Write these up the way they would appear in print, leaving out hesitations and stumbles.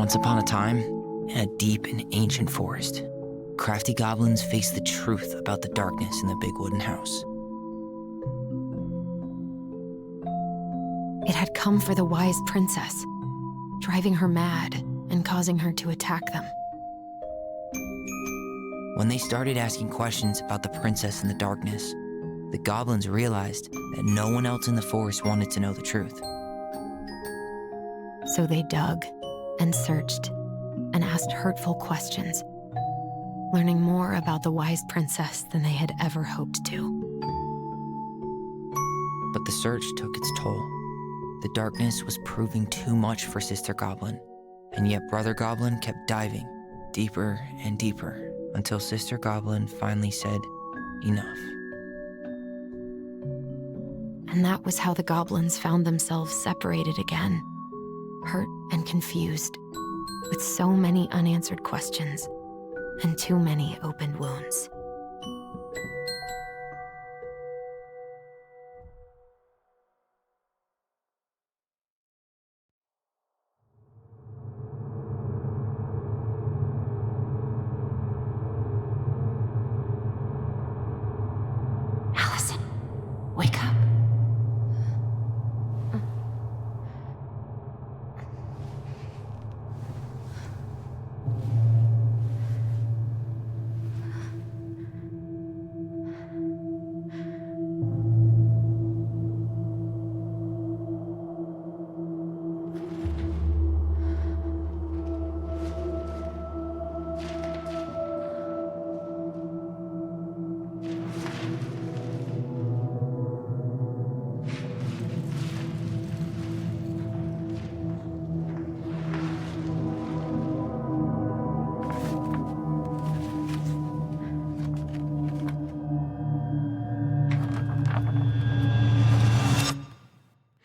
Once upon a time, in a deep and ancient forest, crafty goblins faced the truth about the darkness in the big wooden house. It had come for the wise princess, driving her mad and causing her to attack them. When they started asking questions about the princess in the darkness, the goblins realized that no one else in the forest wanted to know the truth. So they dug and searched and asked hurtful questions, learning more about the wise princess than they had ever hoped to. But the search took its toll. The darkness was proving too much for Sister Goblin, and yet Brother Goblin kept diving deeper and deeper until Sister Goblin finally said, "Enough." And that was how the goblins found themselves separated again, hurt and confused, with so many unanswered questions and too many opened wounds. Allison, wake up.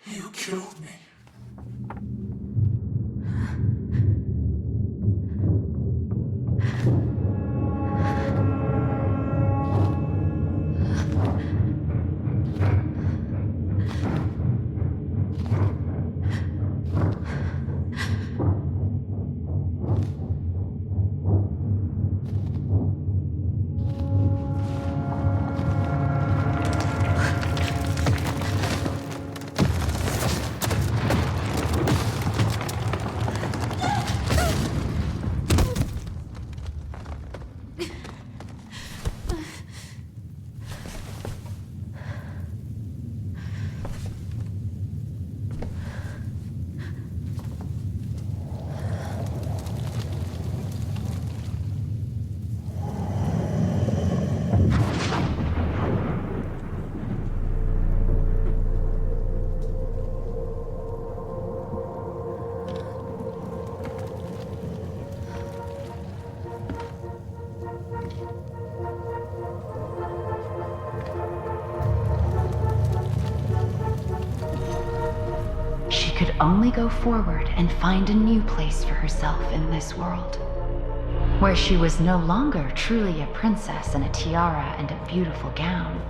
You killed me. She could only go forward and find a new place for herself in this world, where she was no longer truly a princess in a tiara and a beautiful gown,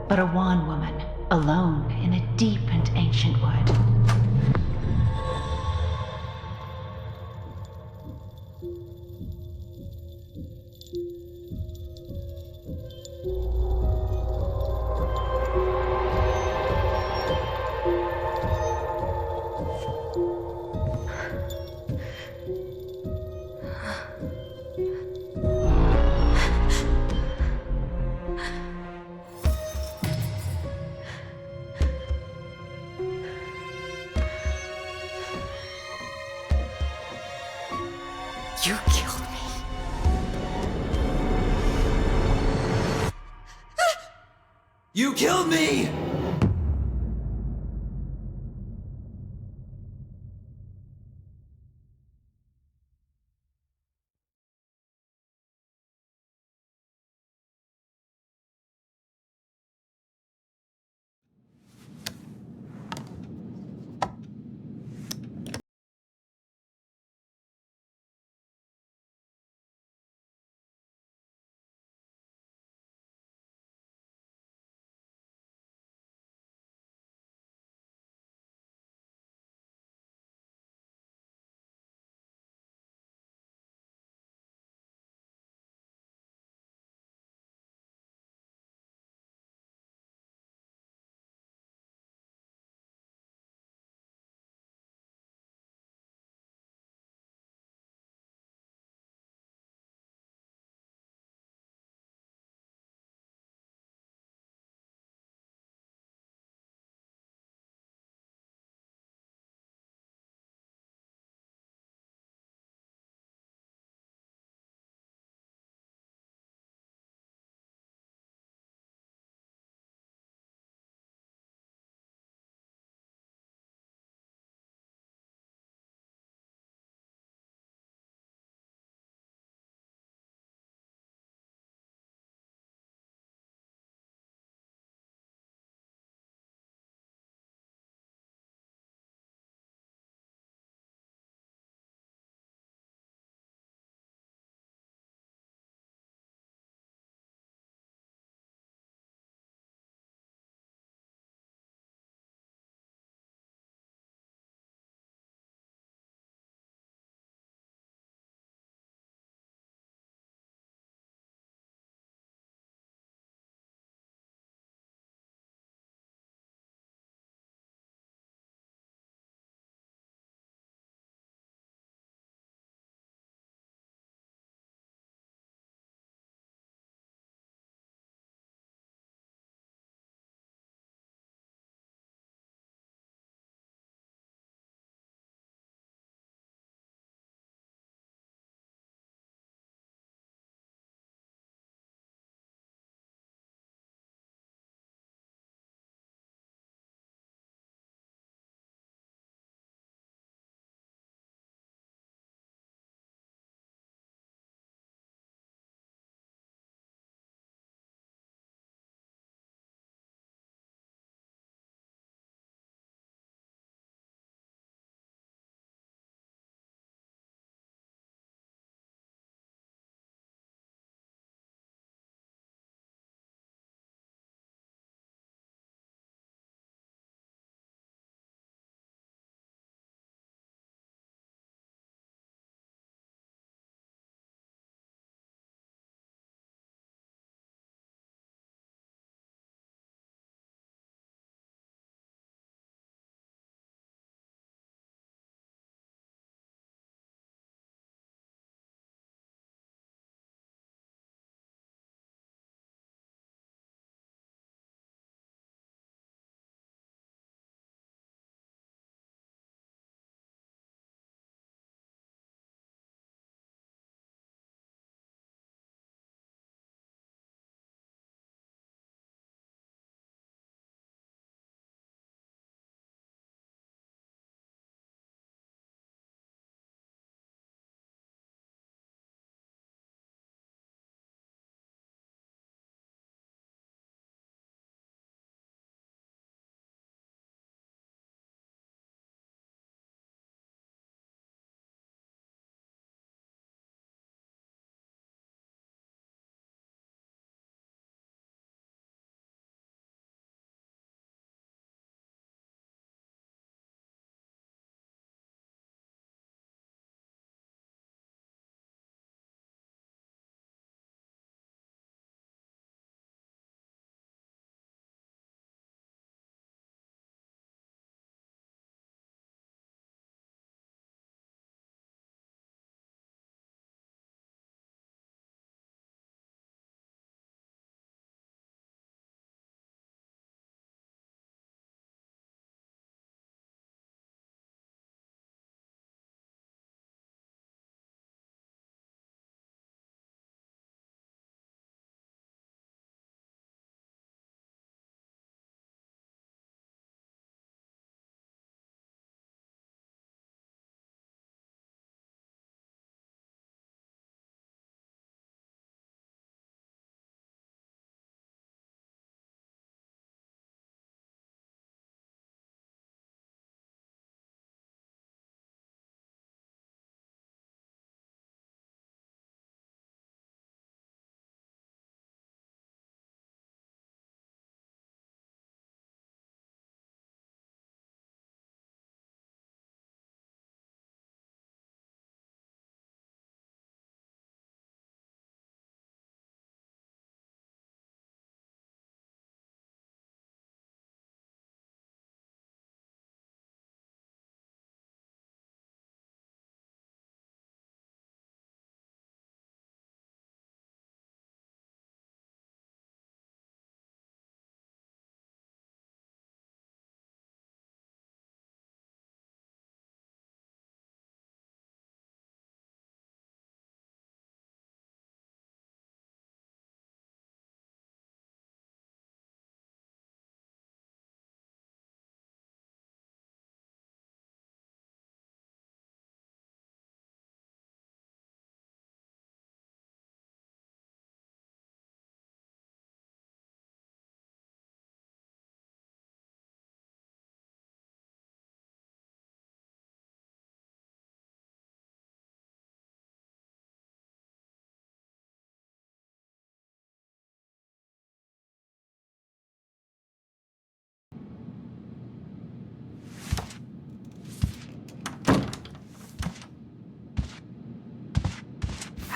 but a wan woman alone in a deep and ancient wood. You killed me. You killed me!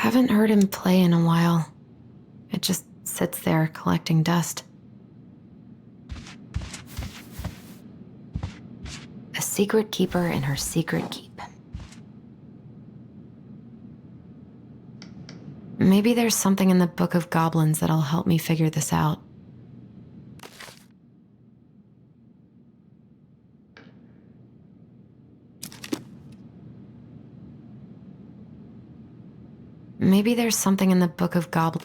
Haven't heard him play in a while. It just sits there collecting dust. A secret keeper in her secret keep. Maybe there's something in the Book of Goblins that'll help me figure this out. Maybe there's something in the Book of Goblins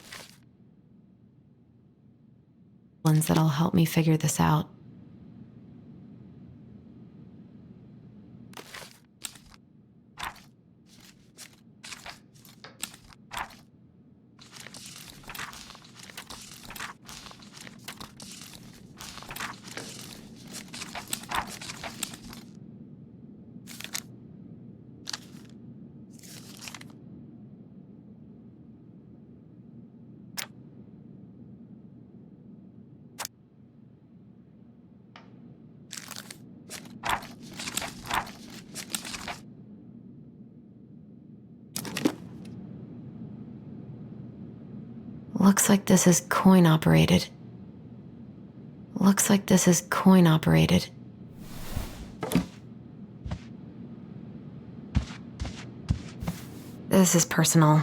that'll help me figure this out. Looks like this is coin operated. Looks like this is coin operated. This is personal.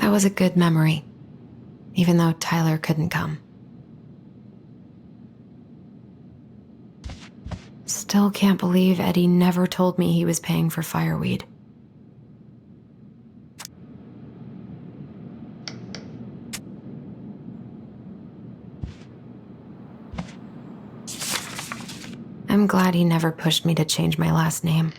That was a good memory, even though Tyler couldn't come. Still can't believe Eddie never told me he was paying for fireweed. I'm glad he never pushed me to change my last name.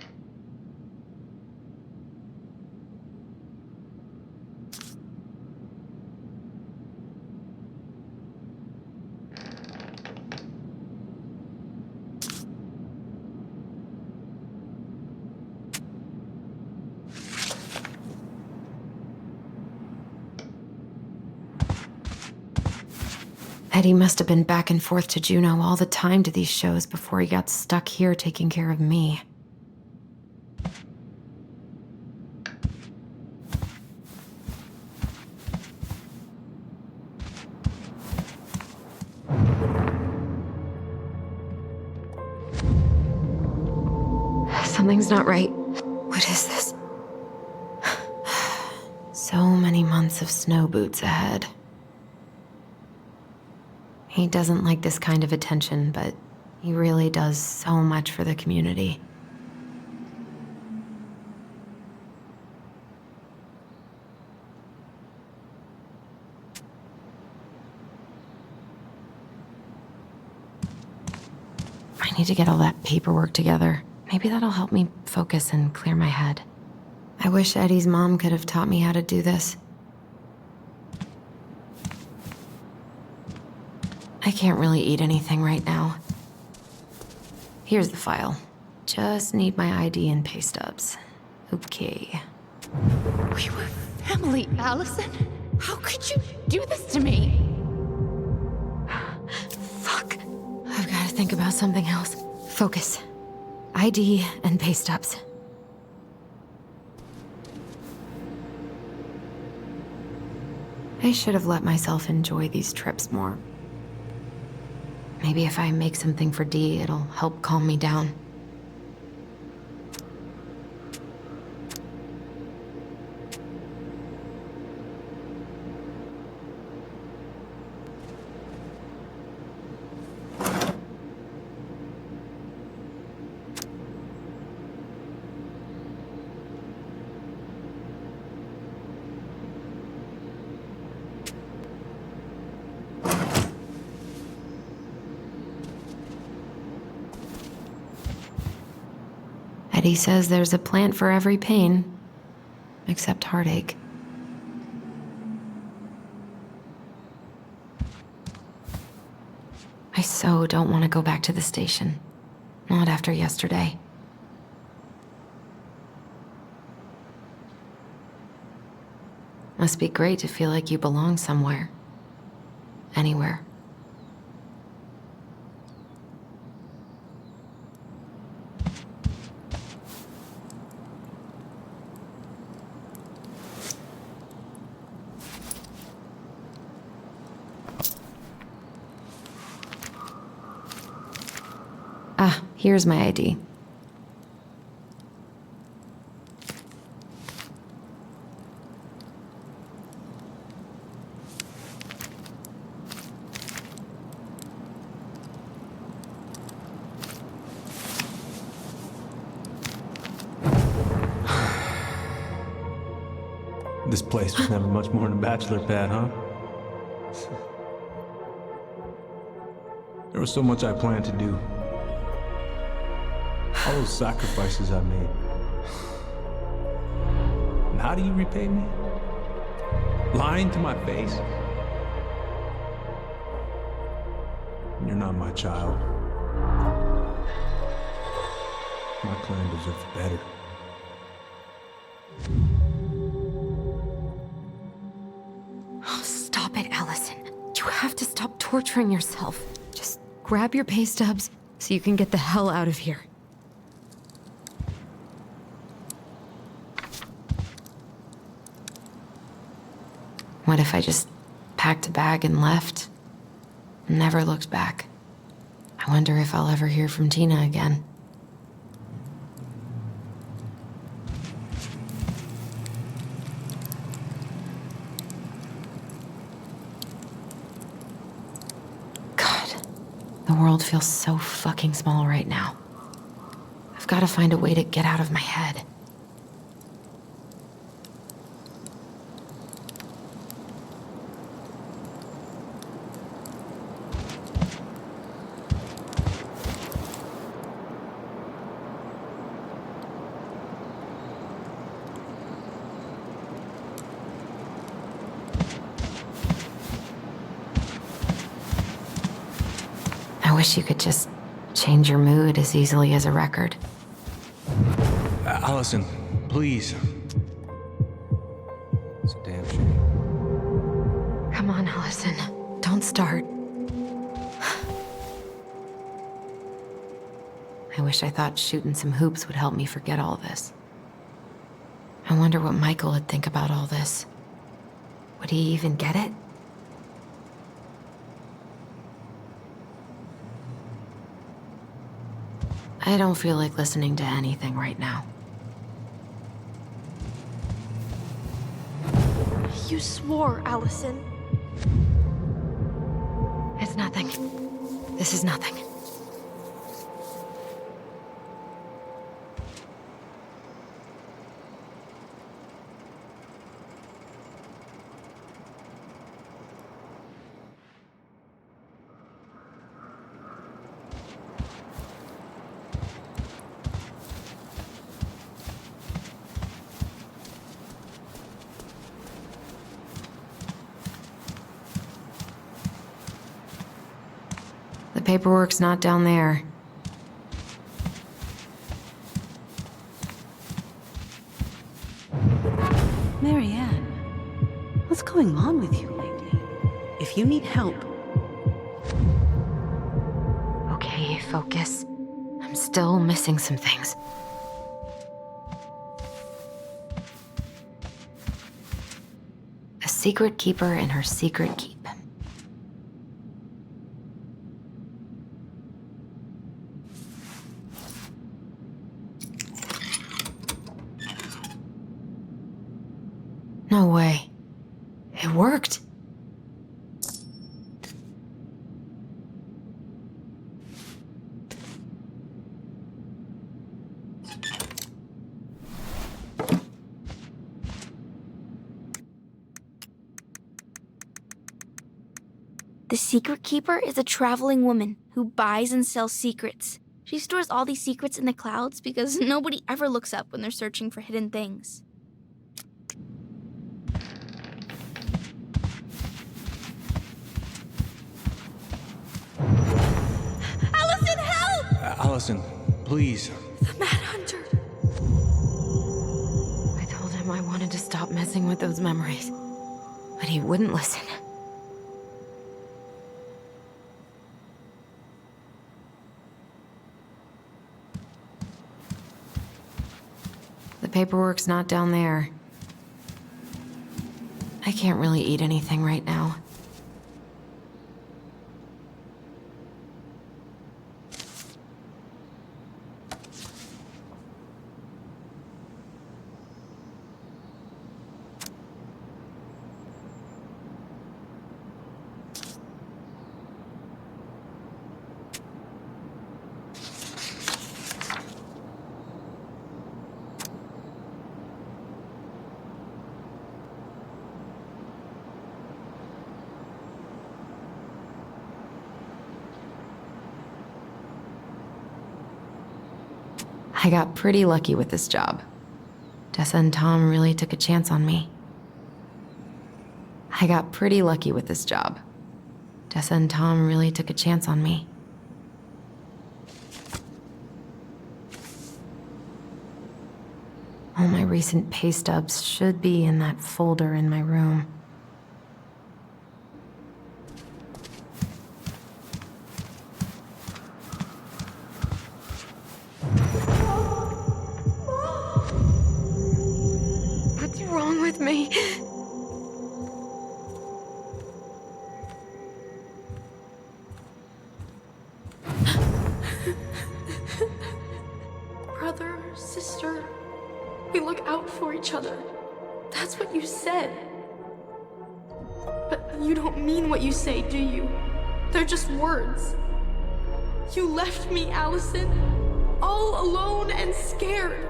Eddie must have been back and forth to Juneau all the time to these shows before he got stuck here taking care of me. Something's not right. What is this? So many months of snow boots ahead. He doesn't like this kind of attention, but he really does so much for the community. I need to get all that paperwork together. Maybe that'll help me focus and clear my head. I wish Eddie's mom could have taught me how to do this. I can't really eat anything right now. Here's the file. Just need my ID and pay stubs. Okay. We were family, Allison. How could you do this to me? Fuck. I've got to think about something else. Focus. ID and pay stubs. I should have let myself enjoy these trips more. Maybe if I make something for Dee, it'll help calm me down. Eddie says there's a plant for every pain, except heartache. I so don't want to go back to the station. Not after yesterday. Must be great to feel like you belong somewhere. Anywhere. Ah, here's my ID. This place was never much more than a bachelor pad, huh? There was so much I planned to do. All those sacrifices I made. And how do you repay me? Lying to my face? You're not my child. My clan deserves better. Stop it, Allison. You have to stop torturing yourself. Just grab your pay stubs so you can get the hell out of here. What if I just packed a bag and left? Never looked back. I wonder if I'll ever hear from Tina again. God, the world feels so fucking small right now. I've got to find a way to get out of my head. I wish you could just change your mood as easily as a record. Allison, please. It's a damn shame. Come on, Allison. Don't start. I wish I thought shooting some hoops would help me forget all this. I wonder what Michael would think about all this. Would he even get it? I don't feel like listening to anything right now. You swore, Allison. It's nothing. This is nothing. The paperwork's not down there. Marianne, what's going on with you lately? If you need help... Okay, focus. I'm still missing some things. A secret keeper and her secret keep. No way. It worked. The Secret Keeper is a traveling woman who buys and sells secrets. She stores all these secrets in the clouds because nobody ever looks up when they're searching for hidden things. Allison, help! Allison, please. The Mad Hunter. I told him I wanted to stop messing with those memories, but he wouldn't listen. The paperwork's not down there. I can't really eat anything right now. I got pretty lucky with this job. Tessa and Tom really took a chance on me. I got pretty lucky with this job. Tessa and Tom really took a chance on me. All my recent pay stubs should be in that folder in my room. What's wrong with me? Brother, sister, we look out for each other. That's what you said. But you don't mean what you say, do you? They're just words. You left me, Allison, all alone and scared.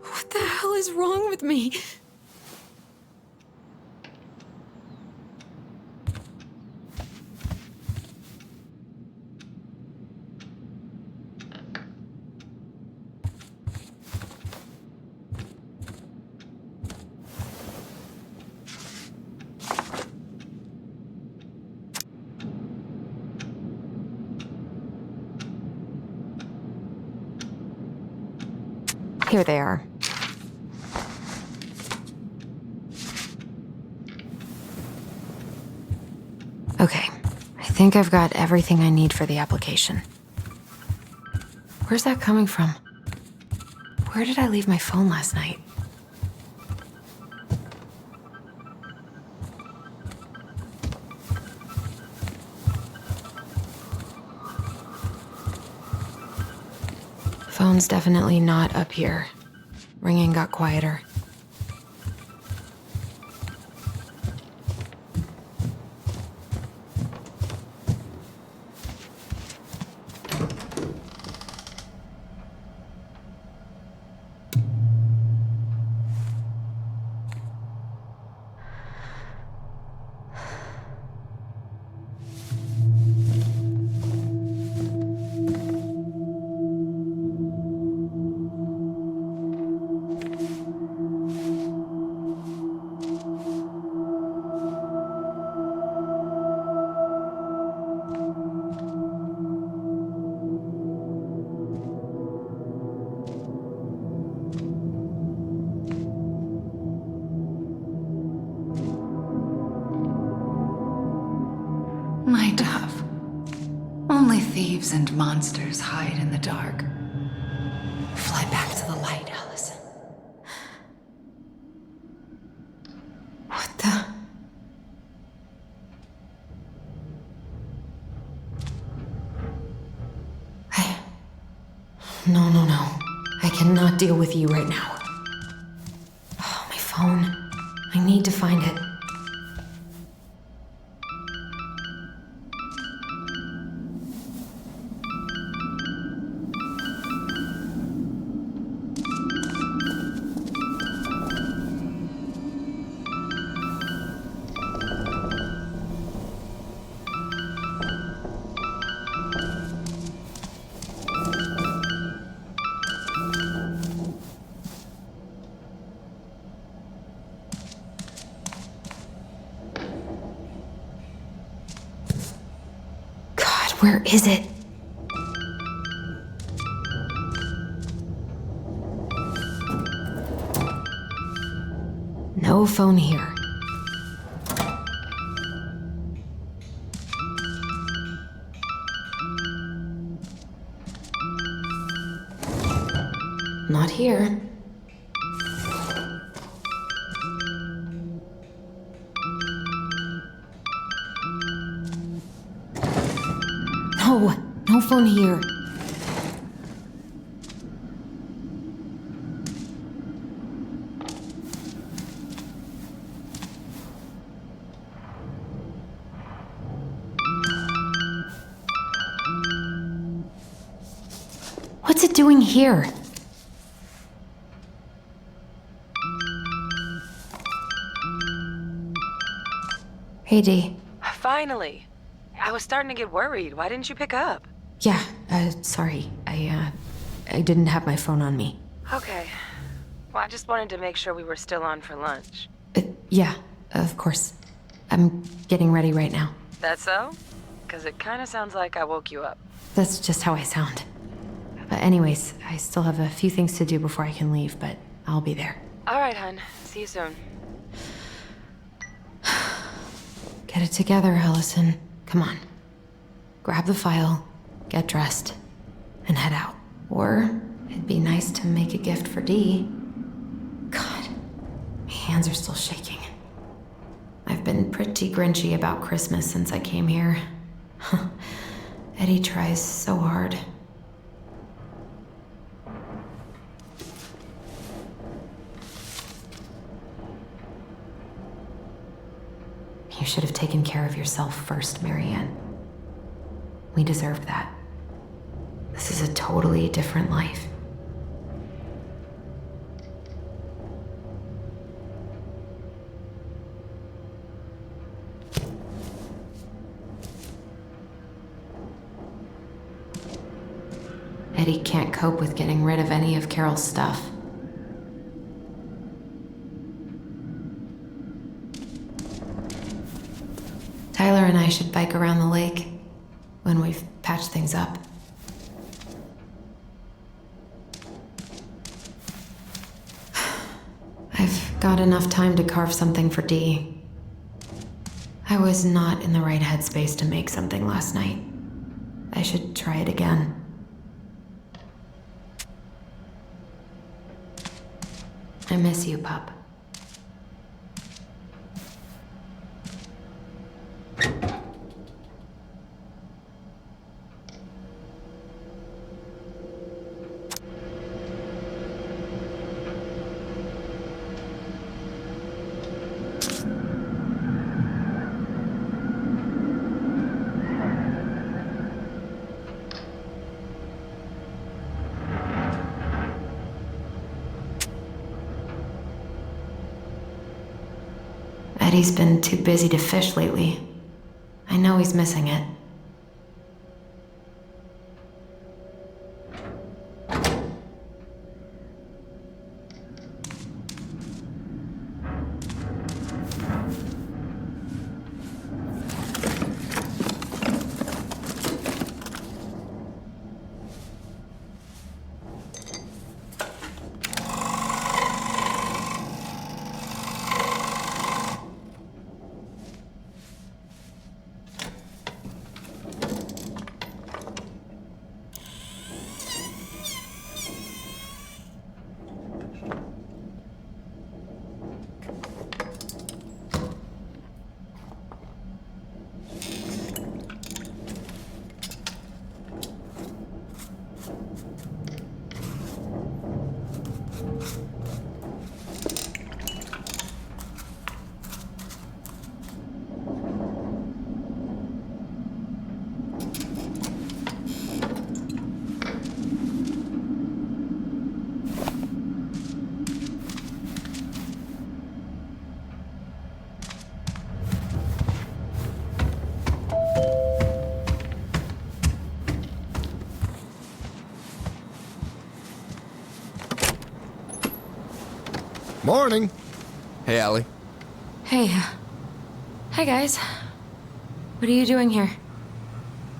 What the hell is wrong with me? Here they are. Okay, I think I've got everything I need for the application. Where's that coming from? Where did I leave my phone last night? Phone's definitely not up here. Ringing got quieter. My dove. Only thieves and monsters hide in the dark. Fly back to the light, Allison. What the? No. I cannot deal with you right now. Oh, my phone. I need to find it. Where is it? No phone here. Not here. No, no phone here. What's it doing here? Hey, Dee. Finally. I was starting to get worried. Why didn't you pick up? Yeah, sorry. I didn't have my phone on me. Okay. Well, I just wanted to make sure we were still on for lunch. Yeah, of course. I'm getting ready right now. That so? Because it kind of sounds like I woke you up. That's just how I sound. But anyways, I still have a few things to do before I can leave, but I'll be there. All right, hun. See you soon. Get it together, Allison. Come on. Grab the file, get dressed, and head out. Or it'd be nice to make a gift for Dee. God, my hands are still shaking. I've been pretty grinchy about Christmas since I came here. Eddie tries so hard. You should have taken care of yourself first, Marianne. We deserved that. This is a totally different life. Eddie can't cope with getting rid of any of Carol's stuff. Tyler and I should bike around the lake when we've patched things up. I've got enough time to carve something for Dee. I was not in the right headspace to make something last night. I should try it again. I miss you, pup. Eddie's been too busy to fish lately. I know he's missing it. Morning. Hey, Allie. Hey. Hi, guys. What are you doing here?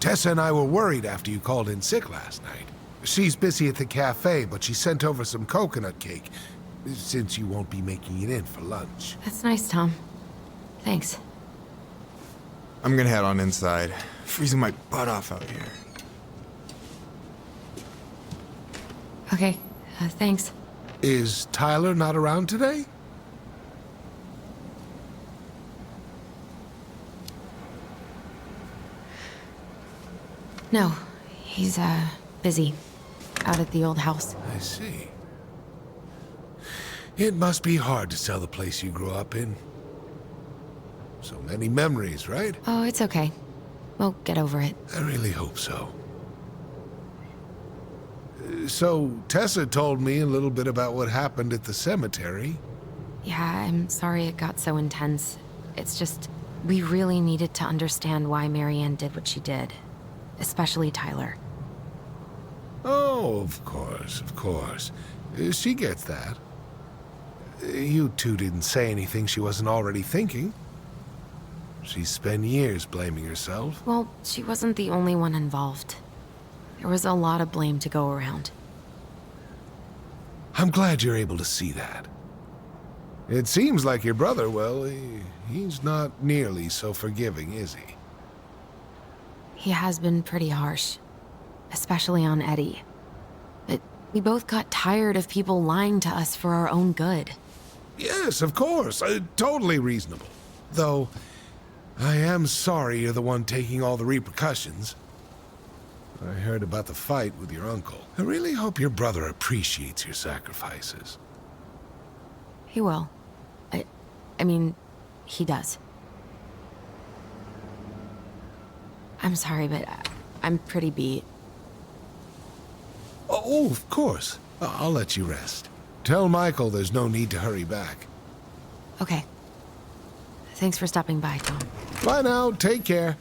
Tessa and I were worried after you called in sick last night. She's busy at the cafe, but she sent over some coconut cake, since you won't be making it in for lunch. That's nice, Tom. Thanks. I'm gonna head on inside. Freezing my butt off out here. Okay, thanks. Is Tyler not around today? No, he's, busy. Out at the old house. I see. It must be hard to sell the place you grew up in. So many memories, right? Oh, it's okay. We'll get over it. I really hope so. So, Tessa told me a little bit about what happened at the cemetery. Yeah, I'm sorry it got so intense. It's just, we really needed to understand why Marianne did what she did. Especially Tyler. Oh, of course, of course. She gets that. You two didn't say anything she wasn't already thinking. She spent years blaming herself. Well, she wasn't the only one involved. There was a lot of blame to go around. I'm glad you're able to see that. It seems like your brother, well, he's not nearly so forgiving, is he? He has been pretty harsh. Especially on Eddie. But we both got tired of people lying to us for our own good. Yes, of course. Totally reasonable. Though, I am sorry you're the one taking all the repercussions. I heard about the fight with your uncle. I really hope your brother appreciates your sacrifices. He will. I mean, he does. I'm sorry, but I'm pretty beat. Oh, of course. I'll let you rest. Tell Michael there's no need to hurry back. Okay. Thanks for stopping by, Tom. Bye now. Take care.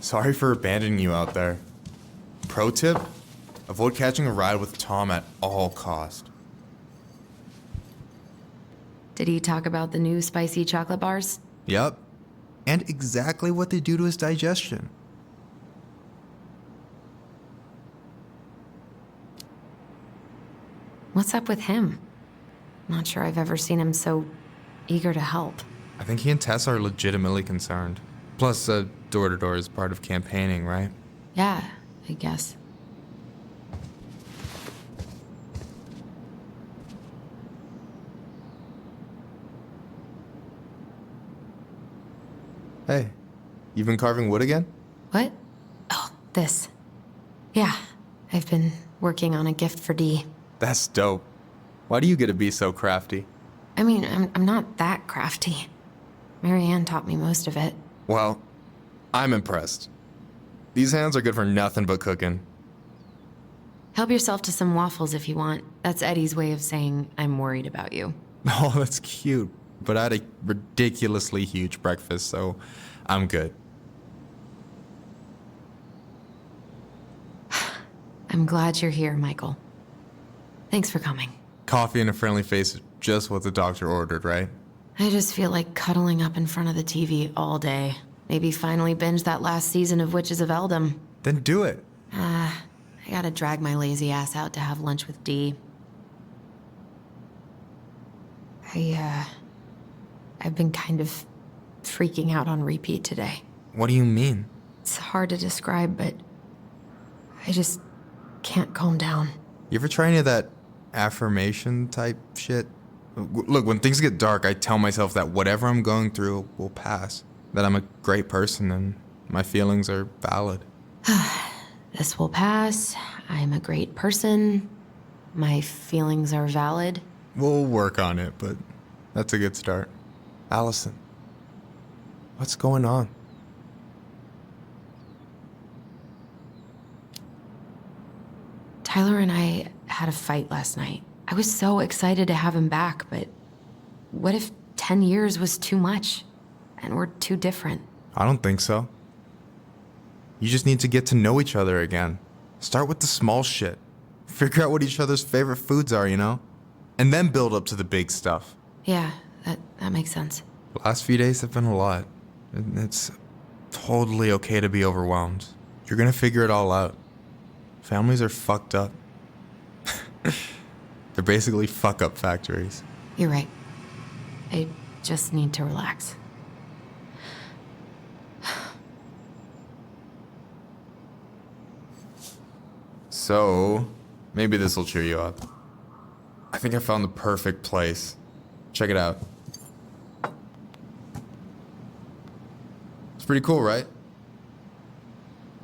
Sorry for abandoning you out there. Pro tip? Avoid catching a ride with Tom at all cost. Did he talk about the new spicy chocolate bars? Yep. And exactly what they do to his digestion. What's up with him? Not sure I've ever seen him so eager to help. I think he and Tess are legitimately concerned. Plus, door-to-door is part of campaigning, right? Yeah, I guess. Hey, you've been carving wood again? What? Oh, this. Yeah, I've been working on a gift for Dee. That's dope. Why do you get to be so crafty? I mean, I'm not that crafty. Marianne taught me most of it. Well, I'm impressed. These hands are good for nothing but cooking. Help yourself to some waffles if you want. That's Eddie's way of saying I'm worried about you. Oh, that's cute. But I had a ridiculously huge breakfast, so I'm good. I'm glad you're here, Michael. Thanks for coming. Coffee and a friendly face is just what the doctor ordered, right? I just feel like cuddling up in front of the TV all day. Maybe finally binge that last season of Witches of Eldom. Then do it. I gotta drag my lazy ass out to have lunch with Dee. I've been kind of freaking out on repeat today. What do you mean? It's hard to describe, but I just can't calm down. You ever try any of that affirmation type shit? Look, when things get dark, I tell myself that whatever I'm going through will pass. That I'm a great person and my feelings are valid. This will pass. I'm a great person. My feelings are valid. We'll work on it, but that's a good start. Allison, what's going on? Tyler and I had a fight last night. I was so excited to have him back, but what if 10 years was too much and we're too different? I don't think so. You just need to get to know each other again. Start with the small shit. Figure out what each other's favorite foods are, you know? And then build up to the big stuff. Yeah, that makes sense. Last few days have been a lot. It's totally okay to be overwhelmed. You're gonna figure it all out. Families are fucked up. They're basically fuck-up factories. You're right. I just need to relax. So, maybe this will cheer you up. I think I found the perfect place. Check it out. It's pretty cool, right?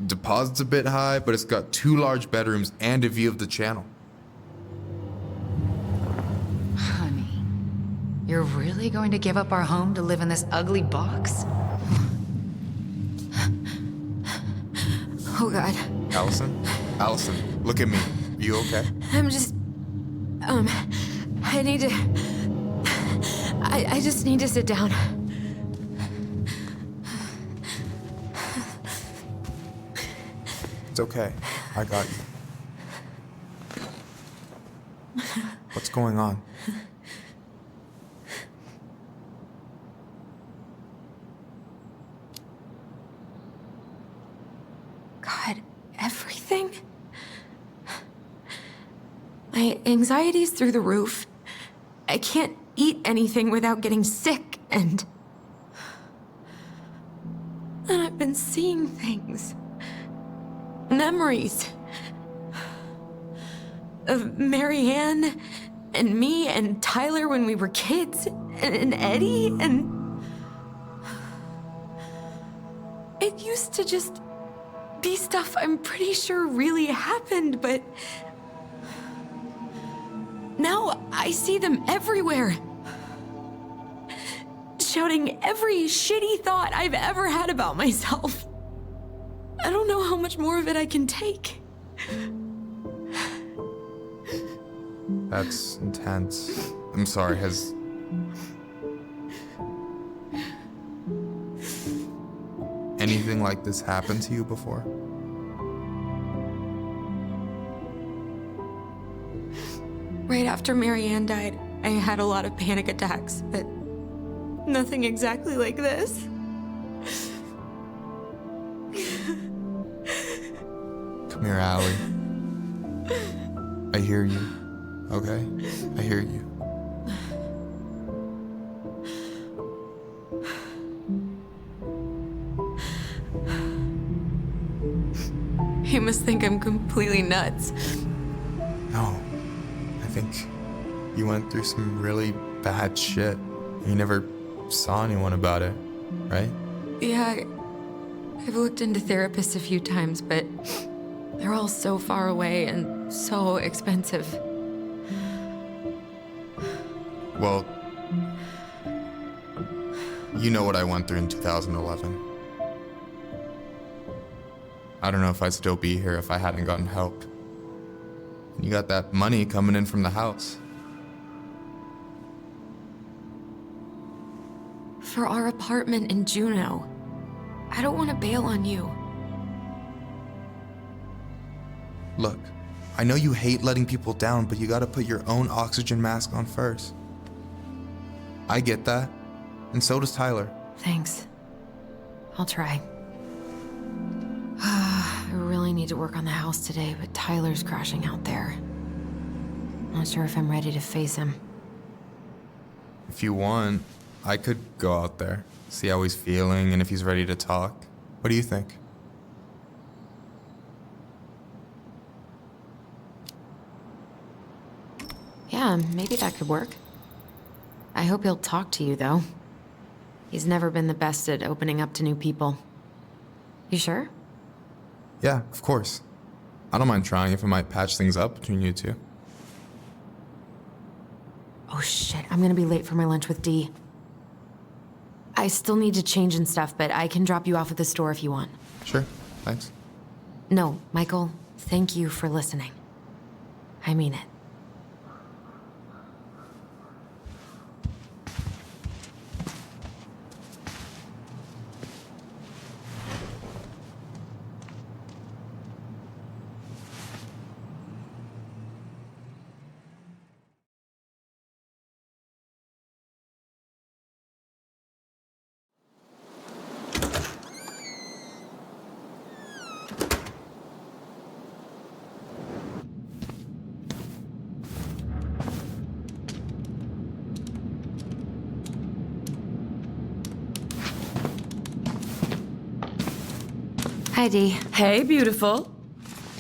Deposit's a bit high, but it's got 2 large bedrooms and a view of the channel. Honey, you're really going to give up our home to live in this ugly box? Oh, God. Allison, look at me. You okay? I'm just... I need to... I just need to sit down. It's okay. I got you. What's going on? God, everything? My anxiety's through the roof. I can't eat anything without getting sick, and I've been seeing things. Memories. Of Marianne, and me, and Tyler when we were kids, and Eddie, and... It used to just be stuff I'm pretty sure really happened, but... Now I see them everywhere. Shouting every shitty thought I've ever had about myself. I don't know how much more of it I can take. That's intense. I'm sorry, has... anything like this happened to you before? Right after Marianne died, I had a lot of panic attacks, but nothing exactly like this. Come here, Allie. I hear you, okay? I hear you. You must think I'm completely nuts. No. I think you went through some really bad shit. You never saw anyone about it, right? Yeah, I've looked into therapists a few times, but they're all so far away and so expensive. Well, you know what I went through in 2011. I don't know if I'd still be here if I hadn't gotten help. You got that money coming in from the house. For our apartment in Juneau. I don't want to bail on you. Look, I know you hate letting people down, but you gotta put your own oxygen mask on first. I get that, and so does Tyler. Thanks. I'll try. I really need to work on the house today, but Tyler's crashing out there. Not sure if I'm ready to face him. If you want, I could go out there, see how he's feeling, and if he's ready to talk. What do you think? Yeah, maybe that could work. I hope he'll talk to you, though. He's never been the best at opening up to new people. You sure? Yeah, of course. I don't mind trying if it might patch things up between you two. Oh shit, I'm gonna be late for my lunch with Dee. I still need to change and stuff, but I can drop you off at the store if you want. Sure, thanks. No, Michael, thank you for listening. I mean it. Hi, Dee. Hey, beautiful.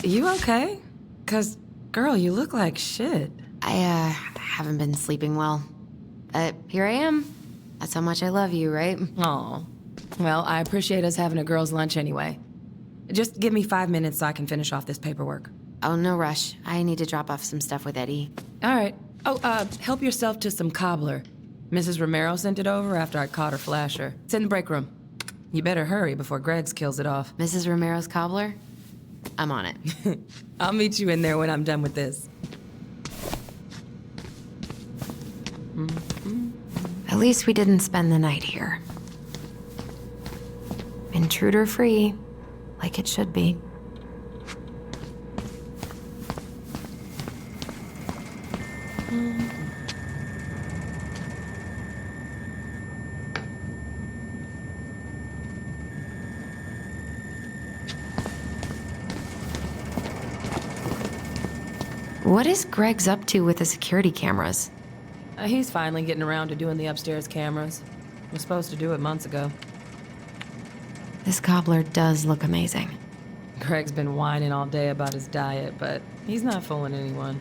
You okay? 'Cause, girl, you look like shit. I haven't been sleeping well. But here I am. That's how much I love you, right? Aw. Well, I appreciate us having a girls' lunch anyway. Just give me 5 minutes so I can finish off this paperwork. Oh, no rush. I need to drop off some stuff with Eddie. All right. Oh, help yourself to some cobbler. Mrs. Romero sent it over after I caught her flasher. It's in the break room. You better hurry before Greggs kills it off. Mrs. Romero's cobbler? I'm on it. I'll meet you in there when I'm done with this. At least we didn't spend the night here. Intruder-free, like it should be. What is Greggs up to with the security cameras? He's finally getting around to doing the upstairs cameras. Was supposed to do it months ago. This cobbler does look amazing. Greg's been whining all day about his diet, but he's not fooling anyone.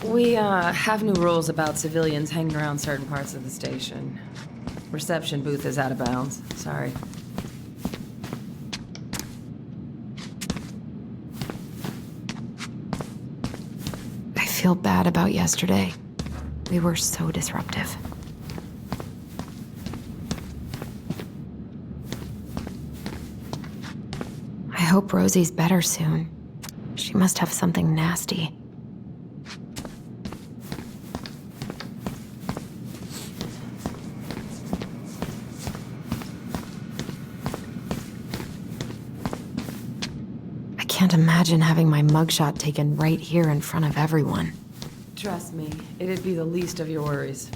We, have new rules about civilians hanging around certain parts of the station. Reception booth is out of bounds. Sorry. I feel bad about yesterday. We were so disruptive. I hope Rosie's better soon. She must have something nasty. I can't imagine having my mugshot taken right here in front of everyone. Trust me, it'd be the least of your worries.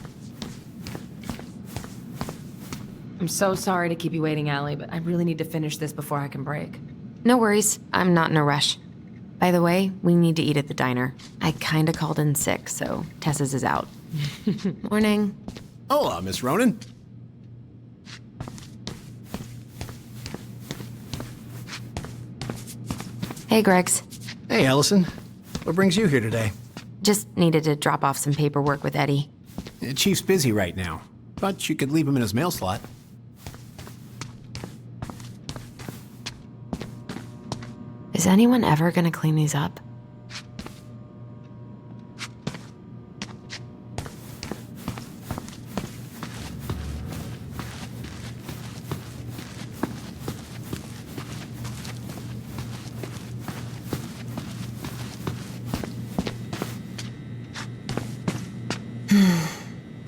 I'm so sorry to keep you waiting, Allie, but I really need to finish this before I can break. No worries, I'm not in a rush. By the way, we need to eat at the diner. I kinda called in sick, so Tessa's is out. Morning. Hola, Miss Ronan. Hey, Greggs. Hey, Allison. What brings you here today? Just needed to drop off some paperwork with Eddie. Chief's busy right now, but you could leave him in his mail slot. Is anyone ever gonna clean these up?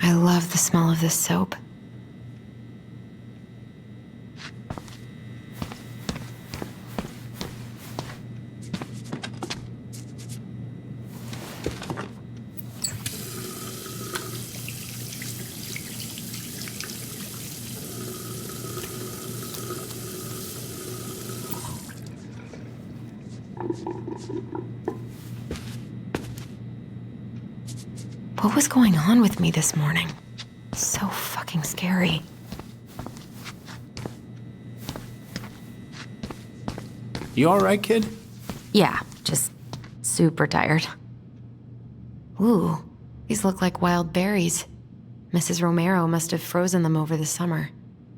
I love the smell of this soap. What was going on with me this morning? So fucking scary. You all right, kid? Yeah, just super tired. Ooh, these look like wild berries. Mrs. Romero must have frozen them over the summer.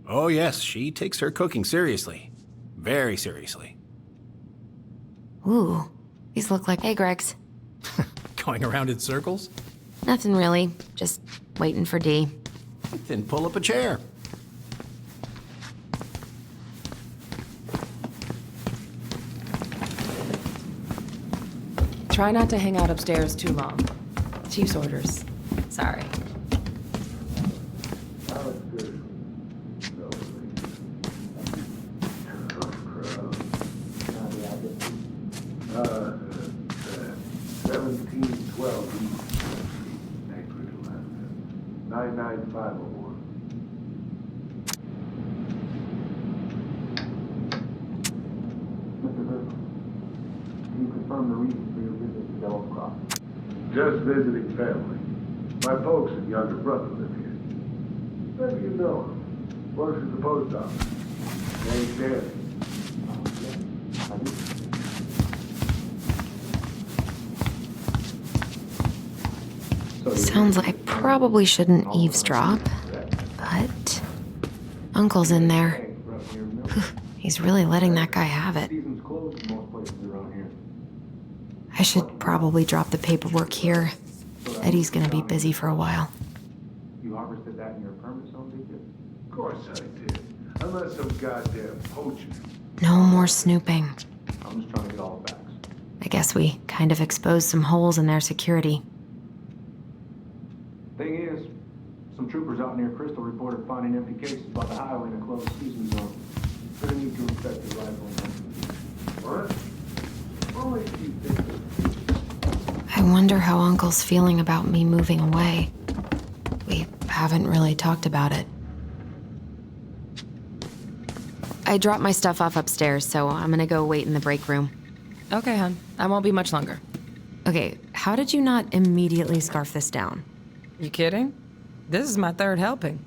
Oh, yes, she takes her cooking seriously. Very seriously. Ooh, these look like... Hey, Greggs. Going around in circles? Nothing really, just waiting for Dee. Then pull up a chair. Try not to hang out upstairs too long. Chief's orders. Sorry. Can you confirm the reason for your visit? Just visiting family. My folks and younger brother live here. Maybe you know him. Works at the post office. Name's Danny. Sounds like I probably shouldn't eavesdrop, but Uncle's in there. He's really letting that guy have it. I should probably drop the paperwork here. Eddie's gonna be busy for a while. You harvested that in your permit zone, did you? Of course I did. Unless some goddamn poacher. No more snooping. I'm just trying to get all the facts. I guess we kind of exposed some holes in their security. Thing is, some troopers out near Crystal reported finding empty cases by the highway in a closed season zone. Gonna need to inspect the rifle. What? Only a few things. I wonder how Uncle's feeling about me moving away. We haven't really talked about it. I dropped my stuff off upstairs, so I'm gonna go wait in the break room. Okay, hon. I won't be much longer. Okay, how did you not immediately scarf this down? You kidding? This is my third helping.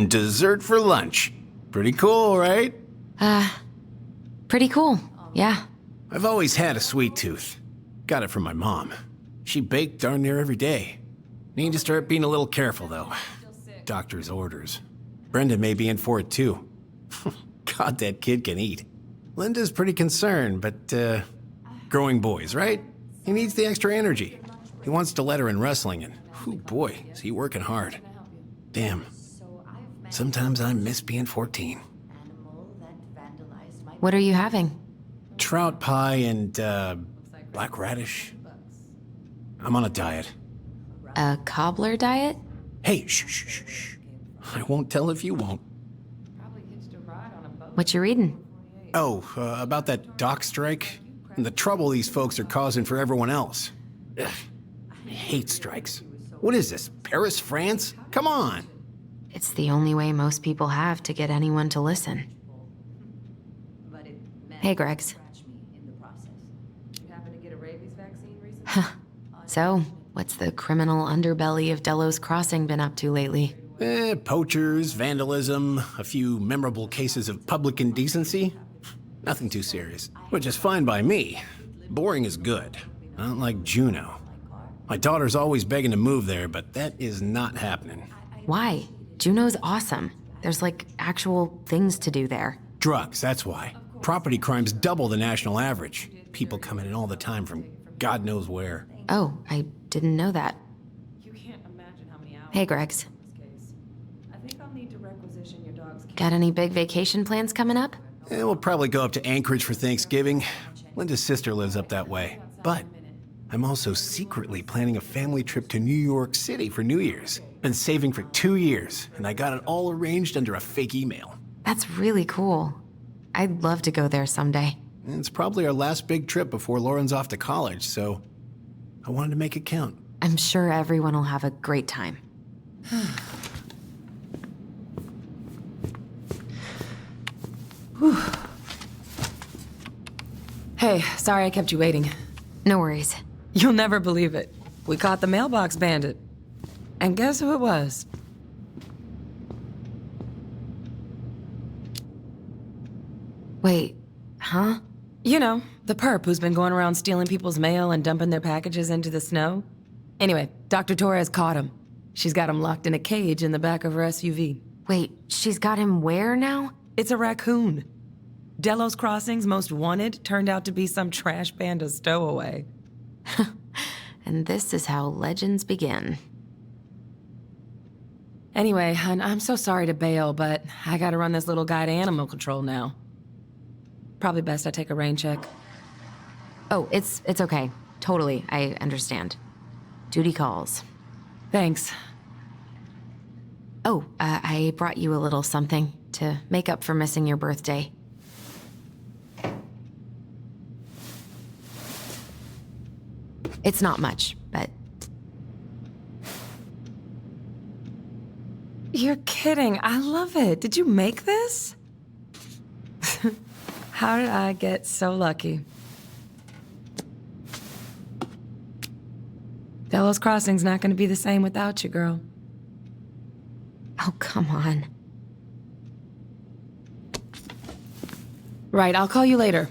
Dessert for lunch. Pretty cool, right? Pretty cool, yeah. I've always had a sweet tooth. Got it from my mom. She baked darn near every day. Need to start being a little careful, though. Doctor's orders. Brenda may be in for it, too. God, that kid can eat. Linda's pretty concerned, but, growing boys, right? He needs the extra energy. He wants to let her in wrestling, and, oh boy, is he working hard. Damn. Sometimes I miss being 14. What are you having? Trout pie and, black radish. I'm on a diet. A cobbler diet? Hey, shh. I won't tell if you won't. What you reading? Oh, about that dock strike and the trouble these folks are causing for everyone else. Ugh, I hate strikes. What is this, Paris, France? Come on. It's the only way most people have to get anyone to listen. Hey, Gregs. So, what's the criminal underbelly of Delos Crossing been up to lately? Poachers, vandalism, a few memorable cases of public indecency. Nothing too serious, which is fine by me. Boring is good. Not like Juneau. My daughter's always begging to move there, but that is not happening. Why? Juneau's awesome. There's like actual things to do there. Drugs, that's why. Property crime's double the national average. People coming in all the time from God knows where. Oh, I didn't know that. Hey, Gregs. Got any big vacation plans coming up? We'll probably go up to Anchorage for Thanksgiving. Linda's sister lives up that way. But I'm also secretly planning a family trip to New York City for New Year's. Been saving for 2 years, and I got it all arranged under a fake email. That's really cool. I'd love to go there someday. It's probably our last big trip before Lauren's off to college, so I wanted to make it count. I'm sure everyone will have a great time. Hey, sorry I kept you waiting. No worries. You'll never believe it. We caught the mailbox bandit. And guess who it was? Wait, huh? You know, the perp who's been going around stealing people's mail and dumping their packages into the snow. Anyway, Dr. Torres caught him. She's got him locked in a cage in the back of her SUV. Wait, she's got him where now? It's a raccoon. Delos Crossing's most wanted turned out to be some trash panda stowaway. And this is how legends begin. Anyway, hon, I'm so sorry to bail, but I gotta run this little guy to animal control now. Probably best I take a rain check. Oh, it's okay. Totally, I understand. Duty calls. Thanks. Oh, I brought you a little something to make up for missing your birthday. It's not much, but... You're kidding. I love it. Did you make this? How did I get so lucky? Delos Crossing's not gonna be the same without you, girl. Oh, come on. Right, I'll call you later.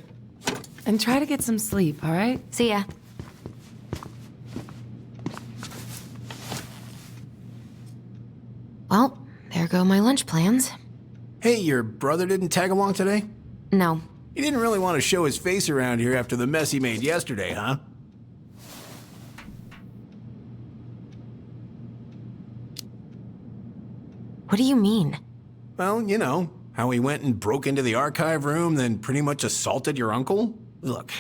And try to get some sleep, all right? See ya. Well, there go my lunch plans. Hey, your brother didn't tag along today? No. He didn't really want to show his face around here after the mess he made yesterday, huh? What do you mean? Well, you know, how he went and broke into the archive room, then pretty much assaulted your uncle. Look,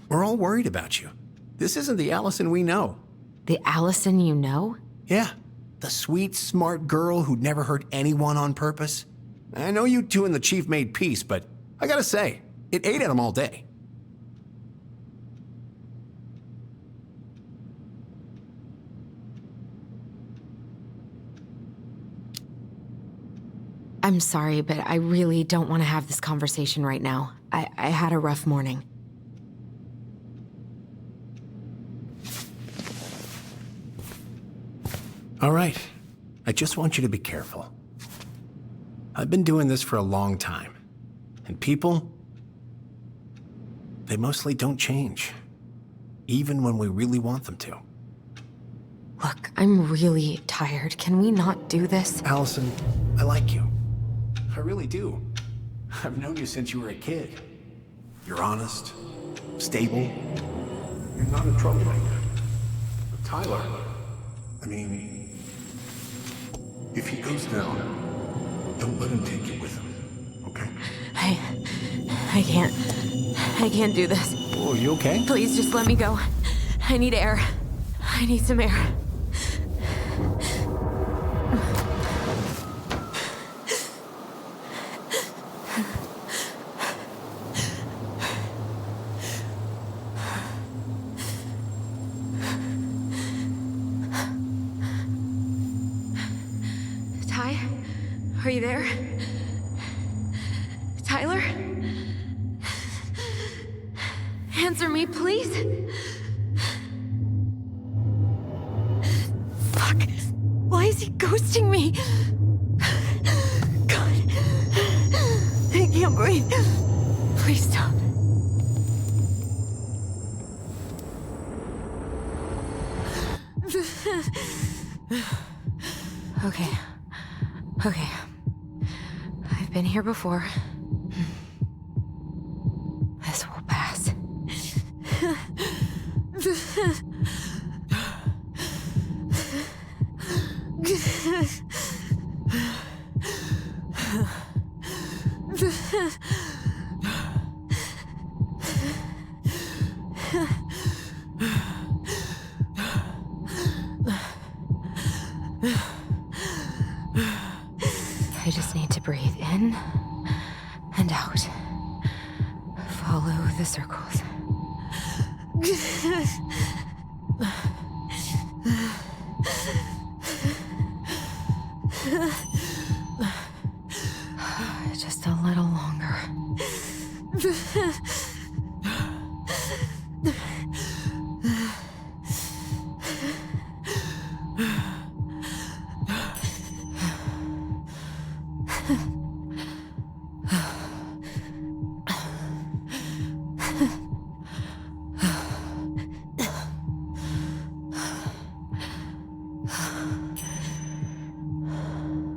we're all worried about you. This isn't the Allison we know. The Allison you know? Yeah, the sweet, smart girl who'd never hurt anyone on purpose. I know you two and the chief made peace, but I gotta say, it ate at him all day. I'm sorry, but I really don't want to have this conversation right now. I had a rough morning. All right, I just want you to be careful. I've been doing this for a long time, and people, they mostly don't change, even when we really want them to. Look, I'm really tired. Can we not do this? Allison, I like you. I really do. I've known you since you were a kid. You're honest, stable. You're not a troublemaker. But Tyler, I mean, if he goes down, don't let him take you with him, okay? I can't do this. Oh, are you okay? Please just let me go. I need air. I need some air. Ty, are you there? Tyler? Answer me, please. Fuck. Why is he ghosting me? God. I can't breathe. Please stop. Okay. I've been here before. This will pass. I just need to breathe in and out. Follow the circles. Just a little longer.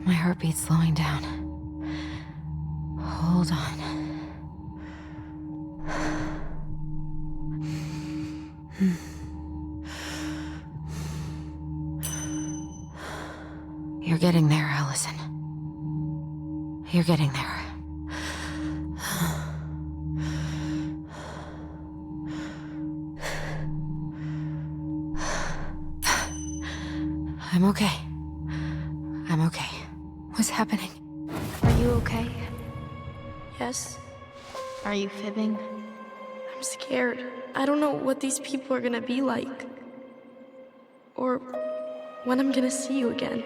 My heartbeat's slowing down. Hold on. You're getting there, Allison. You're getting there. I'm okay. I'm okay. What's happening? Are you you okay? Yes, Are you fibbing? I'm scared. I don't know what these people are gonna be like. Or when I'm gonna see you again.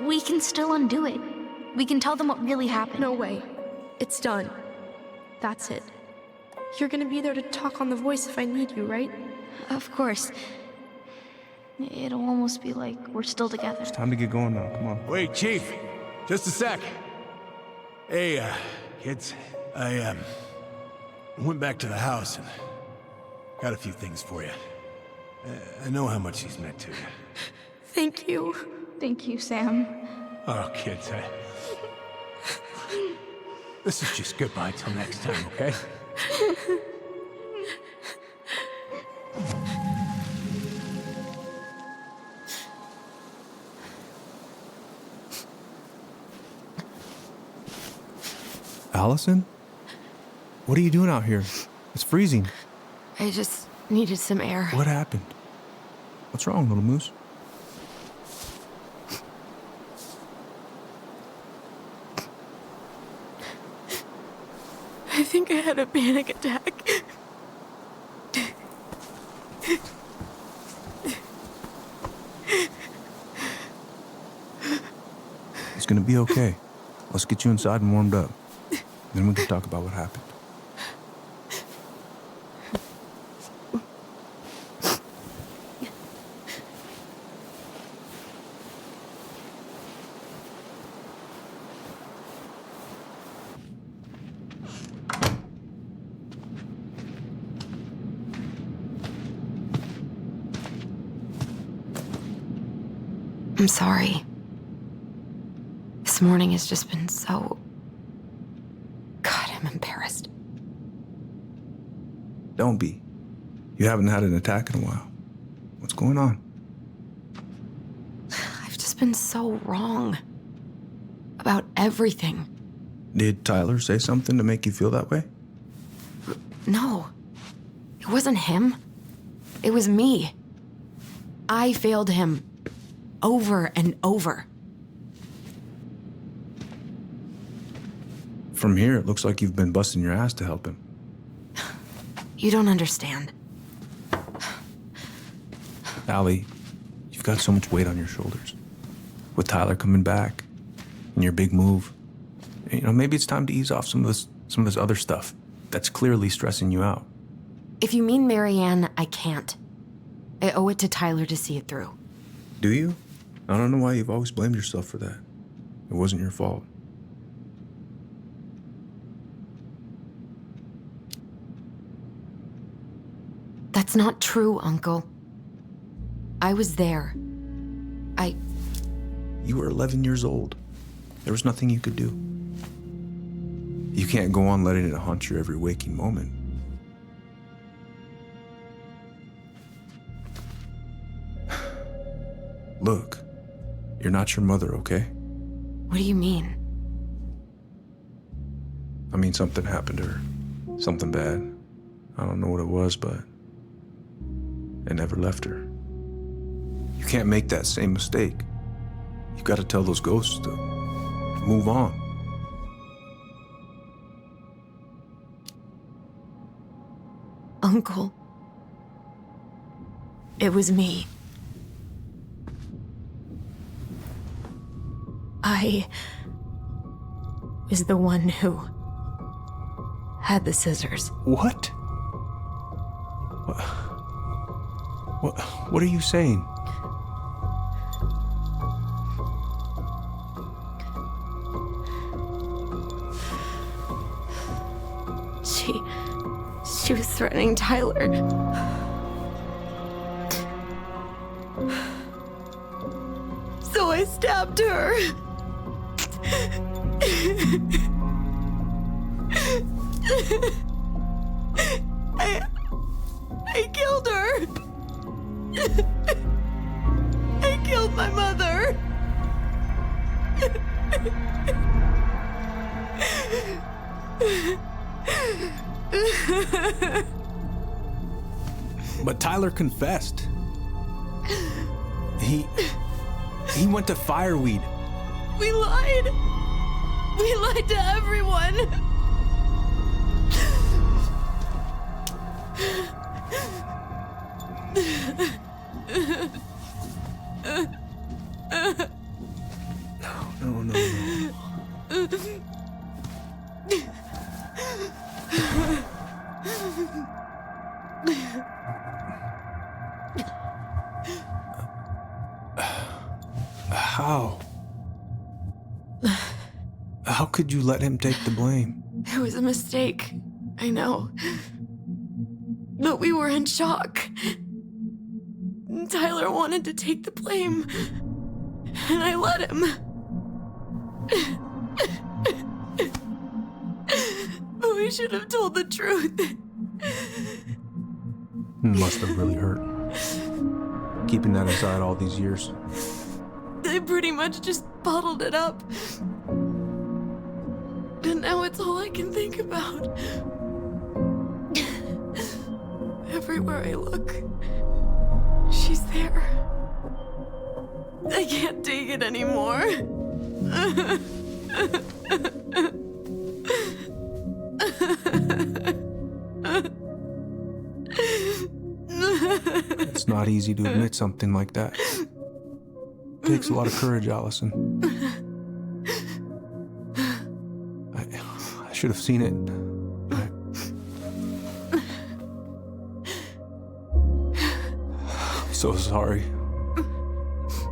We can still undo it. We can tell them what really happened. No way. It's done. That's it. You're gonna be there to talk on the voice if I need you, right? Of course. It'll almost be like we're still together. It's time to get going now. Come on. Wait, Chief. Just a sec. Hey, kids. I went back to the house and got a few things for you. I know how much he's meant to you. Thank you. Thank you, Sam. Oh, kids, this is just goodbye till next time, okay? Allison? What are you doing out here? It's freezing. I just needed some air. What happened? What's wrong, little moose? I think I had a panic attack. It's gonna be okay. Let's get you inside and warmed up. Then we can talk about what happened. I'm sorry. This morning has just been so... God, I'm embarrassed. Don't be. You haven't had an attack in a while. What's going on? I've just been so wrong. About everything. Did Tyler say something to make you feel that way? No. It wasn't him. It was me. I failed him. Over and over. From here, it looks like you've been busting your ass to help him. You don't understand. Allie, you've got so much weight on your shoulders. With Tyler coming back, and your big move, you know, maybe it's time to ease off some of this other stuff that's clearly stressing you out. If you mean Marianne, I can't. I owe it to Tyler to see it through. Do you? I don't know why you've always blamed yourself for that. It wasn't your fault. That's not true, Uncle. I was there. You were 11 years old. There was nothing you could do. You can't go on letting it haunt your every waking moment. Look, you're not your mother, okay? What do you mean? I mean, something happened to her. Something bad. I don't know what it was, but it never left her. You can't make that same mistake. You gotta tell those ghosts to move on. Uncle. It was me. I was the one who had the scissors. What? What are you saying? She was threatening Tyler. So I stabbed her. I killed her. I killed my mother. But Tyler confessed. He went to Fireweed. We lied. We lied to everyone. No. How? How could you let him take the blame? It was a mistake. I know. But we were in shock. Tyler wanted to take the blame. And I let him. But we should have told the truth. Must have really hurt. Keeping that inside all these years. They pretty much just bottled it up. And now it's all I can think about. Everywhere I look, she's there. I can't take it anymore. It's not easy to admit something like that. It takes a lot of courage, Allison. I should have seen it. I'm so sorry.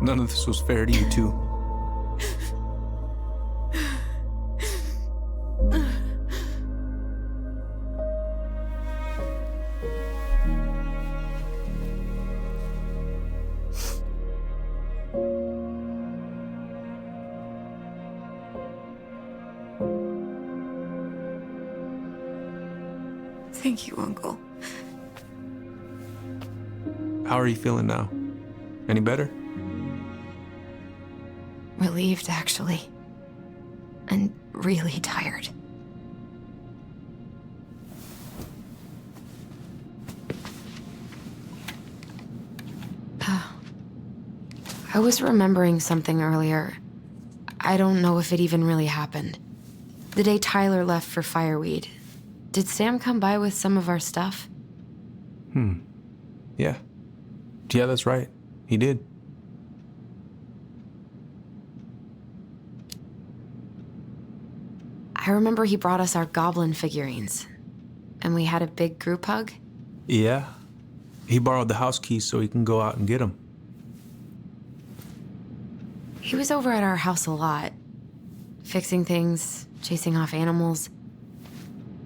None of this was fair to you two. Thank you, Uncle. How are you feeling now? Any better? Relieved, actually. And really tired. I was remembering something earlier. I don't know if it even really happened. The day Tyler left for Fireweed, did Sam come by with some of our stuff? Yeah. Yeah, that's right. He did. I remember he brought us our goblin figurines. And we had a big group hug. Yeah. He borrowed the house keys so he can go out and get them. He was over at our house a lot. Fixing things, chasing off animals.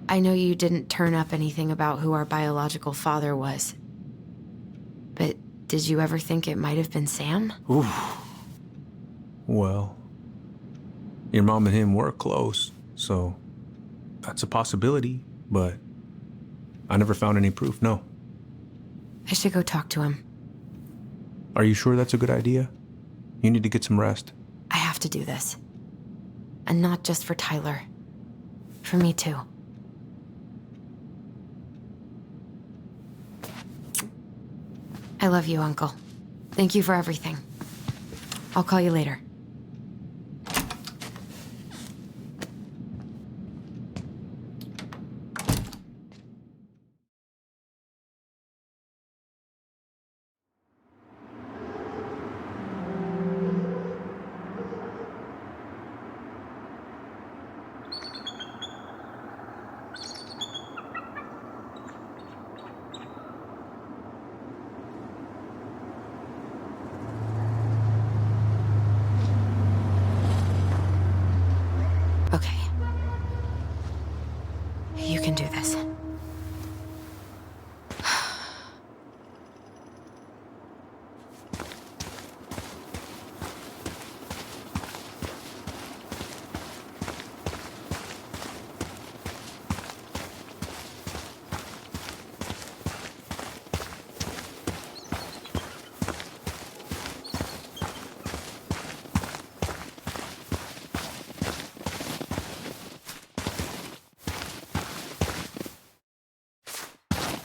I know you didn't turn up anything about who our biological father was. But did you ever think it might have been Sam? Ooh. Well, your mom and him were close, so that's a possibility, but I never found any proof, no. I should go talk to him. Are you sure that's a good idea? You need to get some rest. I have to do this. And not just for Tyler. For me, too. I love you, Uncle. Thank you for everything. I'll call you later. Okay. You can do this.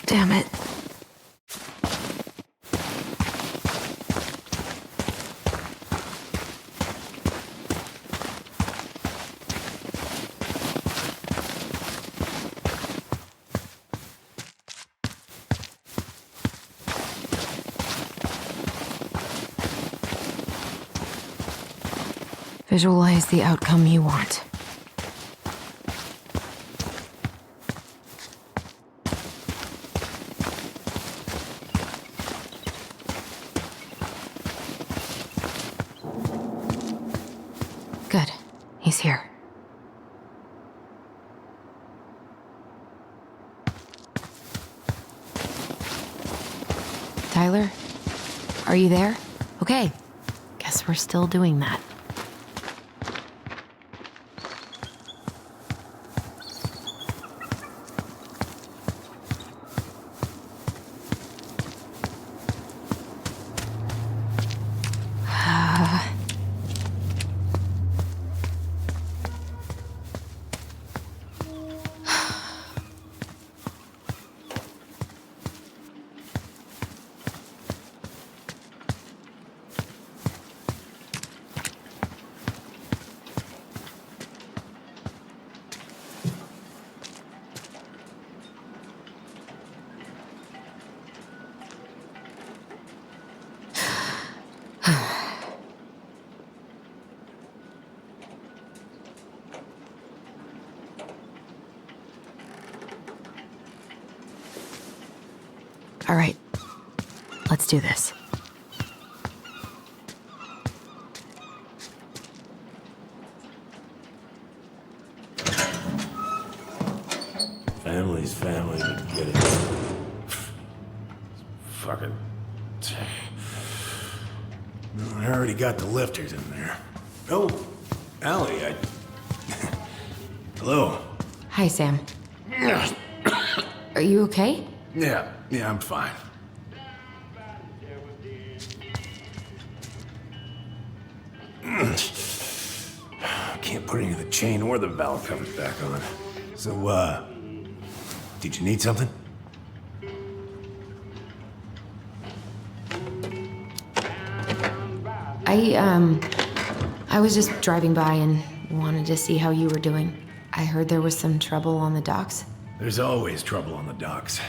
Damn it. Visualize the outcome you want. Good. He's here. Tyler? Are you there? Okay. Guess we're still doing that. All right, let's do this. Family's family, get it. Fucking... I already got the lifters in there. Oh, Allie, Hello. Hi, Sam. Are you okay? Yeah, I'm fine. Can't put any of the chain or the valve covers back on. So, did you need something? I was just driving by and wanted to see how you were doing. I heard there was some trouble on the docks. There's always trouble on the docks.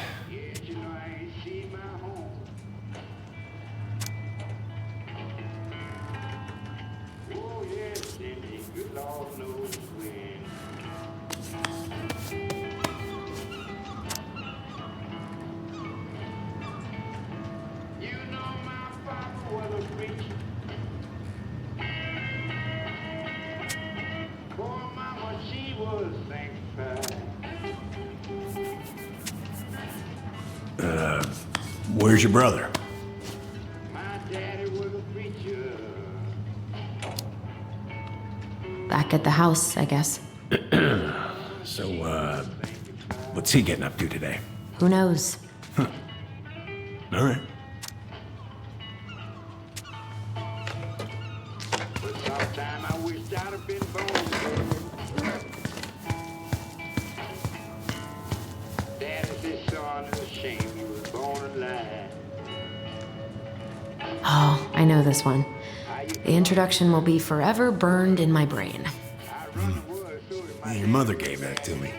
Where's your brother? Back at the house, I guess. So, what's he getting up to today? Who knows? Huh. All right. Oh, I know this one. The introduction will be forever burned in my brain. Yeah, your mother gave that to me.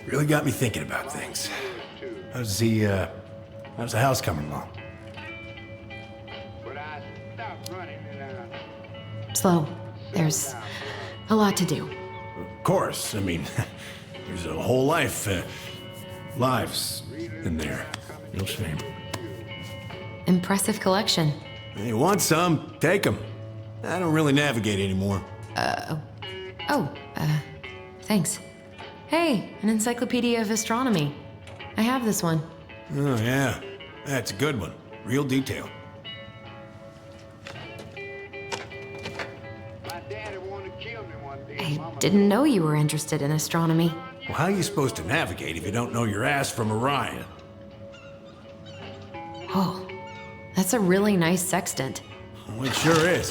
Really got me thinking about things. How's the house coming along? Slow. There's a lot to do. Of course. I mean, there's a whole lives in there. No shame. Impressive collection. You want some? Take them. I don't really navigate anymore. Thanks. Hey, an encyclopedia of astronomy. I have this one. Oh, yeah. That's a good one. Real detailed. I didn't know you were interested in astronomy. Well, how are you supposed to navigate if you don't know your ass from Orion? Oh, that's a really nice sextant. Well, it sure is.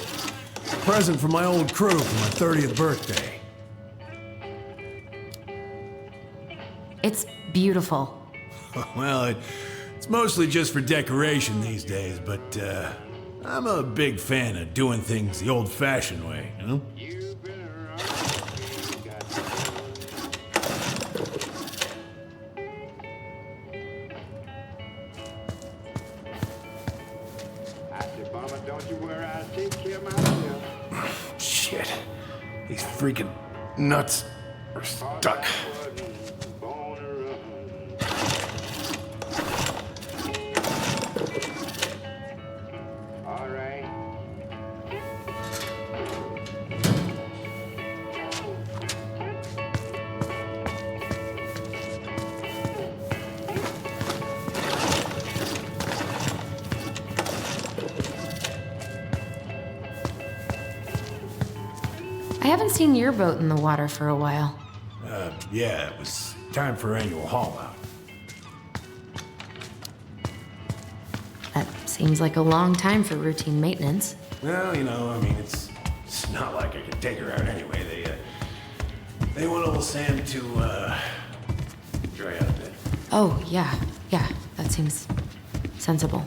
It's a present from my old crew for my 30th birthday. It's beautiful. Well, it's mostly just for decoration these days, but I'm a big fan of doing things the old-fashioned way, you know? Shit. These freaking nuts are stuck. I haven't seen your boat in the water for a while. Yeah, it was time for annual haul out. That seems like a long time for routine maintenance. Well, you know, I mean, it's not like I could take her out anyway. They want a little sand to, dry out a bit. Oh, yeah, that seems sensible.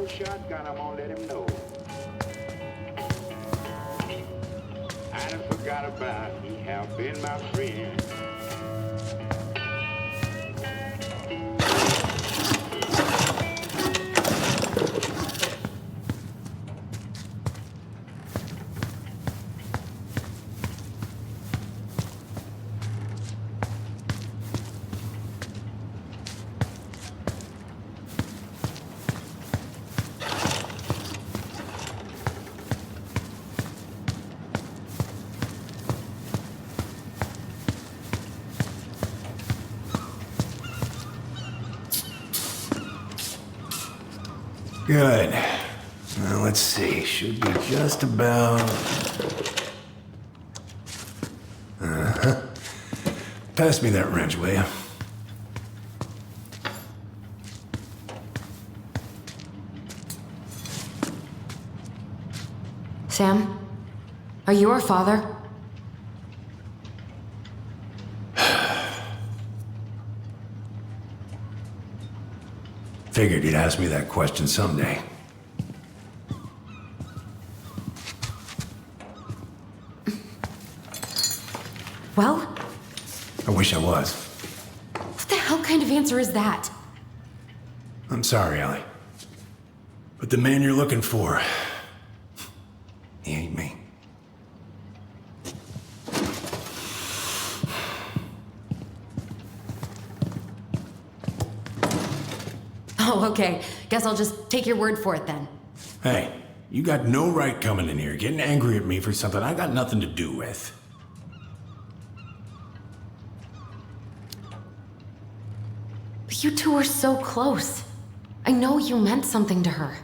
Shotgun, I'm gonna let him know. I done forgot about he have been my friend. Good. Now let's see. Should be just about. Pass me that wrench, will you? Sam, are you our father? Figured you'd ask me that question someday. Well? I wish I was. What the hell kind of answer is that? I'm sorry, Ellie. But the man you're looking for, he ain't me. Oh, okay. Guess I'll just take your word for it then. Hey, you got no right coming in here getting angry at me for something I got nothing to do with. But you two were so close. I know you meant something to her.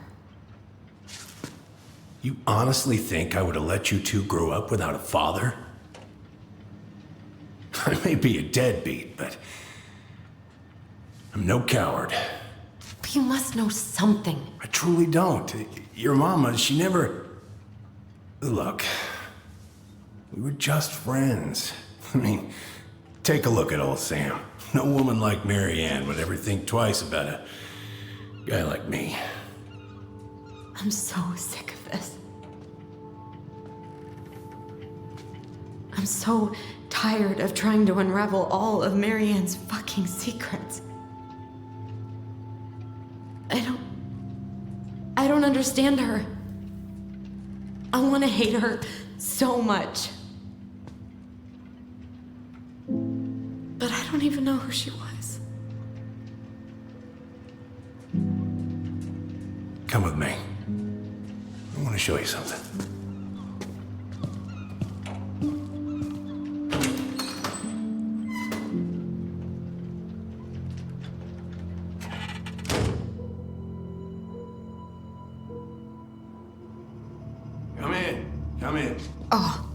You honestly think I would have let you two grow up without a father? I may be a deadbeat, but I'm no coward. But you must know something. I truly don't. Your mama, she never... Look, we were just friends. I mean, take a look at old Sam. No woman like Mary Ann would ever think twice about a guy like me. I'm so sick of this. I'm so tired of trying to unravel all of Mary Ann's fucking secrets. I don't understand her. I want to hate her so much. But I don't even know who she was. Come with me. I want to show you something. Come in. Come in. Oh.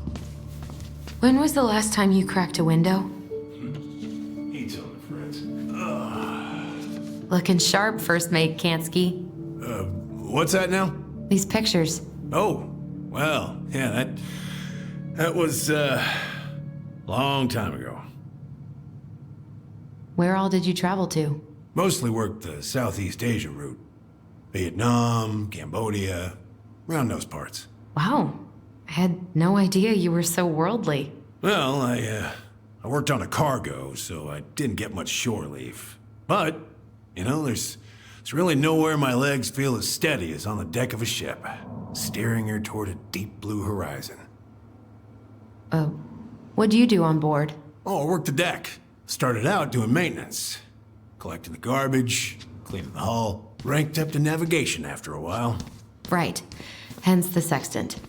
When was the last time you cracked a window? Eat on the friends. Looking sharp, First Mate Kansky. What's that now? These pictures. Oh, well, yeah, that was, long time ago. Where all did you travel to? Mostly worked the Southeast Asia route. Vietnam, Cambodia, around those parts. Wow. I had no idea you were so worldly. Well, I worked on a cargo, so I didn't get much shore leave. But, you know, there's really nowhere my legs feel as steady as on the deck of a ship, steering her toward a deep blue horizon. What do you do on board? Oh, I worked the deck. Started out doing maintenance. Collecting the garbage, cleaning the hull. Ranked up to navigation after a while. Right. Hence the sextant.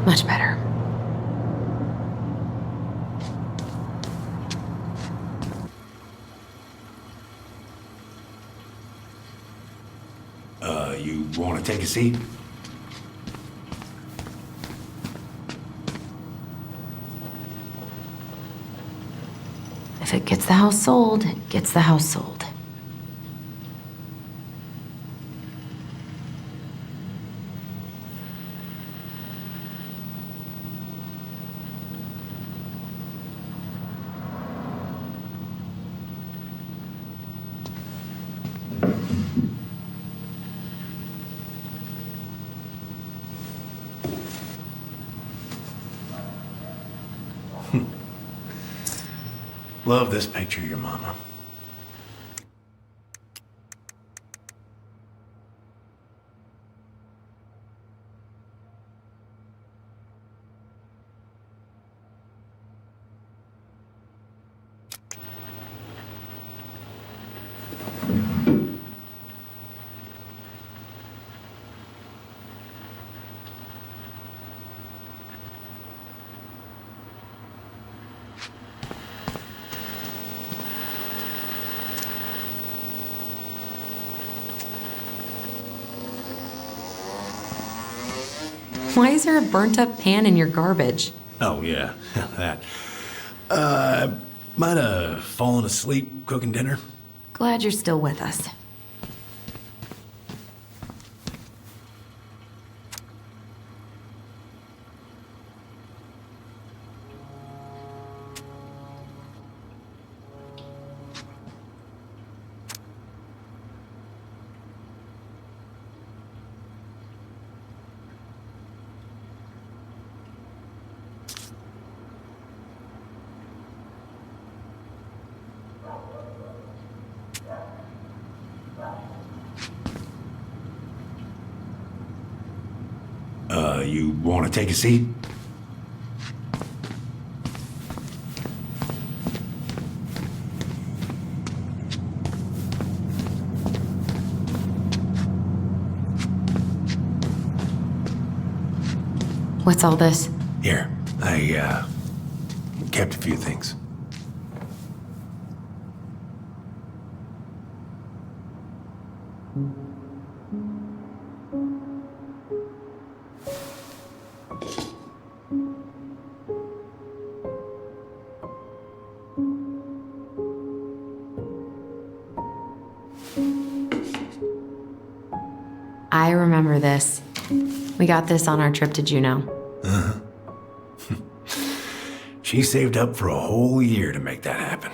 Much better. You want to take a seat? If it gets the house sold, it gets the house sold. Love this picture of your mama. Why is there a burnt-up pan in your garbage? Oh, yeah, that. Might have fallen asleep cooking dinner. Glad you're still with us. You want to take a seat? What's all this? Here, I kept a few things. I remember this. We got this on our trip to Juneau. Uh-huh. She saved up for a whole year to make that happen.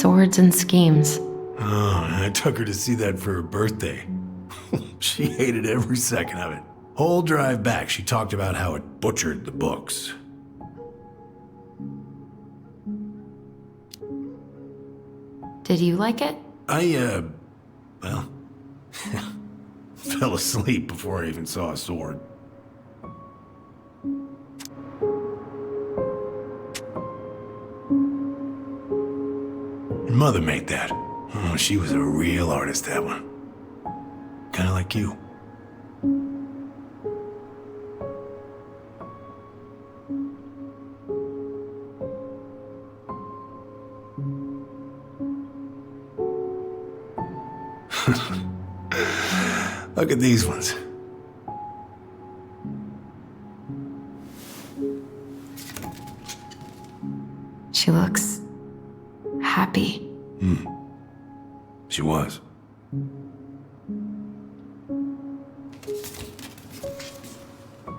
Swords and schemes. Oh, I took her to see that for her birthday. She hated every second of it. Whole drive back, she talked about how it butchered the books. Did you like it? Well, fell asleep before I even saw a sword. Your mother made that. Oh, she was a real artist, that one. Kinda like you. Look at these ones. She looks happy. She was.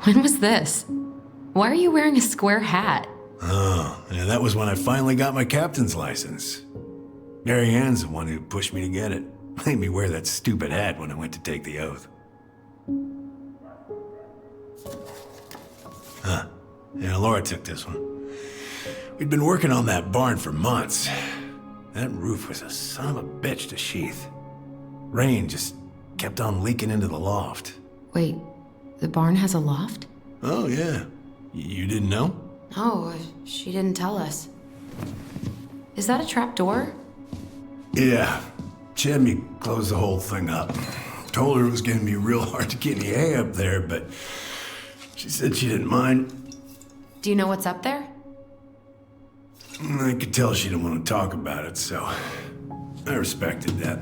When was this? Why are you wearing a square hat? Oh, yeah, that was when I finally got my captain's license. Mary Ann's the one who pushed me to get it. Made me wear that stupid hat when I went to take the oath. Huh. Yeah, Laura took this one. We'd been working on that barn for months. That roof was a son of a bitch to sheath. Rain just kept on leaking into the loft. Wait, the barn has a loft? Oh, yeah. You didn't know? Oh, she didn't tell us. Is that a trap door? Yeah. She had me close the whole thing up. Told her it was gonna be real hard to get any hay up there, but she said she didn't mind. Do you know what's up there? I could tell she didn't want to talk about it, so I respected that.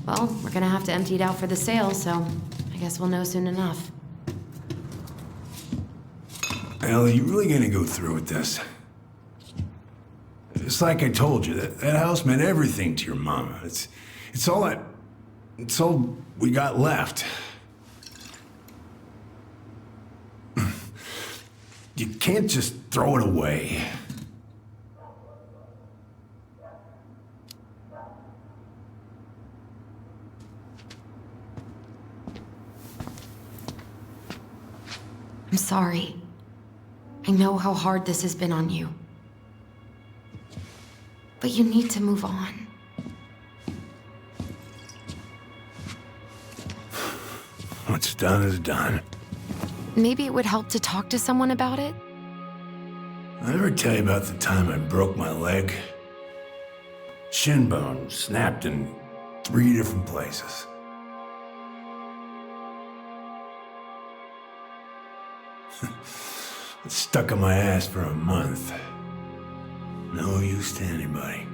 Well, we're gonna have to empty it out for the sale, so I guess we'll know soon enough. Al, are you really gonna go through with this? It's like I told you, that house meant everything to your mama. It's all we got left. You can't just throw it away. I'm sorry. I know how hard this has been on you. But you need to move on. What's done is done. Maybe it would help to talk to someone about it? I ever tell you about the time I broke my leg? Shin bone snapped in 3 different places. It stuck in my ass for a month. No use to anybody.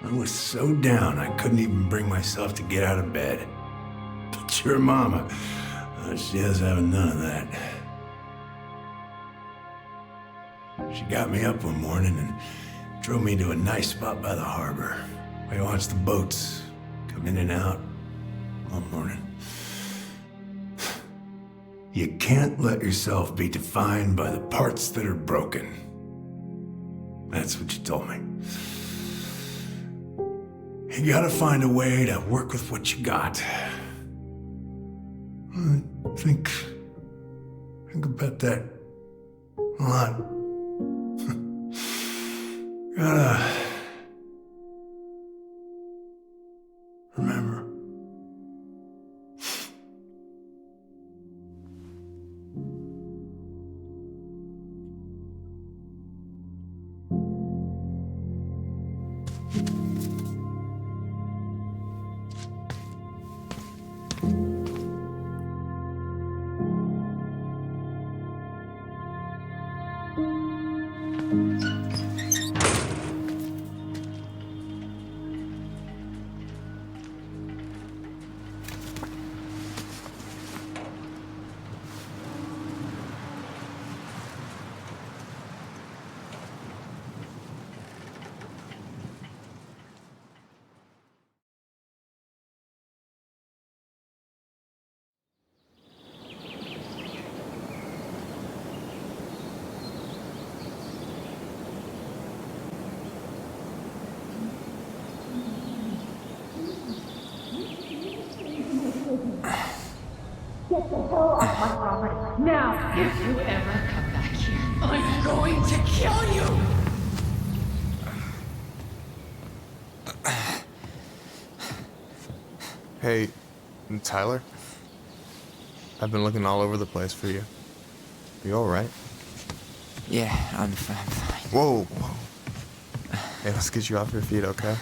I was so down I couldn't even bring myself to get out of bed. But your mama, she has having none of that. She got me up one morning and drove me to a nice spot by the harbor. I watched the boats come in and out all morning. You can't let yourself be defined by the parts that are broken. That's what you told me. You gotta find a way to work with what you got. Think about that a lot. Gotta remember. Get the hell off my property, now! If you ever come back here, I'm going to kill you! Hey, Tyler? I've been looking all over the place for you. You alright? Yeah, I'm fine. Whoa, whoa. Hey, let's get you off your feet, okay?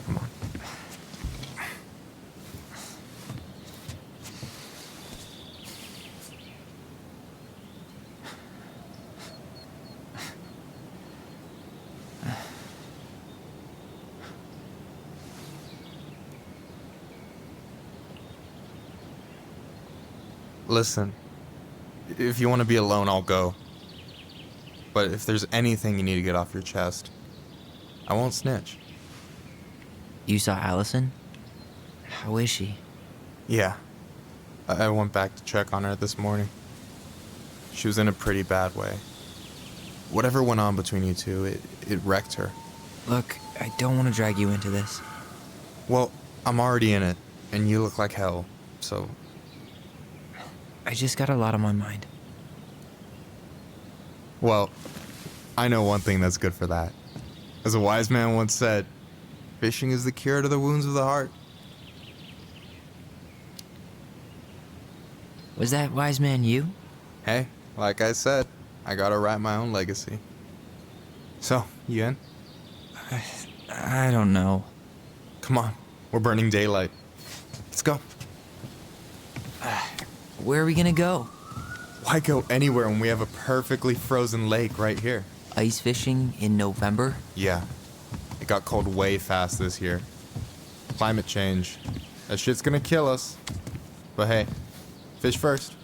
Come on. Listen, if you want to be alone, I'll go. But if there's anything you need to get off your chest, I won't snitch. You saw Allison? How is she? Yeah. I went back to check on her this morning. She was in a pretty bad way. Whatever went on between you two, it wrecked her. Look, I don't want to drag you into this. Well, I'm already in it, and you look like hell, so... I just got a lot on my mind. Well, I know one thing that's good for that. As a wise man once said, fishing is the cure to the wounds of the heart. Was that wise man you? Hey, like I said, I gotta write my own legacy. So, you in? I don't know. Come on, we're burning daylight. Let's go. Where are we gonna go? Why go anywhere when we have a perfectly frozen lake right here? Ice fishing in November? Yeah. It got cold way fast this year. Climate change. That shit's gonna kill us. But hey, fish first.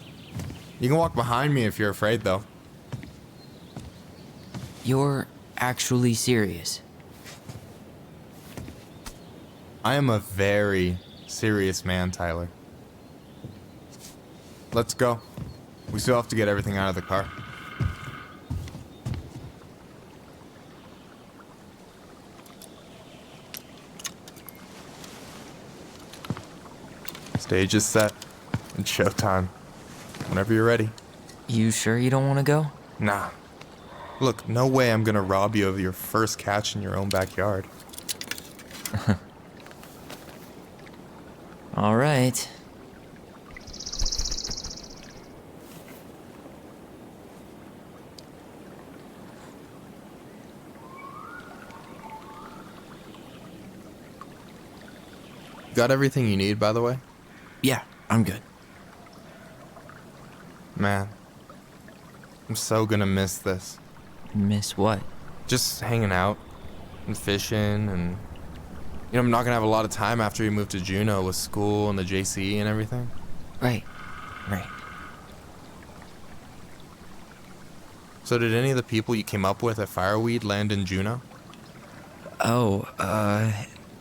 You can walk behind me if you're afraid, though. You're actually serious? I am a very serious man, Tyler. Let's go. We still have to get everything out of the car. Stage is set. It's showtime. Whenever you're ready. You sure you don't want to go? Nah. Look, no way I'm gonna rob you of your first catch in your own backyard. All right. Got everything you need, by the way? Yeah, I'm good. Man, I'm so gonna miss this. Miss what? Just hanging out and fishing and... You know, I'm not gonna have a lot of time after we move to Juneau with school and the JC and everything. Right. So did any of the people you came up with at Fireweed land in Juneau? Oh,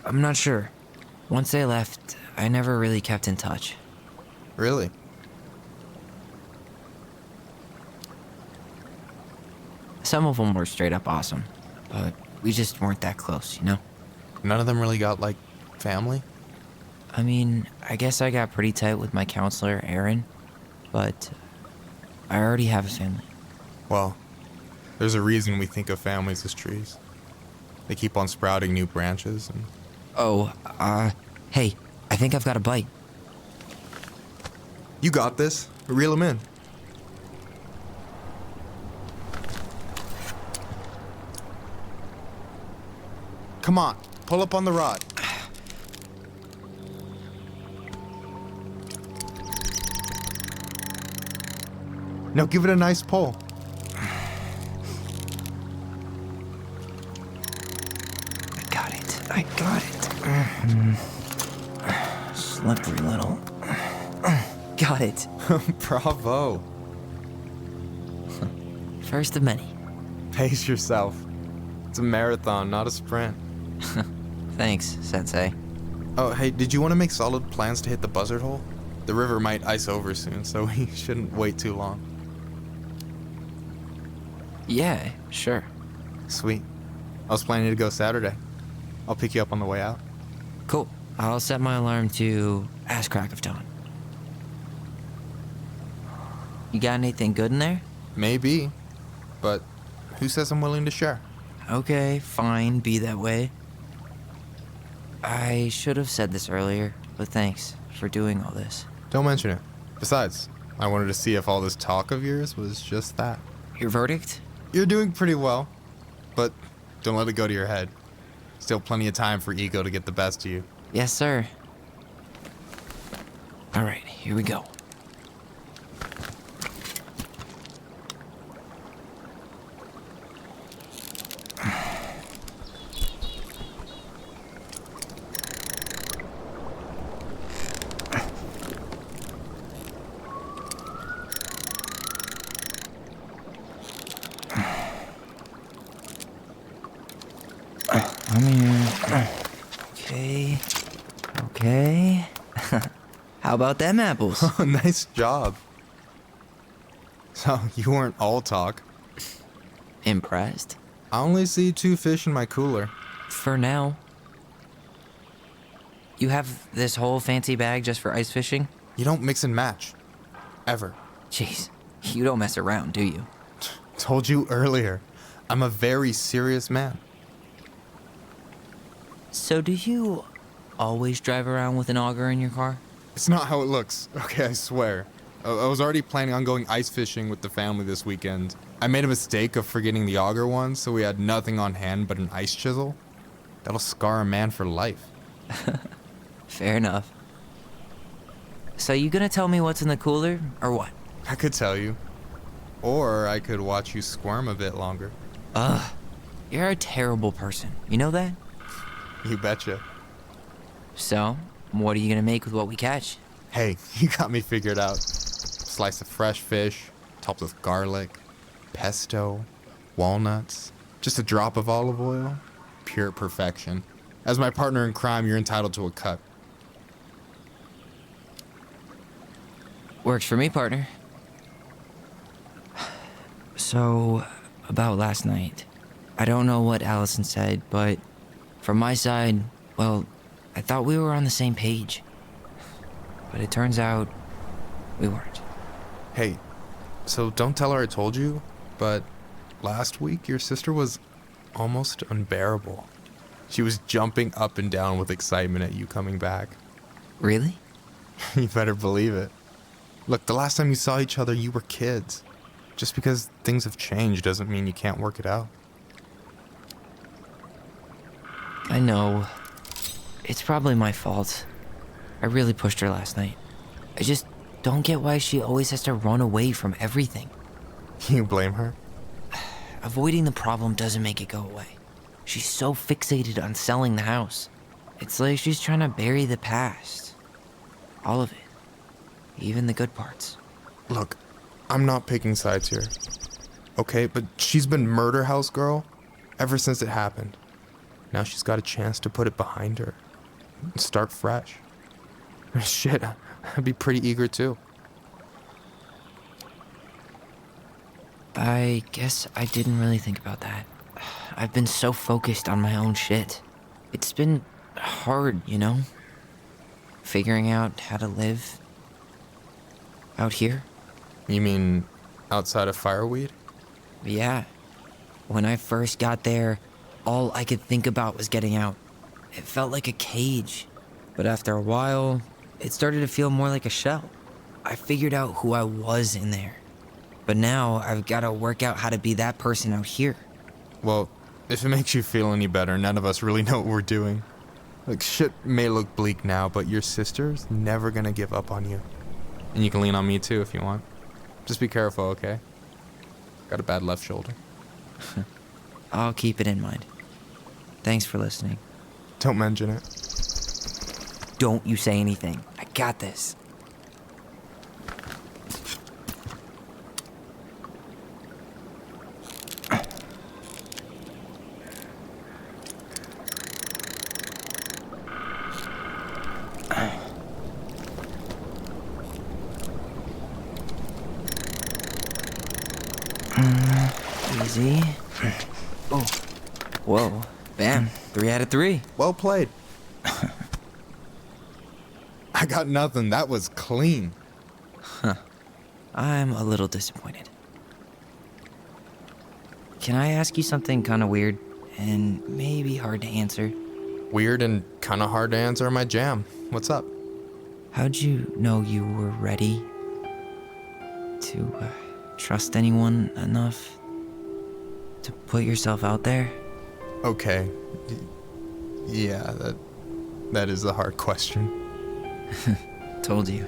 I'm not sure. Once they left, I never really kept in touch. Really? Some of them were straight up awesome, but we just weren't that close, you know? None of them really got, like, family? I mean, I guess I got pretty tight with my counselor, Aaron, but I already have a family. Well, there's a reason we think of families as trees. They keep on sprouting new branches and... Oh, hey, I think I've got a bite. You got this. Reel them in. Come on, pull up on the rod. No, give it a nice pull. I got it. Slippery little. Got it. Bravo. First of many. Pace yourself. It's a marathon, not a sprint. Thanks, Sensei. Oh, hey, did you want to make solid plans to hit the buzzard hole? The river might ice over soon, so we shouldn't wait too long. Yeah, sure. Sweet. I was planning to go Saturday. I'll pick you up on the way out. Cool. I'll set my alarm to ass crack of dawn. You got anything good in there? Maybe, but who says I'm willing to share? Okay, fine, be that way. I should have said this earlier, but thanks for doing all this. Don't mention it. Besides, I wanted to see if all this talk of yours was just that. Your verdict? You're doing pretty well, but don't let it go to your head. Still plenty of time for ego to get the best of you. Yes, sir. All right, here we go. I'm here. Okay. How about them apples? Oh, nice job. So, you weren't all talk. Impressed? I only see 2 fish in my cooler. For now. You have this whole fancy bag just for ice fishing? You don't mix and match. Ever. Jeez, you don't mess around, do you? Told you earlier. I'm a very serious man. So do you always drive around with an auger in your car? It's not how it looks. Okay, I swear. I was already planning on going ice fishing with the family this weekend. I made a mistake of forgetting the auger one, so we had nothing on hand but an ice chisel. That'll scar a man for life. Fair enough. So you gonna tell me what's in the cooler, or what? I could tell you. Or I could watch you squirm a bit longer. Ugh. You're a terrible person. You know that? You betcha. So, what are you gonna make with what we catch? Hey, you got me figured out. Slice of fresh fish, topped with garlic, pesto, walnuts, just a drop of olive oil. Pure perfection. As my partner in crime, you're entitled to a cut. Works for me, partner. So, about last night. I don't know what Allison said, but from my side, well, I thought we were on the same page. But it turns out we weren't. Hey, so don't tell her I told you, but last week your sister was almost unbearable. She was jumping up and down with excitement at you coming back. Really? You better believe it. Look, the last time you saw each other, you were kids. Just because things have changed doesn't mean you can't work it out. I know. It's probably my fault. I really pushed her last night. I just don't get why she always has to run away from everything. You blame her? Avoiding the problem doesn't make it go away. She's so fixated on selling the house. It's like she's trying to bury the past. All of it. Even the good parts. Look, I'm not picking sides here. Okay, but she's been murder house girl ever since it happened. Now she's got a chance to put it behind her and start fresh. Shit, I'd be pretty eager too. I guess I didn't really think about that. I've been so focused on my own shit. It's been hard, you know? Figuring out how to live out here. You mean outside of Fireweed? Yeah. When I first got there, all I could think about was getting out. It felt like a cage. But after a while, it started to feel more like a shell. I figured out who I was in there. But now I've got to work out how to be that person out here. Well, if it makes you feel any better, none of us really know what we're doing. Like, shit may look bleak now, but your sister's never gonna give up on you. And you can lean on me too if you want. Just be careful, okay? Got a bad left shoulder. I'll keep it in mind. Thanks for listening. Don't mention it. Don't you say anything. I got this. Easy. Oh. Whoa. Bam. 3 out of 3. Well played. I got nothing. That was clean. Huh. I'm a little disappointed. Can I ask you something kind of weird and maybe hard to answer? Weird and kind of hard to answer my jam. What's up? How'd you know you were ready to trust anyone enough to put yourself out there? Okay. Yeah, that is a hard question. Told you.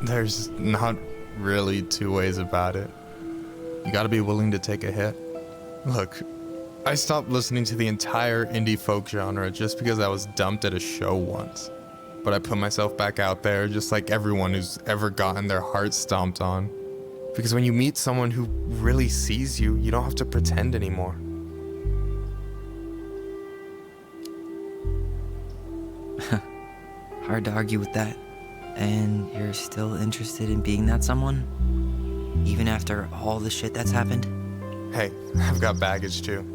There's not really two ways about it. You gotta be willing to take a hit. Look, I stopped listening to the entire indie folk genre just because I was dumped at a show once. But I put myself back out there just like everyone who's ever gotten their heart stomped on. Because when you meet someone who really sees you, you don't have to pretend anymore. Hard to argue with that. And you're still interested in being that someone? Even after all the shit that's happened? Hey, I've got baggage too.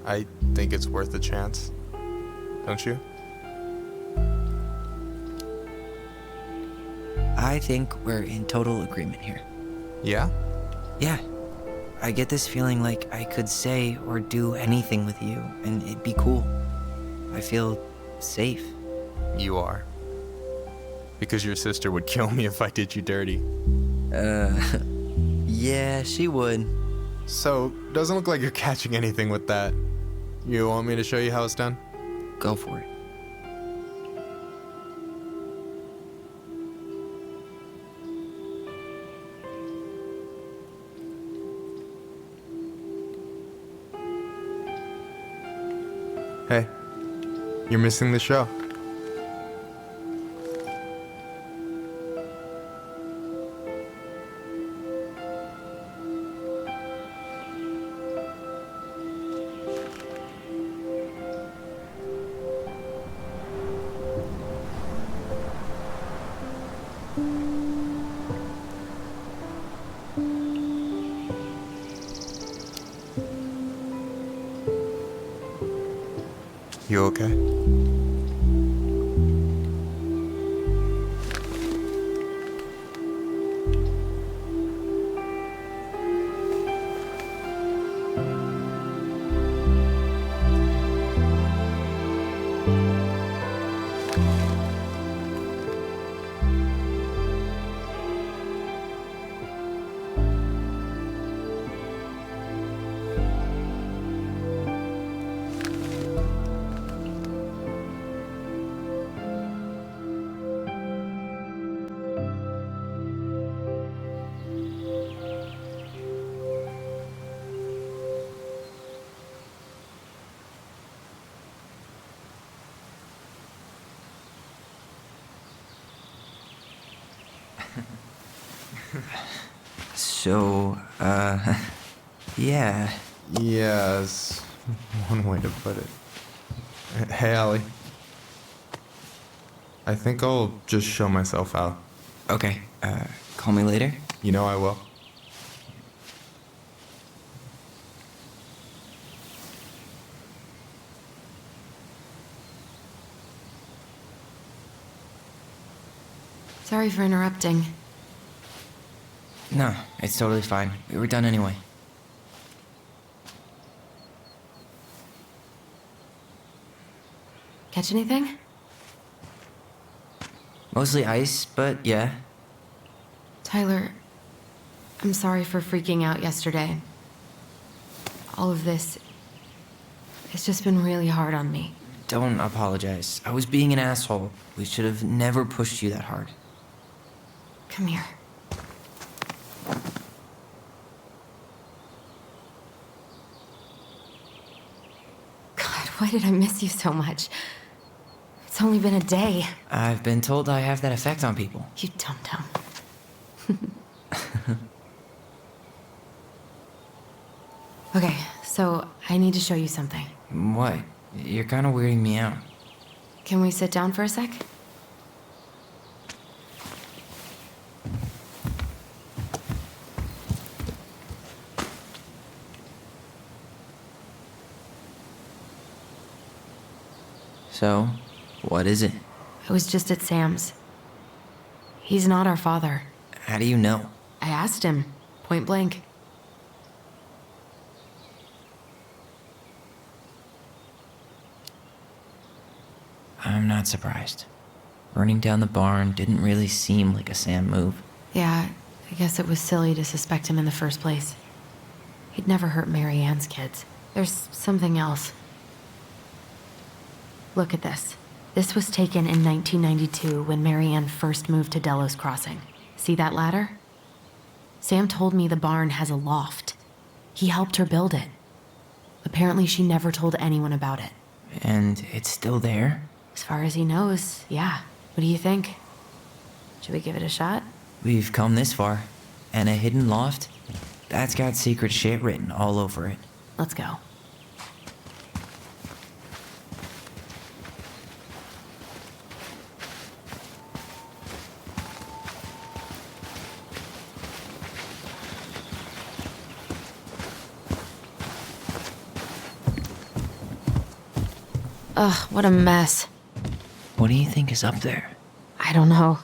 I think it's worth a chance. Don't you? I think we're in total agreement here. Yeah? Yeah. I get this feeling like I could say or do anything with you, and it'd be cool. I feel safe. You are. Because your sister would kill me if I did you dirty. Yeah, she would. So, doesn't look like you're catching anything with that. You want me to show you how it's done? Go for it. Hey, you're missing the show. You okay? So, yeah. Yeah, is one way to put it. Hey, Allie. I think I'll just show myself out. Okay, call me later? You know I will. Sorry for interrupting. No, it's totally fine. We were done anyway. Catch anything? Mostly ice, but yeah. Tyler, I'm sorry for freaking out yesterday. All of this, it's just been really hard on me. Don't apologize. I was being an asshole. We should have never pushed you that hard. Come here. God, why did I miss you so much? It's only been a day. I've been told I have that effect on people. You dum-dum. Okay, so I need to show you something. What? You're kind of weirding me out. Can we sit down for a sec? So, what is it? I was just at Sam's. He's not our father. How do you know? I asked him, point blank. I'm not surprised. Burning down the barn didn't really seem like a Sam move. Yeah, I guess it was silly to suspect him in the first place. He'd never hurt Mary Ann's kids. There's something else. Look at this. This was taken in 1992 when Mary Ann first moved to Delos Crossing. See that ladder? Sam told me the barn has a loft. He helped her build it. Apparently she never told anyone about it. And it's still there? As far as he knows, yeah. What do you think? Should we give it a shot? We've come this far. And a hidden loft? That's got secret shit written all over it. Let's go. Ugh, what a mess. What do you think is up there? I don't know.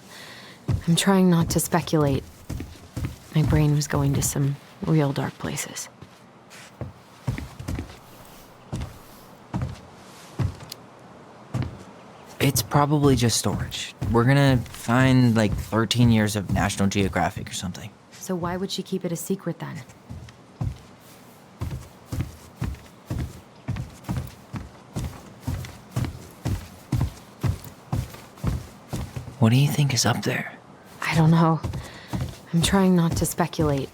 I'm trying not to speculate. My brain was going to some real dark places. It's probably just storage. We're gonna find like 13 years of National Geographic or something. So why would she keep it a secret then? What do you think is up there? I don't know. I'm trying not to speculate.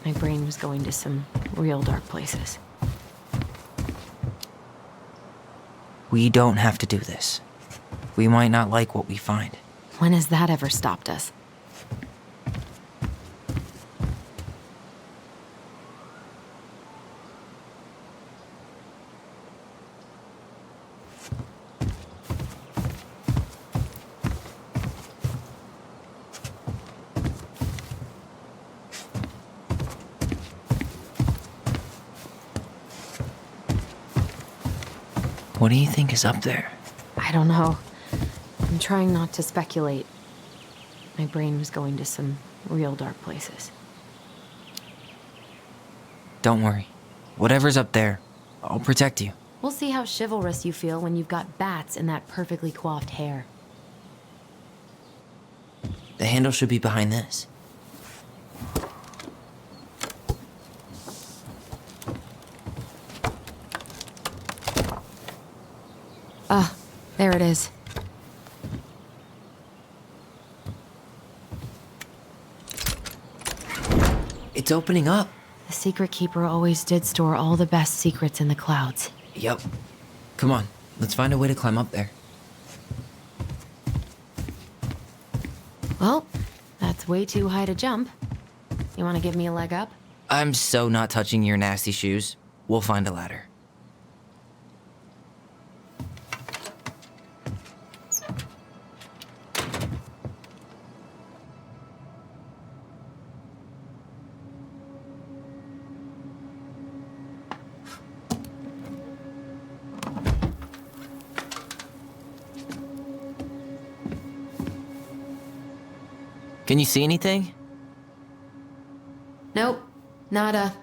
My brain was going to some real dark places. We don't have to do this. We might not like what we find. When has that ever stopped us? What do you think is up there? I don't know. I'm trying not to speculate. My brain was going to some real dark places. Don't worry. Whatever's up there, I'll protect you. We'll see how chivalrous you feel when you've got bats in that perfectly coiffed hair. The handle should be behind this. Ah, there it is. It's opening up. The secret keeper always did store all the best secrets in the clouds. Yep. Come on, let's find a way to climb up there. Well, that's way too high to jump. You want to give me a leg up? I'm so not touching your nasty shoes. We'll find a ladder. Can you see anything? Nope, nada.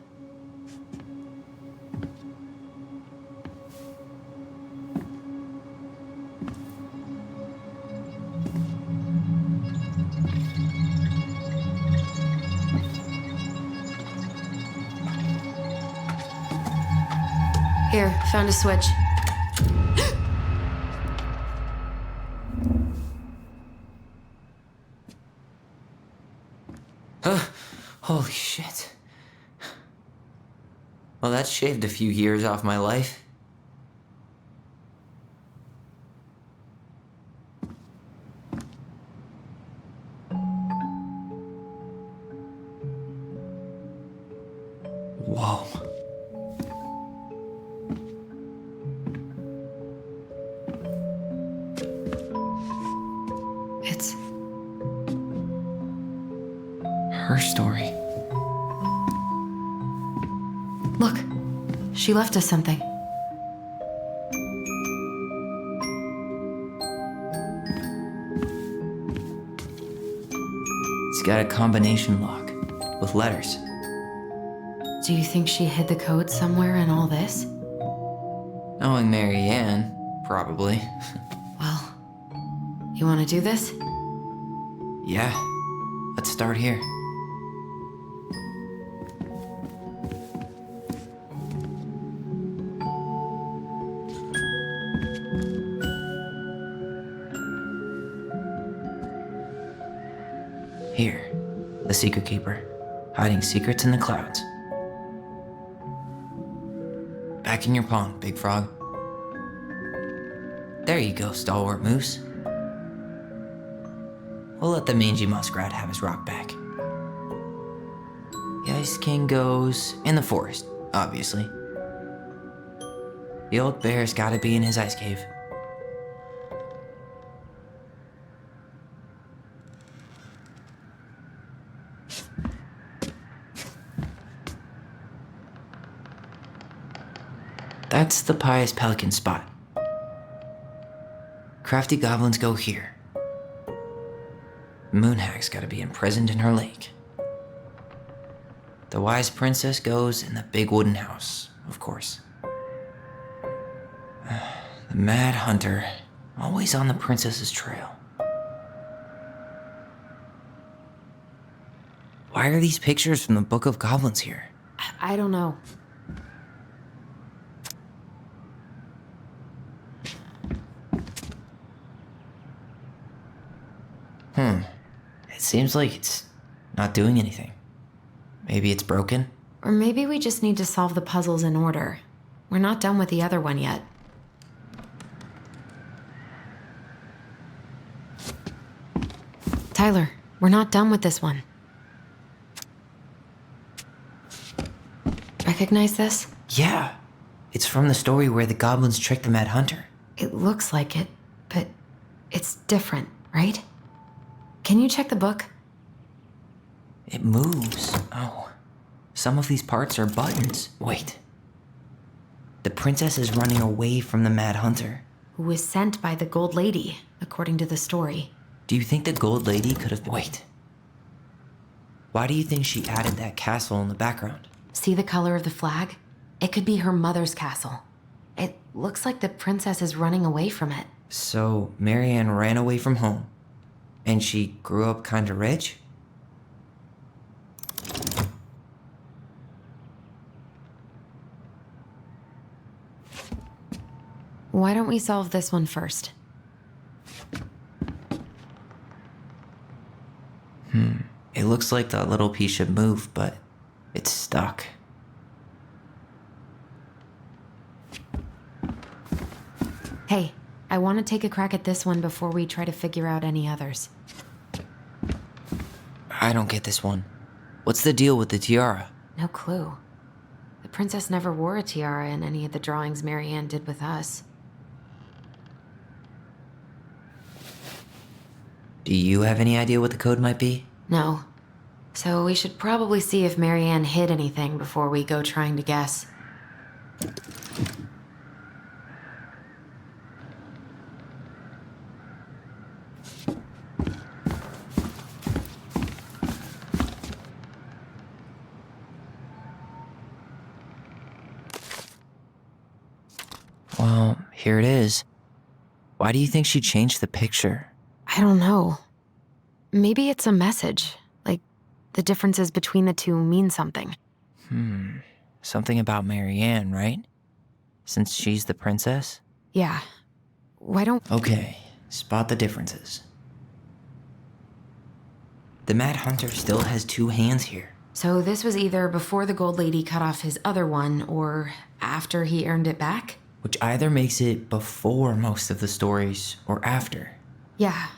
Here, found a switch. Holy shit. Well, that shaved a few years off my life. Whoa. It's her story. Look, she left us something. It's got a combination lock with letters. Do you think she hid the code somewhere in all this? Knowing Marianne, probably. Well, you want to do this? Yeah, let's start here. Here, the Secret Keeper, hiding secrets in the clouds. Back in your pond, Big Frog. There you go, Stalwart Moose. We'll let the mangy muskrat have his rock back. The Ice King goes in the forest, obviously. The old bear's gotta be in his ice cave. That's the Pious Pelican spot. Crafty goblins go here. Moonhag's gotta be imprisoned in her lake. The wise princess goes in the big wooden house, of course. The Mad Hunter, always on the princess's trail. Why are these pictures from the Book of Goblins here? I don't know. It seems like it's not doing anything. Maybe it's broken? Or maybe we just need to solve the puzzles in order. We're not done with the other one yet. Tyler, we're not done with this one. Recognize this? Yeah. It's from the story where the goblins tricked the Mad Hunter. It looks like it, but it's different, right? Can you check the book? It moves. Oh. Some of these parts are buttons. Wait. The princess is running away from the Mad Hunter. Who was sent by the Gold Lady, according to the story. Do you think the Gold Lady could have... Wait. Why do you think she added that castle in the background? See the color of the flag? It could be her mother's castle. It looks like the princess is running away from it. So, Marianne ran away from home. And she grew up kinda rich? Why don't we solve this one first? It looks like that little piece should move, but it's stuck. Hey, I want to take a crack at this one before we try to figure out any others. I don't get this one. What's the deal with the tiara? No clue. The princess never wore a tiara in any of the drawings Marianne did with us. Do you have any idea what the code might be? No. So we should probably see if Marianne hid anything before we go trying to guess. Well, here it is. Why do you think she changed the picture? I don't know. Maybe it's a message. Like, the differences between the two mean something. Something about Marianne, right? Since she's the princess? Yeah. Why don't... Okay, spot the differences. The Mad Hunter still has two hands here. So this was either before the Gold Lady cut off his other one, or after he earned it back? Which either makes it before most of the stories, or after. Yeah,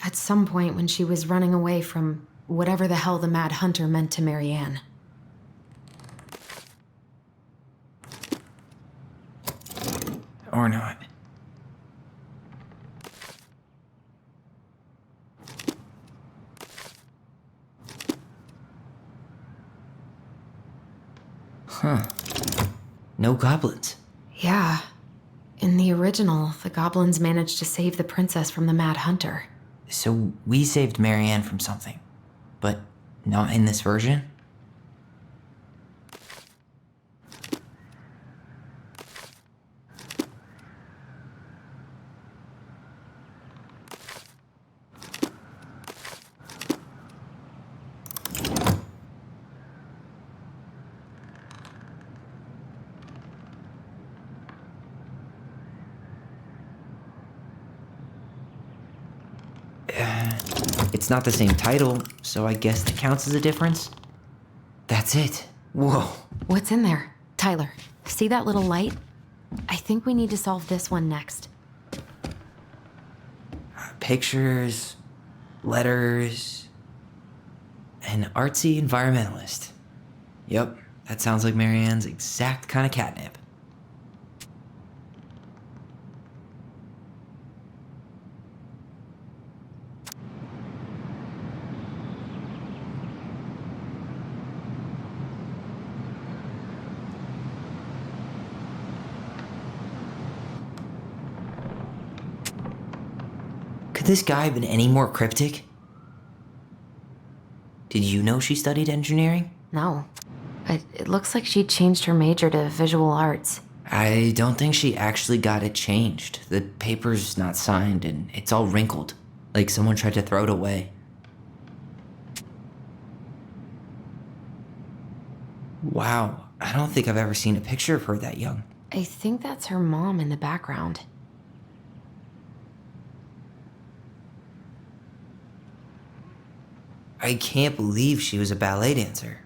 at some point when she was running away from whatever the hell the Mad Hunter meant to Marianne. Or not. Huh. No goblins. Yeah. In the original, the goblins managed to save the princess from the Mad Hunter. So we saved Marianne from something. but not in this version? It's not the same title, so I guess that counts as a difference. That's it. Whoa. What's in there? Tyler, see that little light? I think we need to solve this one next. Pictures, letters, an artsy environmentalist. Yep, that sounds like Marianne's exact kind of catnip. Could this guy have been any more cryptic? Did you know she studied engineering? No, but it looks like she changed her major to visual arts. I don't think she actually got it changed. The paper's not signed and it's all wrinkled, like someone tried to throw it away. Wow, I don't think I've ever seen a picture of her that young. I think that's her mom in the background. I can't believe she was a ballet dancer.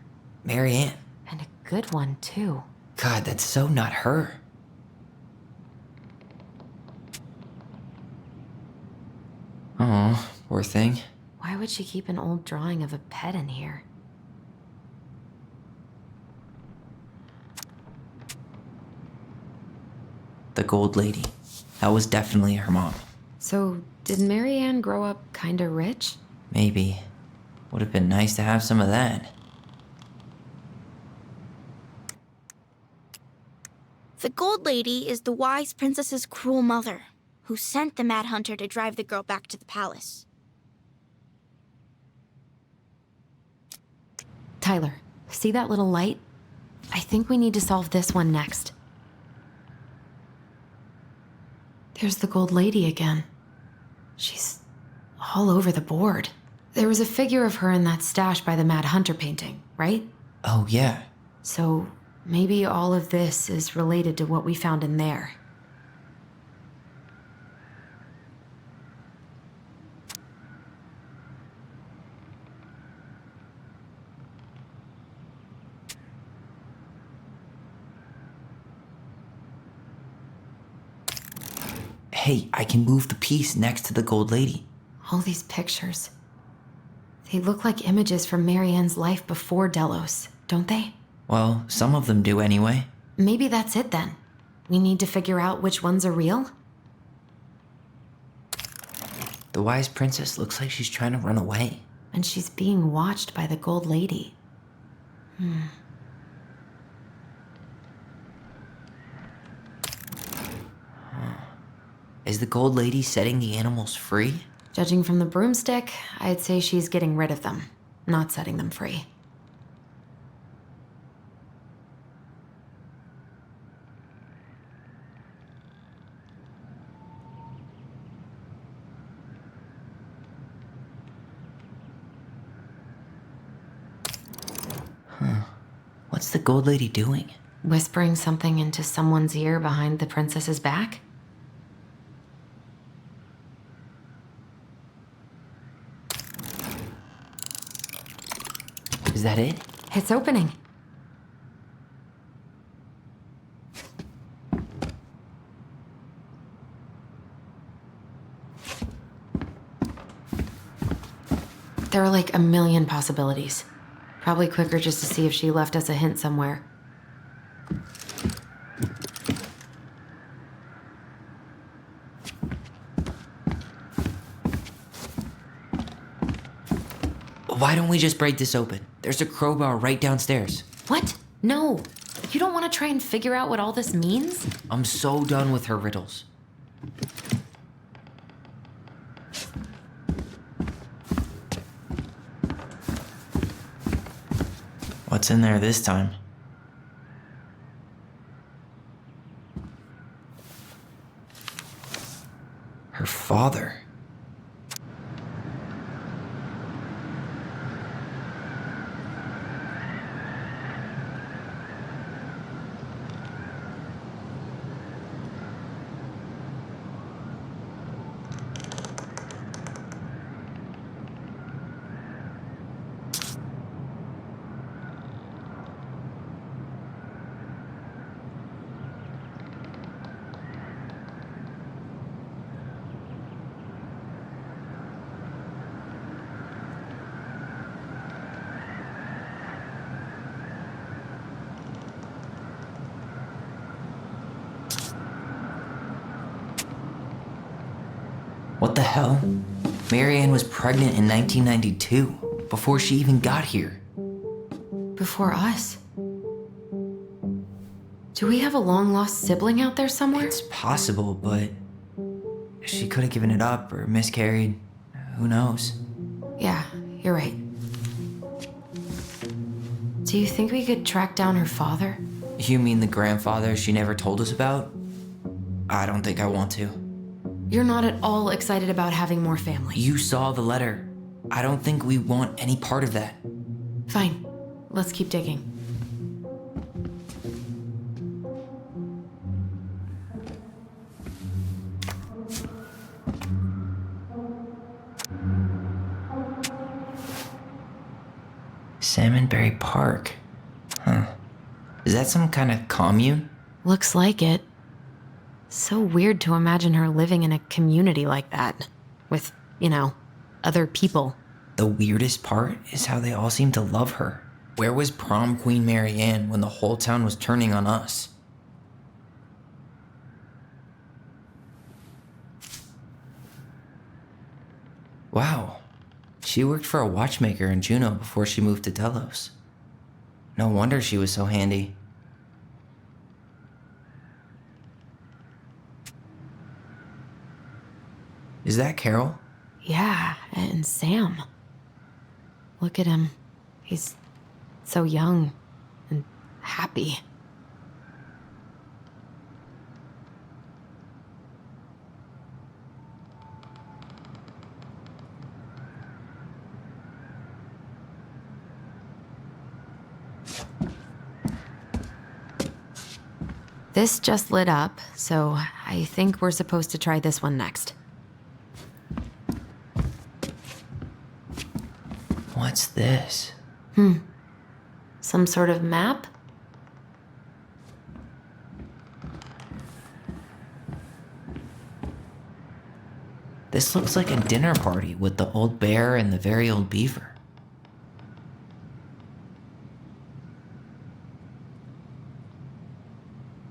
Marianne. And a good one, too. God, that's so not her. Oh, poor thing. Why would she keep an old drawing of a pet in here? The gold lady. That was definitely her mom. So, did Marianne grow up kinda rich? Maybe. Would have been nice to have some of that. The Gold Lady is the wise princess's cruel mother, who sent the Mad Hunter to drive the girl back to the palace. Tyler, see that little light? I think we need to solve this one next. There's the Gold Lady again. She's all over the board. There was a figure of her in that stash by the Mad Hunter painting, right? Oh, yeah. So maybe all of this is related to what we found in there. Hey, I can move the piece next to the Gold Lady. All these pictures. They look like images from Marianne's life before Delos, don't they? Well, some of them do anyway. Maybe that's it then. We need to figure out which ones are real? The wise princess looks like she's trying to run away. And she's being watched by the Gold Lady. Is the Gold Lady setting the animals free? Judging from the broomstick, I'd say she's getting rid of them, not setting them free. What's the Gold Lady doing? Whispering something into someone's ear behind the princess's back? Is that it? It's opening. There are like a million possibilities. Probably quicker just to see if she left us a hint somewhere. Why don't we just break this open? There's a crowbar right downstairs. What? No. You don't want to try and figure out what all this means? I'm so done with her riddles. What's in there this time? Her father. What the hell? Marianne was pregnant in 1992, before she even got here. Before us? Do we have a long-lost sibling out there somewhere? It's possible, but she could have given it up or miscarried. Who knows? Yeah, you're right. Do you think we could track down her father? You mean the grandfather she never told us about? I don't think I want to. You're not at all excited about having more family. You saw the letter. I don't think we want any part of that. Fine. Let's keep digging. Salmonberry Park. Huh. Is that some kind of commune? Looks like it. So weird to imagine her living in a community like that. With, other people. The weirdest part is how they all seem to love her. Where was prom queen Marianne when the whole town was turning on us? Wow. She worked for a watchmaker in Juneau before she moved to Delos. No wonder she was so handy. Is that Carol? Yeah, and Sam. Look at him. He's so young and happy. This just lit up, so I think we're supposed to try this one next. What's this? Some sort of map? This looks like a dinner party with the old bear and the very old beaver.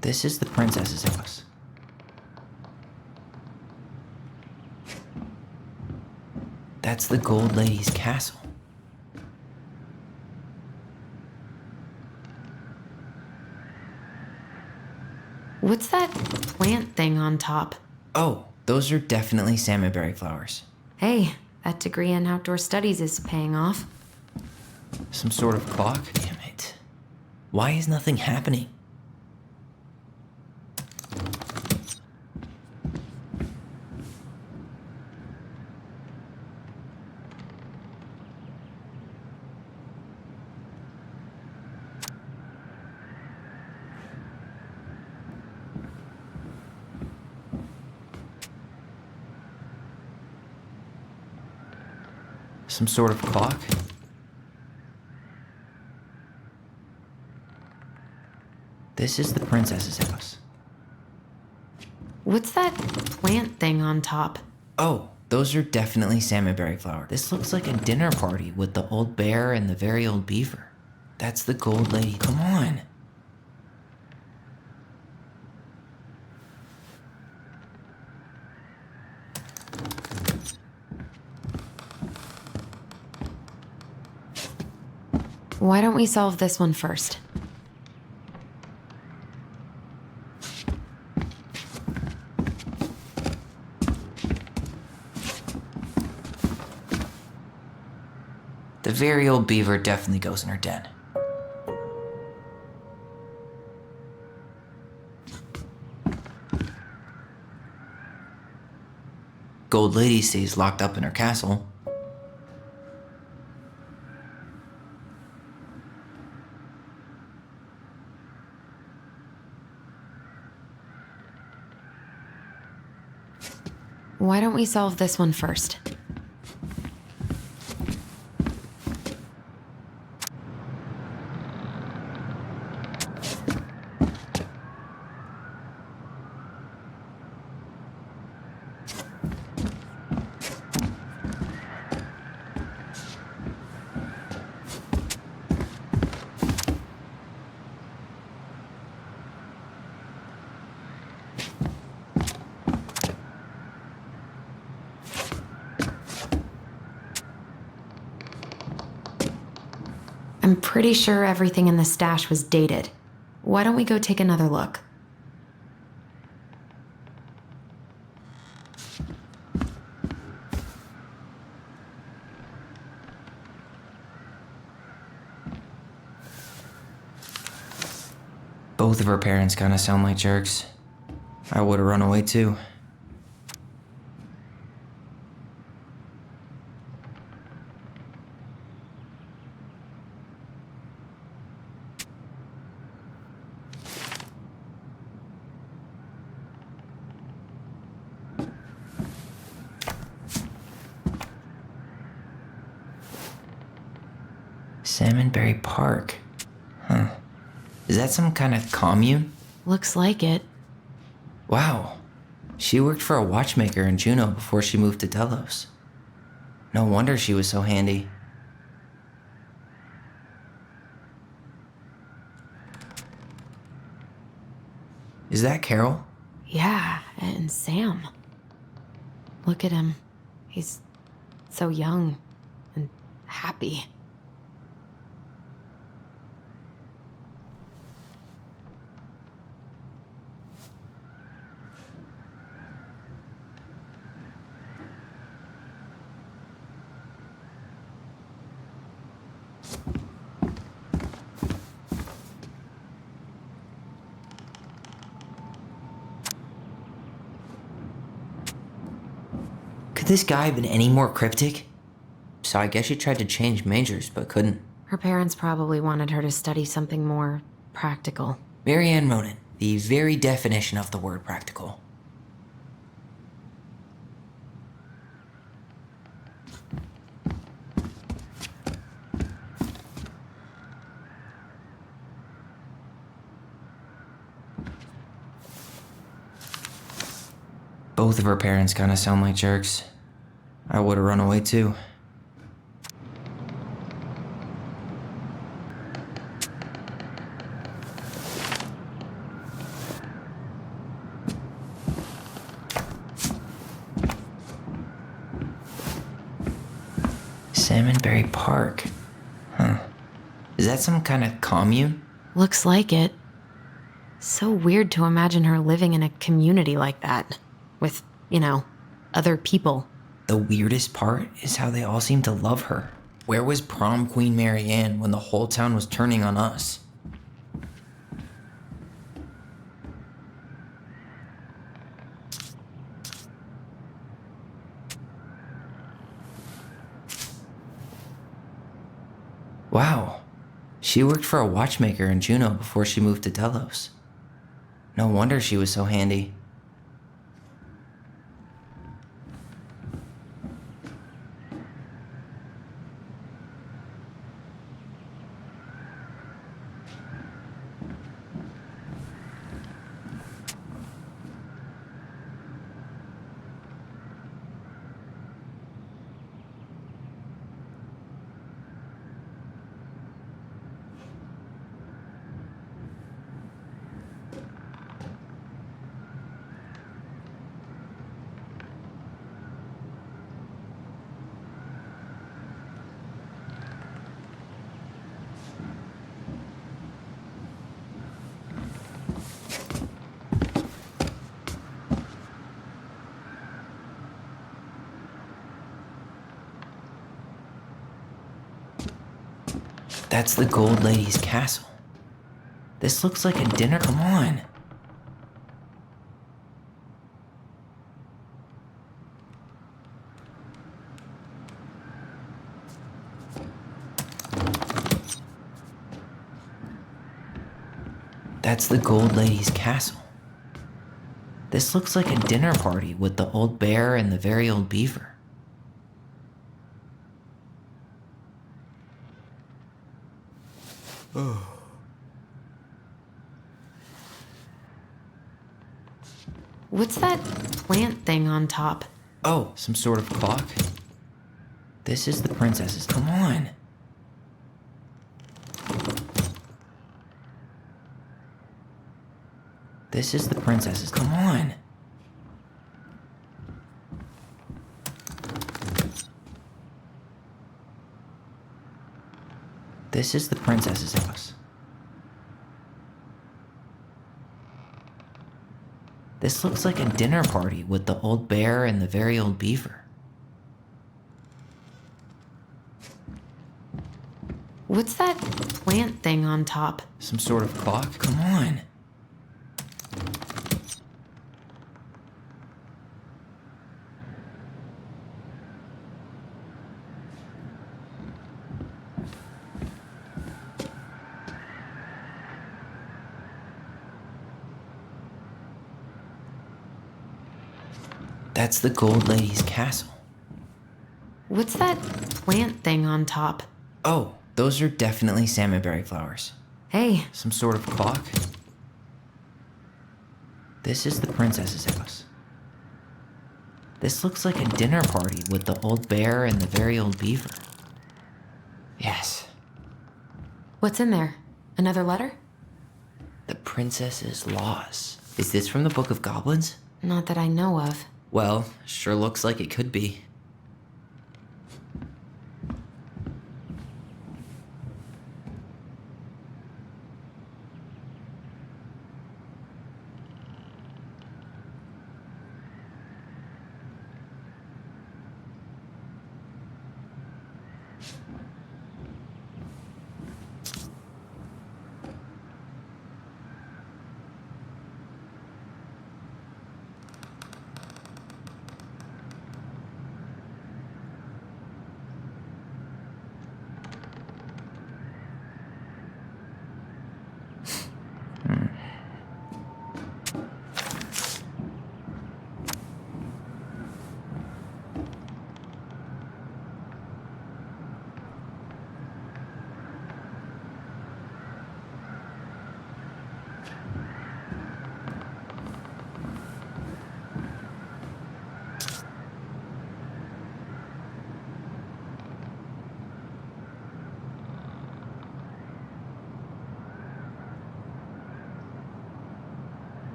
This is the princess's house. That's the Gold Lady's castle. What's that plant thing on top? Oh, those are definitely salmonberry flowers. Hey, that degree in outdoor studies is paying off. Some sort of clock? Damn it. Why is nothing happening? Some sort of clock? This is the princess's house. What's that plant thing on top? Oh, those are definitely salmonberry flowers. This looks like a dinner party with the old bear and the very old beaver. That's the Gold Lady. Come on. Why don't we solve this one first? The very old beaver definitely goes in her den. Gold Lady stays locked up in her castle. Why don't we solve this one first? I'm pretty sure everything in the stash was dated. Why don't we go take another look? Both of her parents kind of sound like jerks. I would have run away too. Salmonberry Park. Huh. Is that some kind of commune? Looks like it. Wow. She worked for a watchmaker in Juneau before she moved to Delos. No wonder she was so handy. Is that Carol? Yeah, and Sam. Look at him. He's so young and happy. Could this guy have been any more cryptic? So I guess she tried to change majors, but couldn't. Her parents probably wanted her to study something more practical. Marianne Ronan, the very definition of the word practical. Both of her parents kind of sound like jerks. I would have run away too. Salmonberry Park. Huh. Is that some kind of commune? Looks like it. So weird to imagine her living in a community like that. With, other people. The weirdest part is how they all seem to love her. Where was prom queen Marianne when the whole town was turning on us? Wow. She worked for a watchmaker in Juneau before she moved to Delos. No wonder she was so handy. That's the Gold Lady's castle. This looks like a dinner. Come on. That's the Gold Lady's castle. This looks like a dinner party with the old bear and the very old beaver. What's that plant thing on top? Oh, some sort of clock? This is the princess's. Come on. This is the princess's. Come on. This is the princess's house. This looks like a dinner party with the old bear and the very old beaver. What's that plant thing on top? Some sort of clock? Come on. That's the Gold Lady's castle. What's that plant thing on top? Oh, those are definitely salmonberry flowers. Hey. Some sort of clock? This is the princess's house. This looks like a dinner party with the old bear and the very old beaver. Yes. What's in there? Another letter? The princess's laws. Is this from the Book of Goblins? Not that I know of. Well, sure looks like it could be.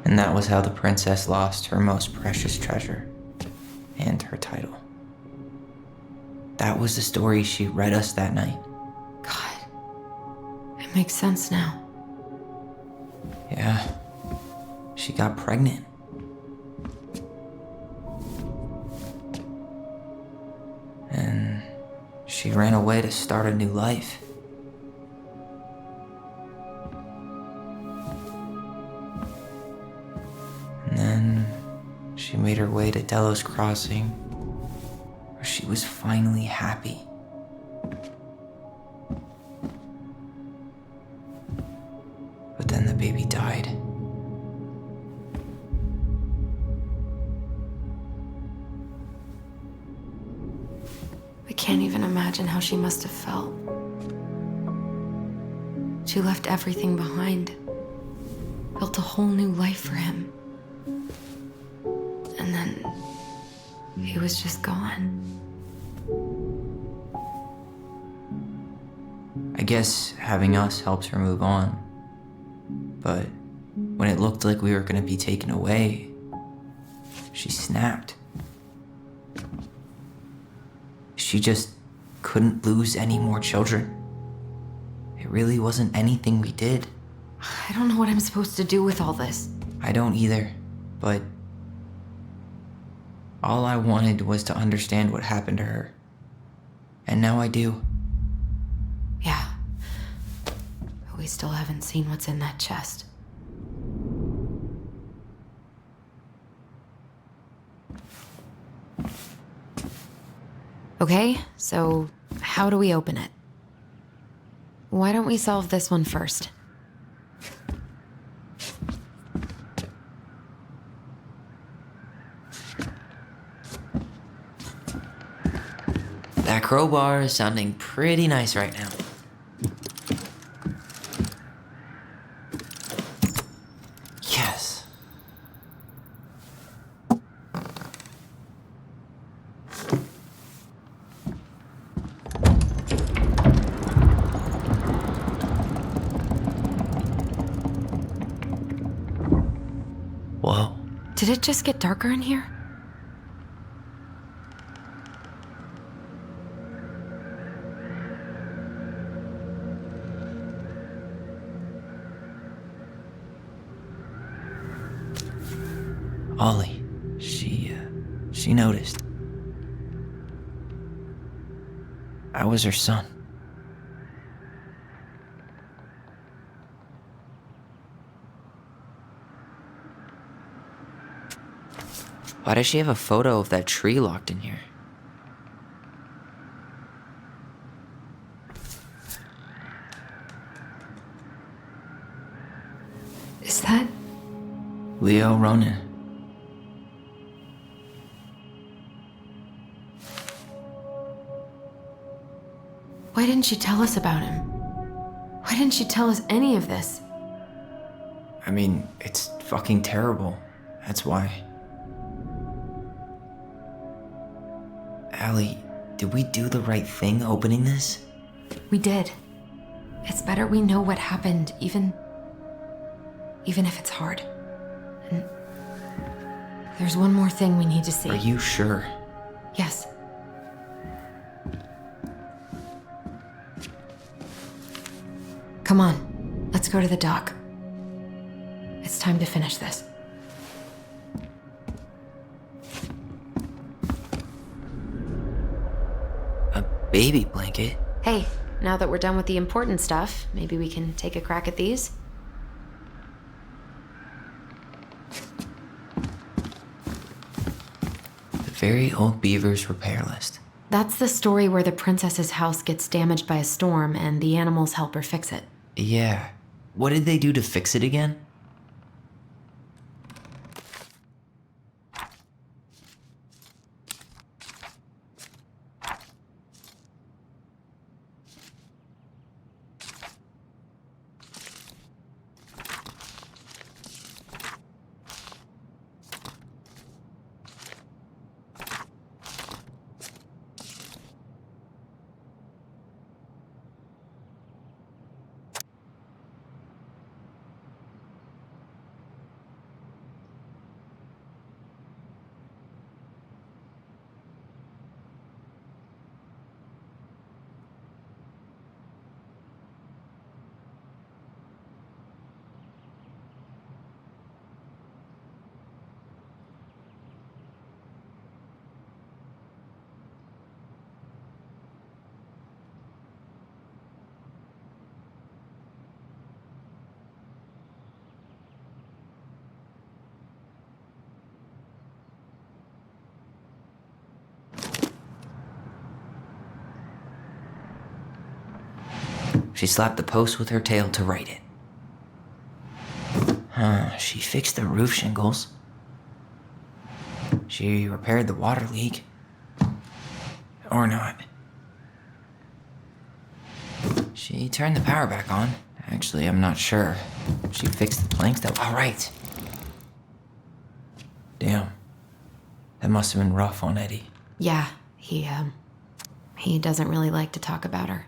And that was how the princess lost her most precious treasure and her title. That was the story she read us that night. God, it makes sense now. Yeah, she got pregnant. And she ran away to start a new life. And then she made her way to Delos Crossing, where she was finally happy. But then the baby died. I can't even imagine how she must have felt. She left everything behind, built a whole new life for him. And then he was just gone. I guess having us helped her move on. But when it looked like we were gonna be taken away, she snapped. She just couldn't lose any more children. It really wasn't anything we did. I don't know what I'm supposed to do with all this. I don't either, but All I wanted was to understand what happened to her. And now I do. Yeah. But we still haven't seen what's in that chest. Okay, so how do we open it? Why don't we solve this one first? That crowbar is sounding pretty nice right now. Yes. Whoa. Did it just get darker in here? Ollie, she noticed. I was her son. Why does she have a photo of that tree locked in here? Is that... Leo Ronan. Why didn't she tell us about him? Why didn't she tell us any of this? I mean, it's fucking terrible. That's why. Allie, did we do the right thing opening this? We did. It's better we know what happened, even if it's hard. And there's one more thing we need to see. Are you sure? Yes. Come on, let's go to the dock. It's time to finish this. A baby blanket? Hey, now that we're done with the important stuff, maybe we can take a crack at these? The Very Old Beaver's repair list. That's the story where the princess's house gets damaged by a storm and the animals help her fix it. Yeah. What did they do to fix it again? She slapped the post with her tail to right it. She fixed the roof shingles. She repaired the water leak. Or not. She turned the power back on. Actually, I'm not sure. She fixed the planks though. All right. Damn. That must have been rough on Eddie. Yeah, he doesn't really like to talk about her.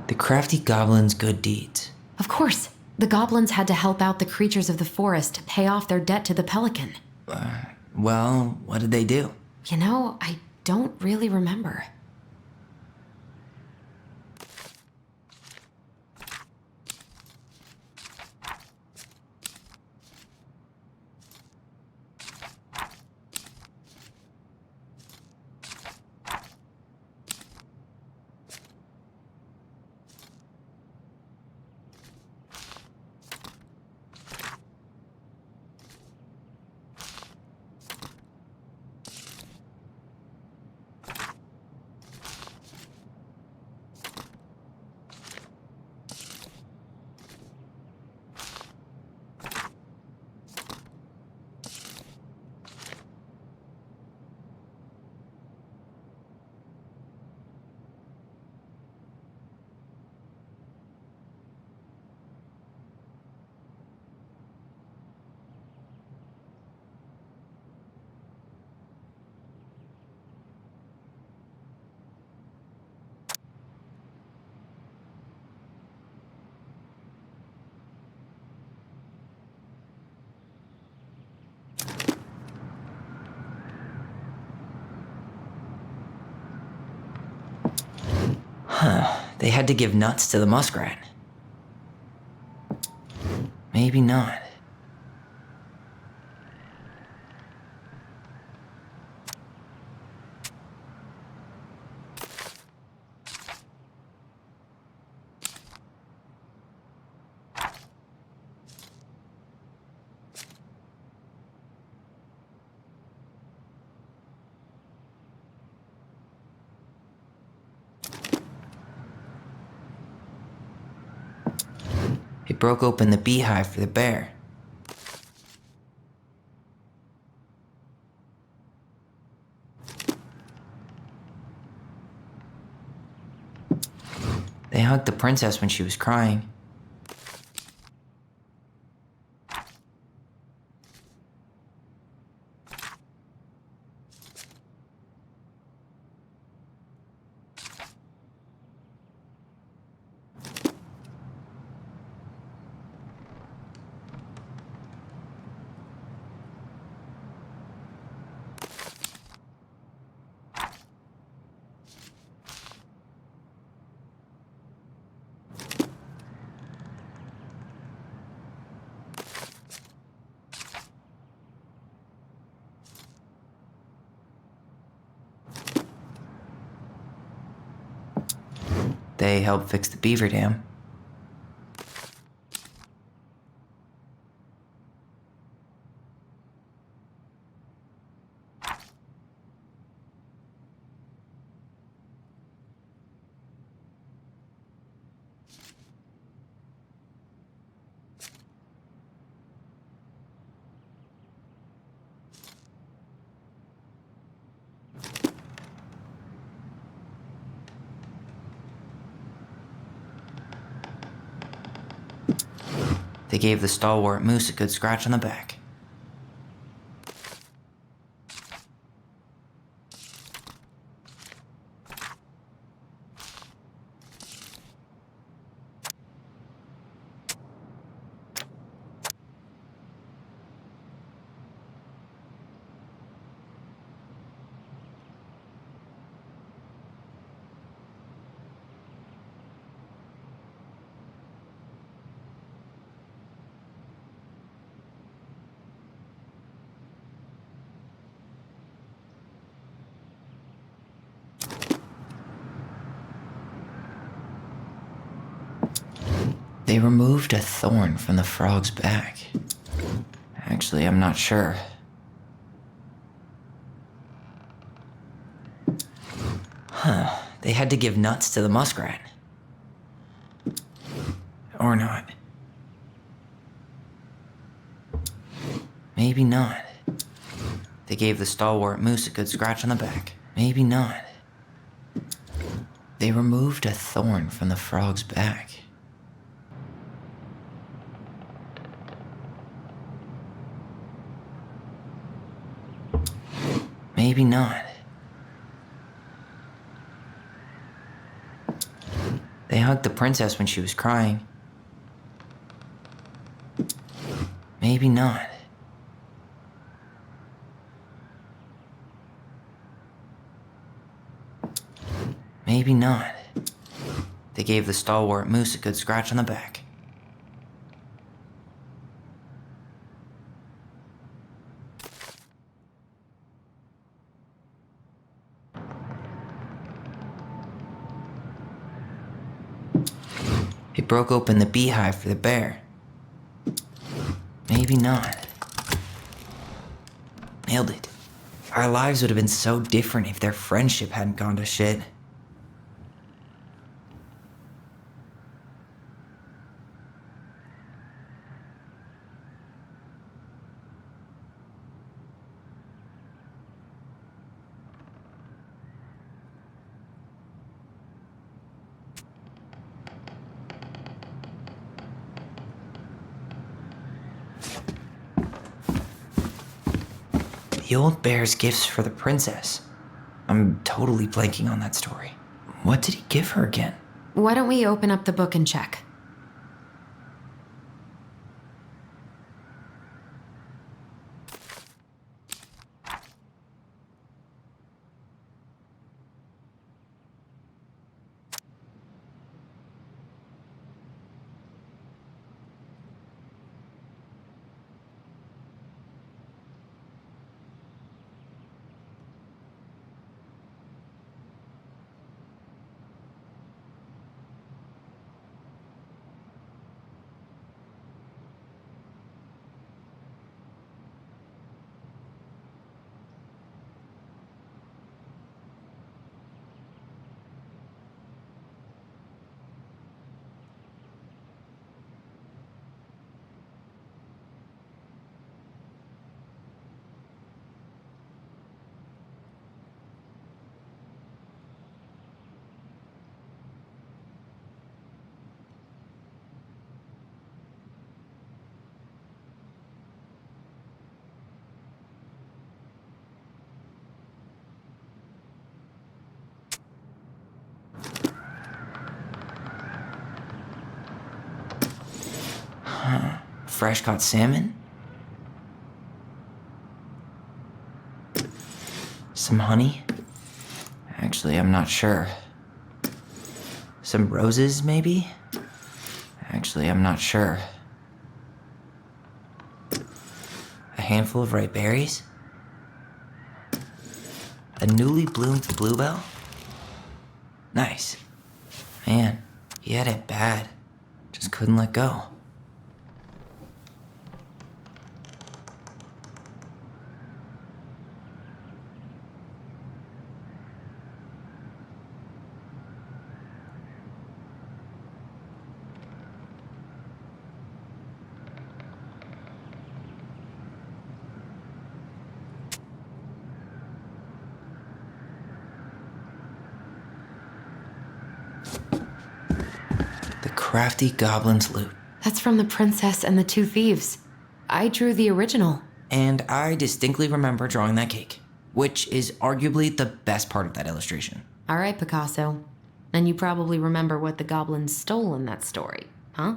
The crafty goblin's good deeds. Of course. The goblins had to help out the creatures of the forest to pay off their debt to the pelican. Well, what did they do? You know, I don't really remember. They had to give nuts to the muskrat. Maybe not. It broke open the beehive for the bear. They hugged the princess when she was crying. They helped fix the beaver dam. They gave the stalwart moose a good scratch on the back. They removed a thorn from the frog's back. Actually, I'm not sure. They had to give nuts to the muskrat. Or not. Maybe not. They gave the stalwart moose a good scratch on the back. Maybe not. They removed a thorn from the frog's back. Maybe not. They hugged the princess when she was crying. Maybe not. Maybe not. They gave the stalwart moose a good scratch on the back. He broke open the beehive for the bear. Maybe not. Nailed it. Our lives would have been so different if their friendship hadn't gone to shit. The old bear's gifts for the princess. I'm totally blanking on that story. What did he give her again? Why don't we open up the book and check? Fresh caught salmon? Some honey? Actually, I'm not sure. Some roses, maybe? Actually, I'm not sure. A handful of ripe berries? A newly bloomed bluebell? Nice. Man, he had it bad. Just couldn't let go. Crafty goblin's loot. That's from The Princess and the Two Thieves. I drew the original. And I distinctly remember drawing that cake, which is arguably the best part of that illustration. All right, Picasso. And you probably remember what the goblins stole in that story, huh?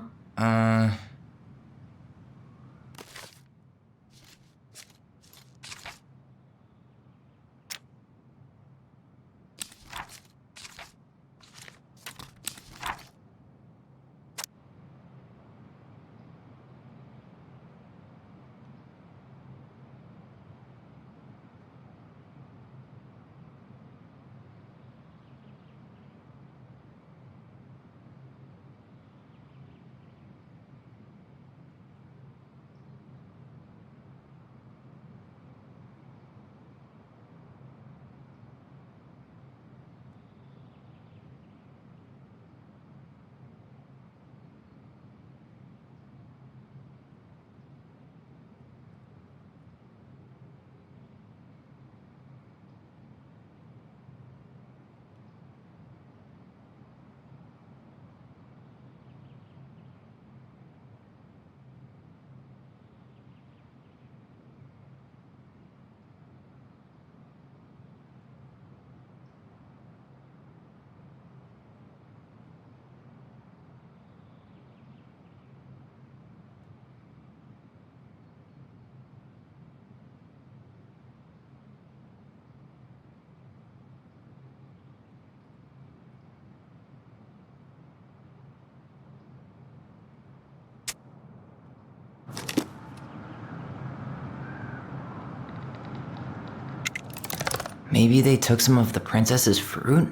Maybe they took some of the princess's fruit?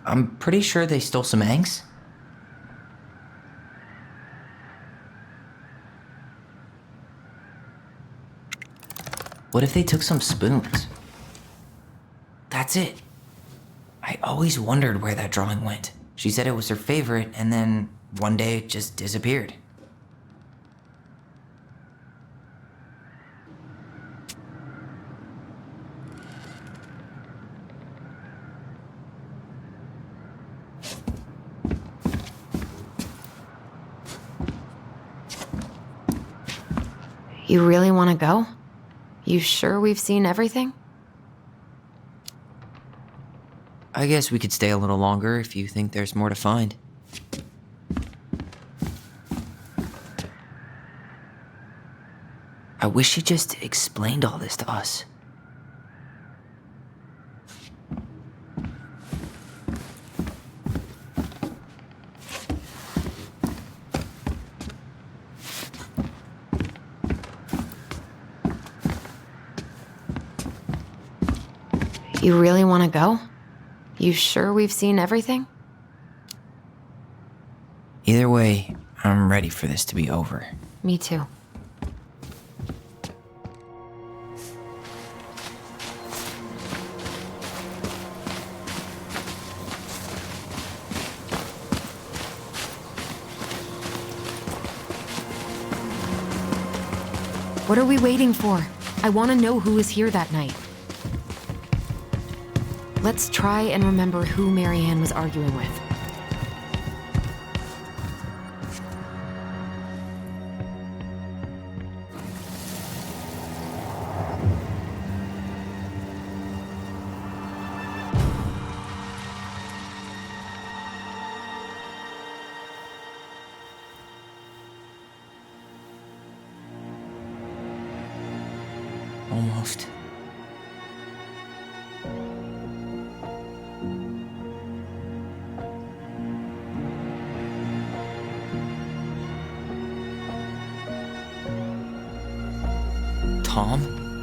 I'm pretty sure they stole some eggs. What if they took some spoons? That's it. I always wondered where that drawing went. She said it was her favorite, and then one day it just disappeared. You really want to go? You sure we've seen everything? I guess we could stay a little longer if you think there's more to find. I wish she just explained all this to us. You really want to go? You sure we've seen everything? Either way, I'm ready for this to be over. Me too. What are we waiting for? I want to know who was here that night. Let's try and remember who Marianne was arguing with. Almost.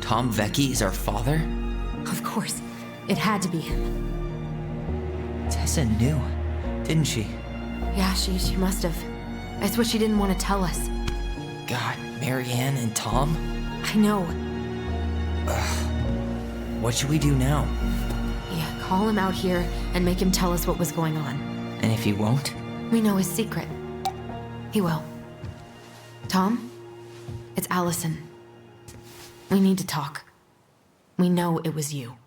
Tom Vecchi is our father? Of course. It had to be him. Tessa knew, didn't she? Yeah, she must have. That's what she didn't want to tell us. God, Marianne and Tom? I know. What should we do now? Yeah, call him out here and make him tell us what was going on. And if he won't? We know his secret. He will. Tom? It's Allison. We need to talk. We know it was you.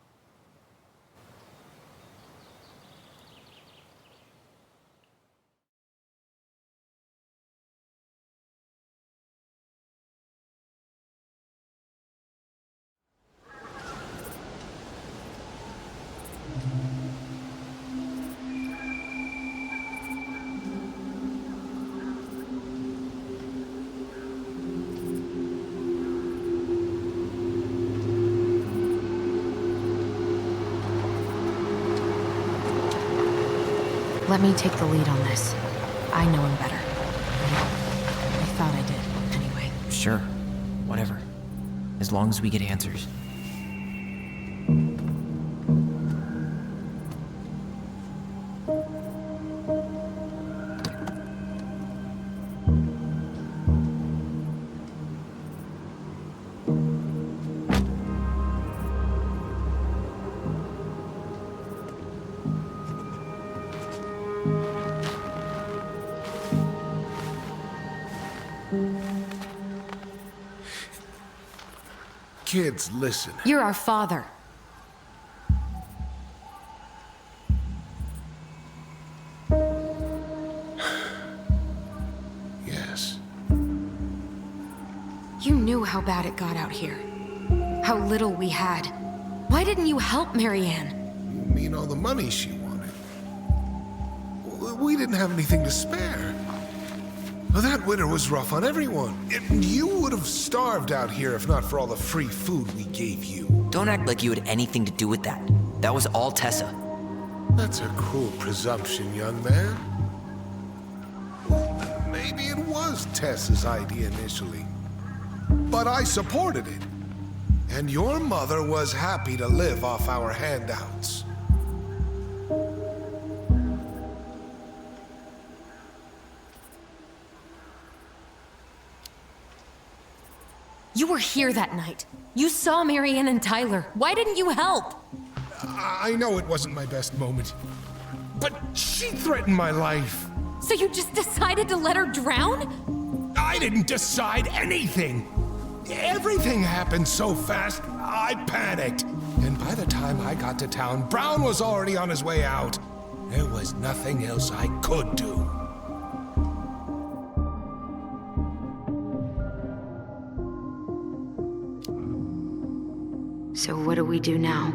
Let me take the lead on this. I know him better. I thought I did, anyway. Sure. Whatever. As long as we get answers. Kids, listen. You're our father. Yes. You knew how bad it got out here. How little we had. Why didn't you help Marianne? You mean all the money she wanted? We didn't have anything to spare. Well, that winter was rough on everyone. You would have starved out here if not for all the free food we gave you. Don't act like you had anything to do with that. That was all Tessa. That's a cruel presumption, young man. Maybe it was Tessa's idea initially, but I supported it. And your mother was happy to live off our handouts. You were here that night. You saw Marianne and Tyler. Why didn't you help? I know it wasn't my best moment, but she threatened my life. So you just decided to let her drown? I didn't decide anything. Everything happened so fast, I panicked. And by the time I got to town, Brown was already on his way out. There was nothing else I could do. So what do we do now?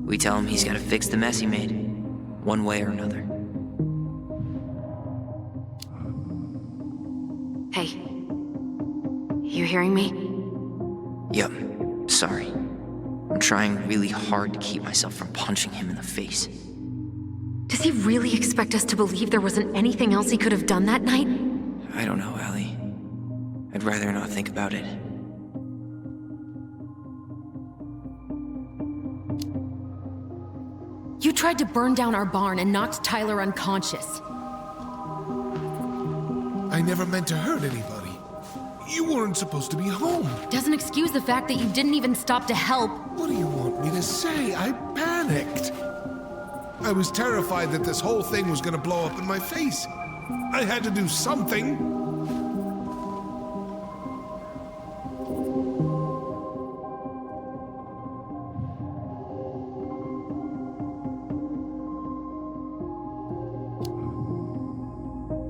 We tell him he's gotta fix the mess he made, one way or another. Hey, you hearing me? Yup, sorry. I'm trying really hard to keep myself from punching him in the face. Does he really expect us to believe there wasn't anything else he could have done that night? I don't know, Allie. I'd rather not think about it. You tried to burn down our barn and knocked Tyler unconscious. I never meant to hurt anybody. You weren't supposed to be home. Doesn't excuse the fact that you didn't even stop to help. What do you want me to say? I panicked. I was terrified that this whole thing was gonna blow up in my face. I had to do something.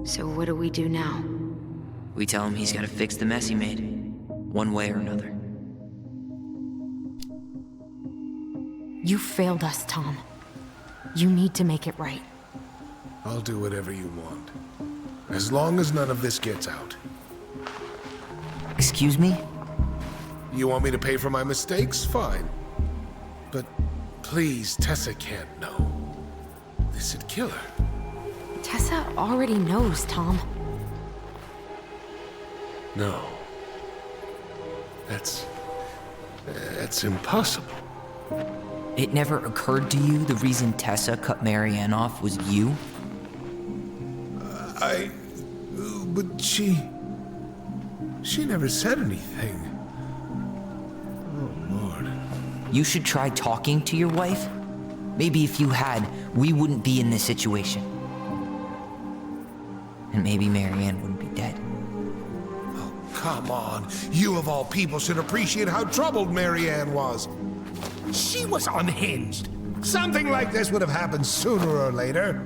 So what do we do now? We tell him he's gotta fix the mess he made, one way or another. You failed us, Tom. You need to make it right. I'll do whatever you want. As long as none of this gets out. Excuse me? You want me to pay for my mistakes? Fine. But please, Tessa can't know. This'd kill her. Tessa already knows, Tom. No. That's impossible. It never occurred to you the reason Tessa cut Marianne off was you? But she never said anything. Oh, Lord. You should try talking to your wife. Maybe if you had, we wouldn't be in this situation. And maybe Marianne wouldn't be dead. Oh, come on. You of all people should appreciate how troubled Marianne was. She was unhinged. Something like this would have happened sooner or later.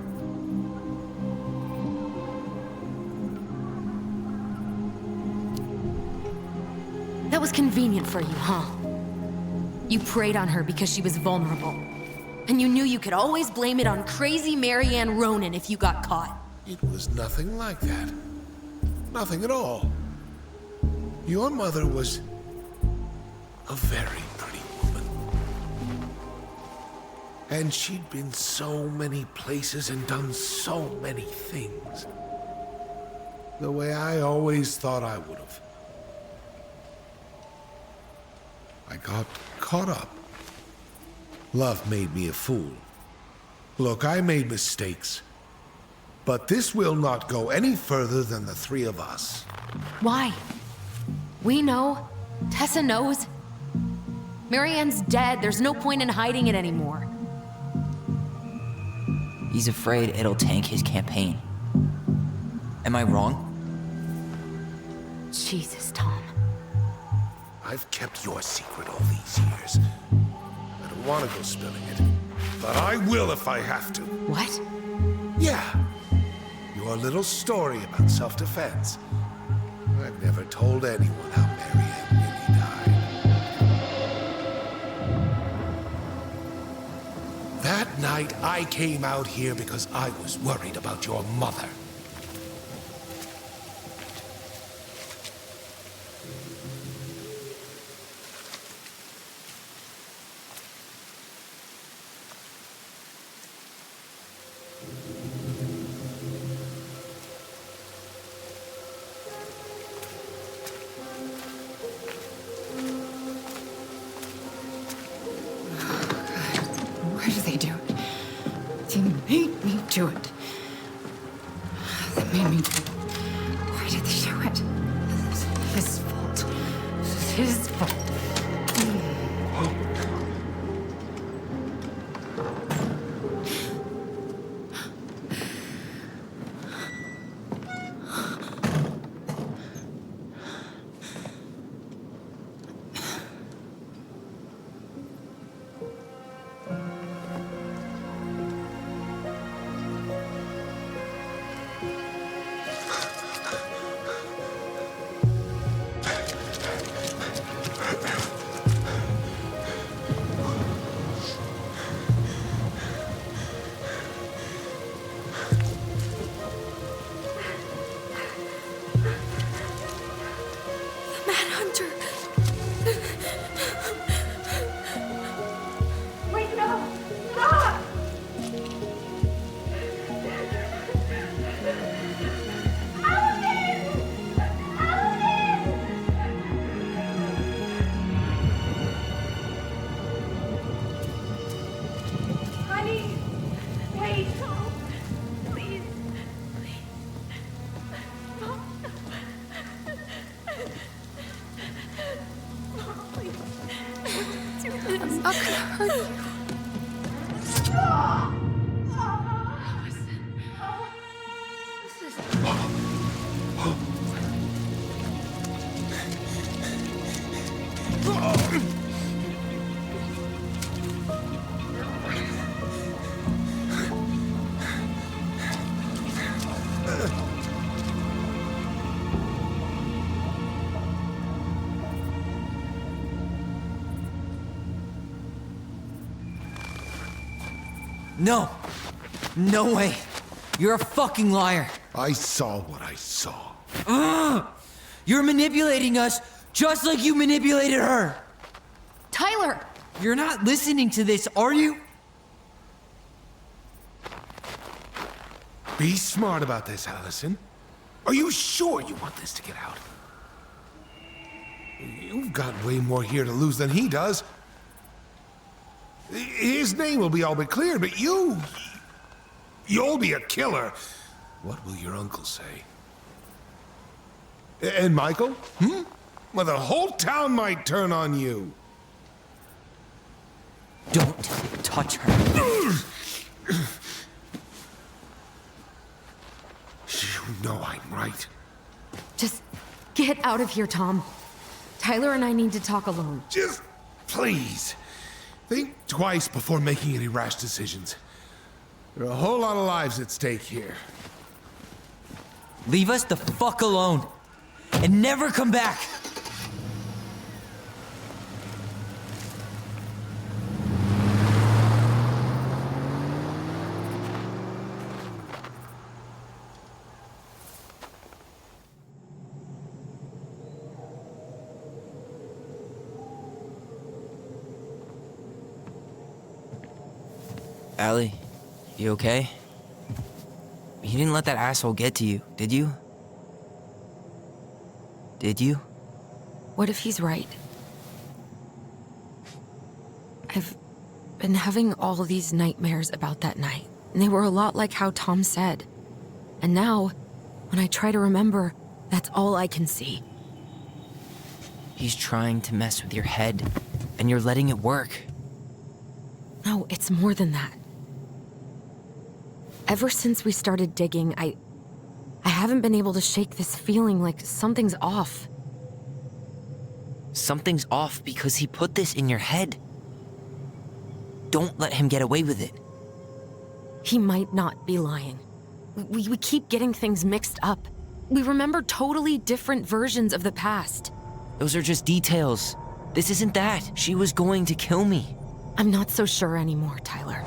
That was convenient for you, huh? You preyed on her because she was vulnerable. And you knew you could always blame it on crazy Marianne Ronan if you got caught. It was nothing like that. Nothing at all. Your mother was a very pretty woman. And she'd been so many places and done so many things. The way I always thought I would have. I got caught up. Love made me a fool. Look, I made mistakes. But this will not go any further than the three of us. Why? We know. Tessa knows. Marianne's dead. There's no point in hiding it anymore. He's afraid it'll tank his campaign. Am I wrong? Jesus, Tom. I've kept your secret all these years. I don't want to go spilling it, but I will if I have to. What? Yeah. Your little story about self-defense. I've never told anyone how Marianne really died. That night, I came out here because I was worried about your mother. do it? They made me do it. Why did they do it? It's his fault. It's his fault. Wait, no! Stop! Honey! Wait! Please! I'm not gonna hurt you. No! No way! You're a fucking liar! I saw what I saw. You're manipulating us just like you manipulated her! Tyler! You're not listening to this, are you? Be smart about this, Allison. Are you sure you want this to get out? You've got way more here to lose than he does. His name will be all but cleared, but you'll be a killer. What will your uncle say? And Michael? Well, the whole town might turn on you. Don't touch her. You know I'm right. Just get out of here, Tom. Tyler and I need to talk alone. Just please. Think twice before making any rash decisions. There are a whole lot of lives at stake here. Leave us the fuck alone. And never come back. Allie, you okay? You didn't let that asshole get to you, did you? Did you? What if he's right? I've been having all these nightmares about that night, and they were a lot like how Tom said. And now, when I try to remember, that's all I can see. He's trying to mess with your head, and you're letting it work. No, it's more than that. Ever since we started digging, I haven't been able to shake this feeling like something's off. Something's off because he put this in your head. Don't let him get away with it. He might not be lying. We keep getting things mixed up. We remember totally different versions of the past. Those are just details. This isn't that. She was going to kill me. I'm not so sure anymore, Tyler.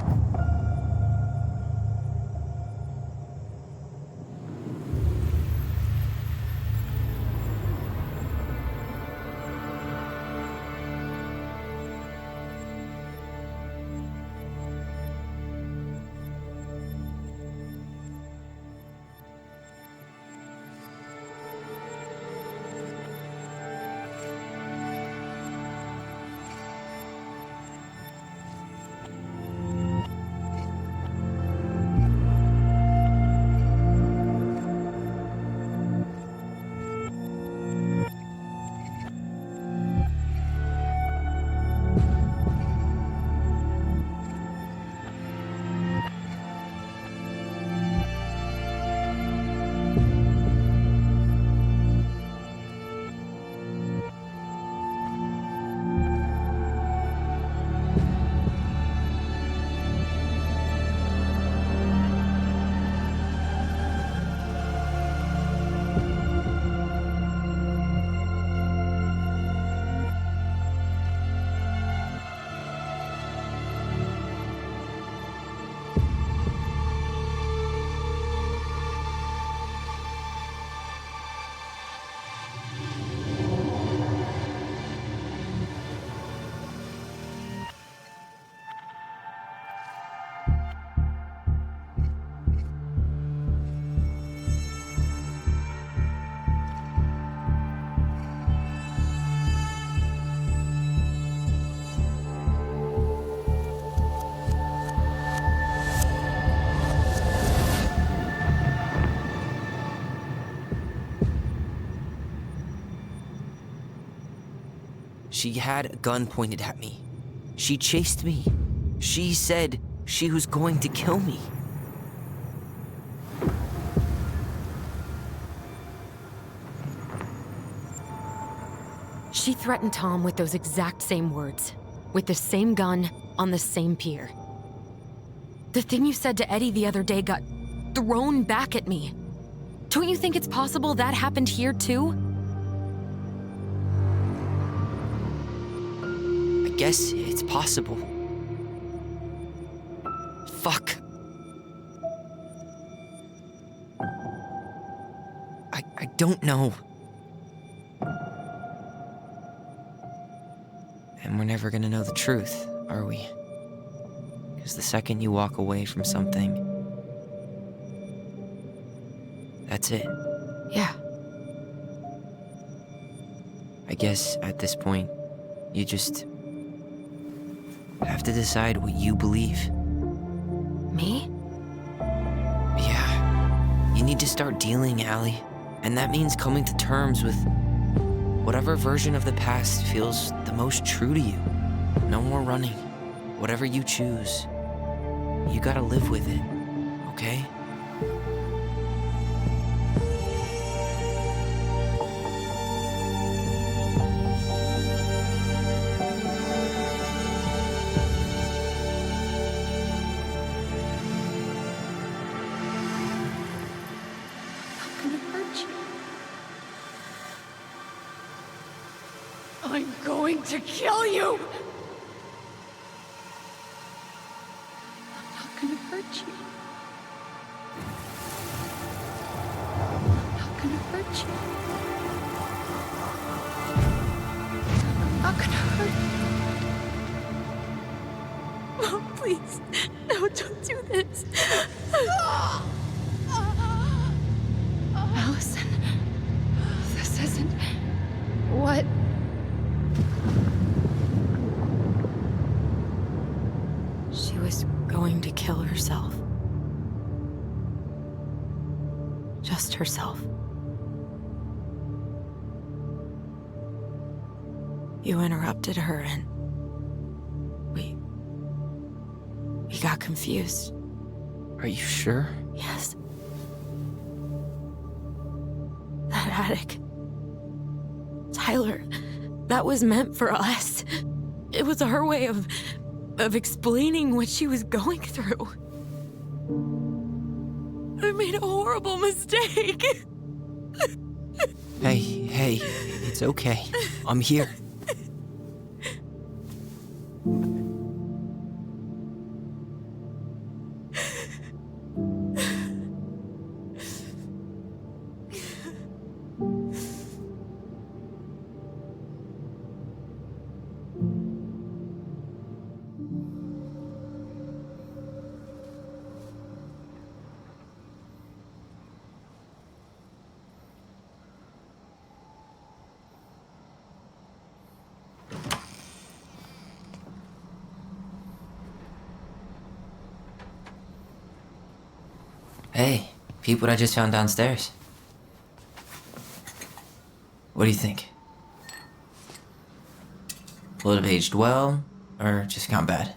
She had a gun pointed at me. She chased me. She said she was going to kill me. She threatened Tom with those exact same words, with the same gun, on the same pier. The thing you said to Eddie the other day got thrown back at me. Don't you think it's possible that happened here too? I guess it's possible. Fuck. I don't know. And we're never gonna know the truth, are we? Because the second you walk away from something, that's it. Yeah. I guess at this point, you just have to decide what you believe. Me? Yeah. You need to start dealing, Allie. And that means coming to terms with whatever version of the past feels the most true to you. No more running. Whatever you choose, you gotta live with it, okay? I'm going to kill you! I'm not gonna hurt you. I'm not gonna hurt you. I'm not gonna hurt you. Mom, please. No, don't do this. Allison, this isn't what... She was going to kill herself. Just herself. You interrupted her and we got confused. Are you sure? Yes. That attic. Tyler, that was meant for us. It was her way of explaining what she was going through. I made a horrible mistake. Hey, it's okay. I'm here. Hey, peep what I just found downstairs. What do you think? Will it have aged well, or just gone bad?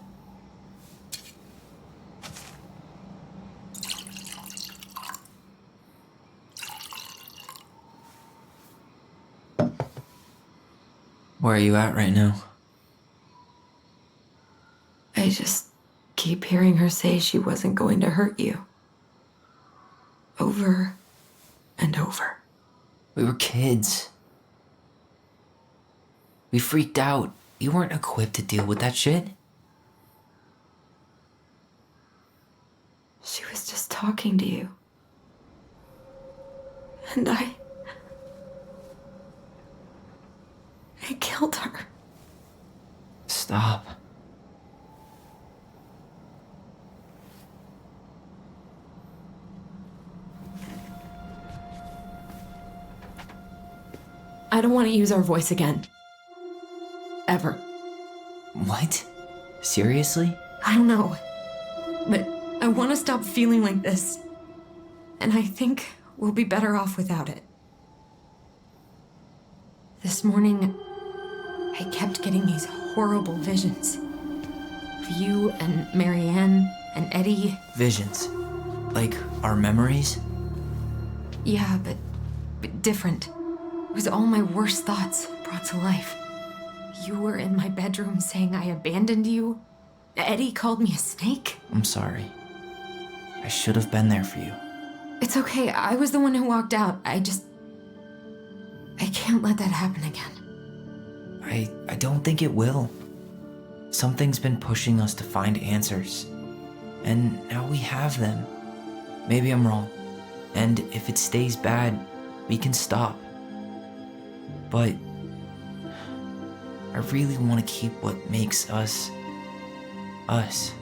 Where are you at right now? I just keep hearing her say she wasn't going to hurt you. Over and over. We were kids. We freaked out. You weren't equipped to deal with that shit. She was just talking to you. And I killed her. Stop. I don't want to use our voice again. Ever. What? Seriously? I don't know. But I want to stop feeling like this. And I think we'll be better off without it. This morning, I kept getting these horrible visions. Of you and Marianne and Eddie. Visions. Like our memories? Yeah, but different. It was all my worst thoughts brought to life. You were in my bedroom saying I abandoned you. Eddie called me a snake. I'm sorry. I should have been there for you. It's okay, I was the one who walked out. I can't let that happen again. I don't think it will. Something's been pushing us to find answers. And now we have them. Maybe I'm wrong. And if it stays bad, we can stop. But I really want to keep what makes us, us.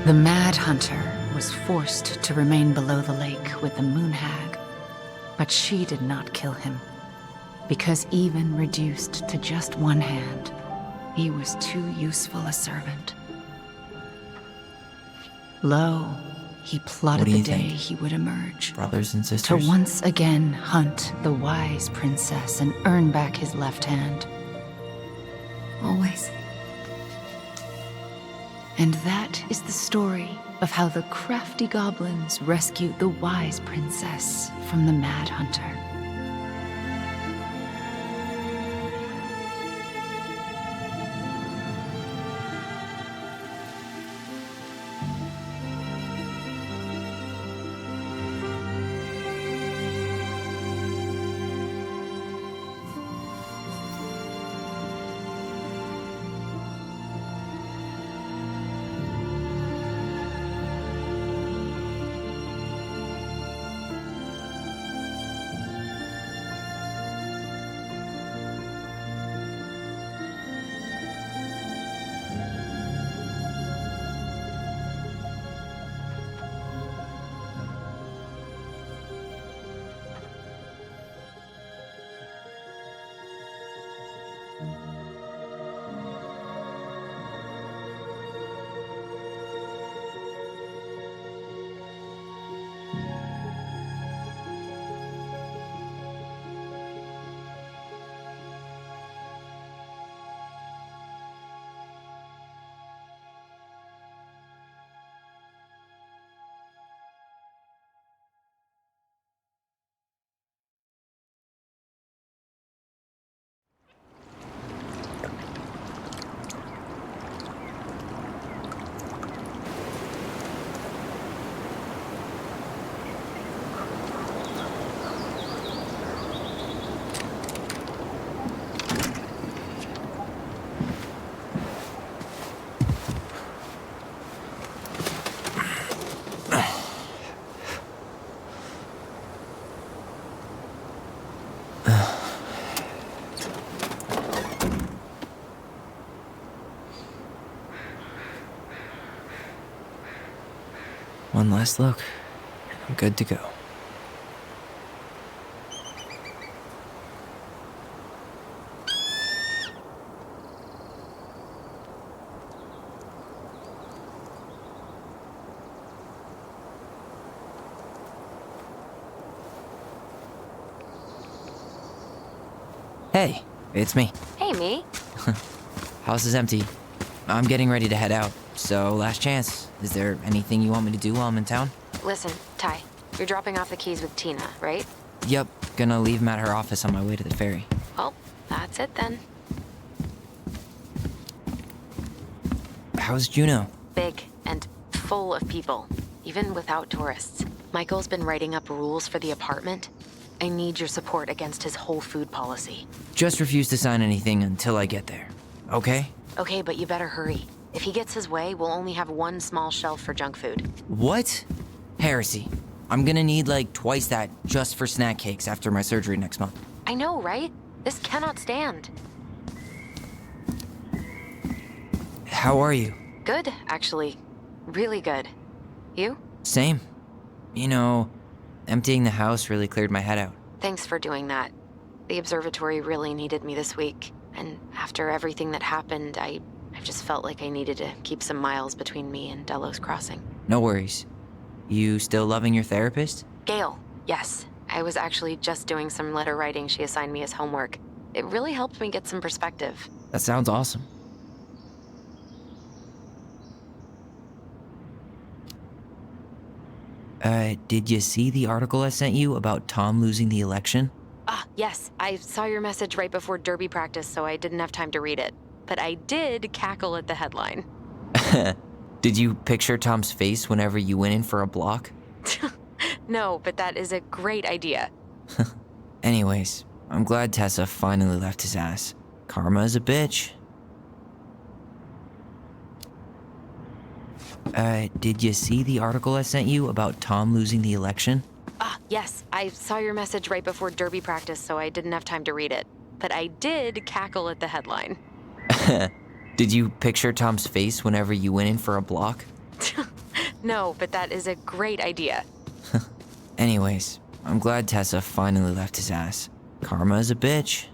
The Mad Hunter was forced to remain below the lake with the Moon Hag, but she did not kill him, because even reduced to just one hand, he was too useful a servant. Lo, he plotted the day he would emerge. Brothers and sisters? To once again hunt the wise princess and earn back his left hand. Always. And that is the story of how the crafty goblins rescued the wise princess from the Mad Hunter. One last look, and I'm good to go. Hey, it's me. Hey, me. House is empty. I'm getting ready to head out, so last chance. Is there anything you want me to do while I'm in town? Listen, Ty, you're dropping off the keys with Tina, right? Yep, gonna leave them at her office on my way to the ferry. Well, that's it then. How's Juneau? Big and full of people, even without tourists. Michael's been writing up rules for the apartment. I need your support against his whole food policy. Just refuse to sign anything until I get there, okay? Okay, but you better hurry. If he gets his way, we'll only have one small shelf for junk food. What? Heresy. I'm gonna need like twice that just for snack cakes after my surgery next month. I know, right? This cannot stand. How are you? Good, actually. Really good. You? Same. You know, emptying the house really cleared my head out. Thanks for doing that. The observatory really needed me this week. And after everything that happened, I I've just felt like I needed to keep some miles between me and Delos Crossing. No worries. You still loving your therapist? Gail, yes. I was actually just doing some letter writing she assigned me as homework. It really helped me get some perspective. That sounds awesome. Did you see the article I sent you about Tom losing the election? Ah, yes. I saw your message right before derby practice, so I didn't have time to read it. But I did cackle at the headline. Did you picture Tom's face whenever you went in for a block? No, but that is a great idea. Anyways, I'm glad Tessa finally left his ass. Karma is a bitch. Did you see the article I sent you about Tom losing the election? Ah, yes. I saw your message right before derby practice, so I didn't have time to read it. But I did cackle at the headline. Did you picture Tom's face whenever you went in for a block? No, but that is a great idea. Anyways, I'm glad Tessa finally left his ass. Karma is a bitch.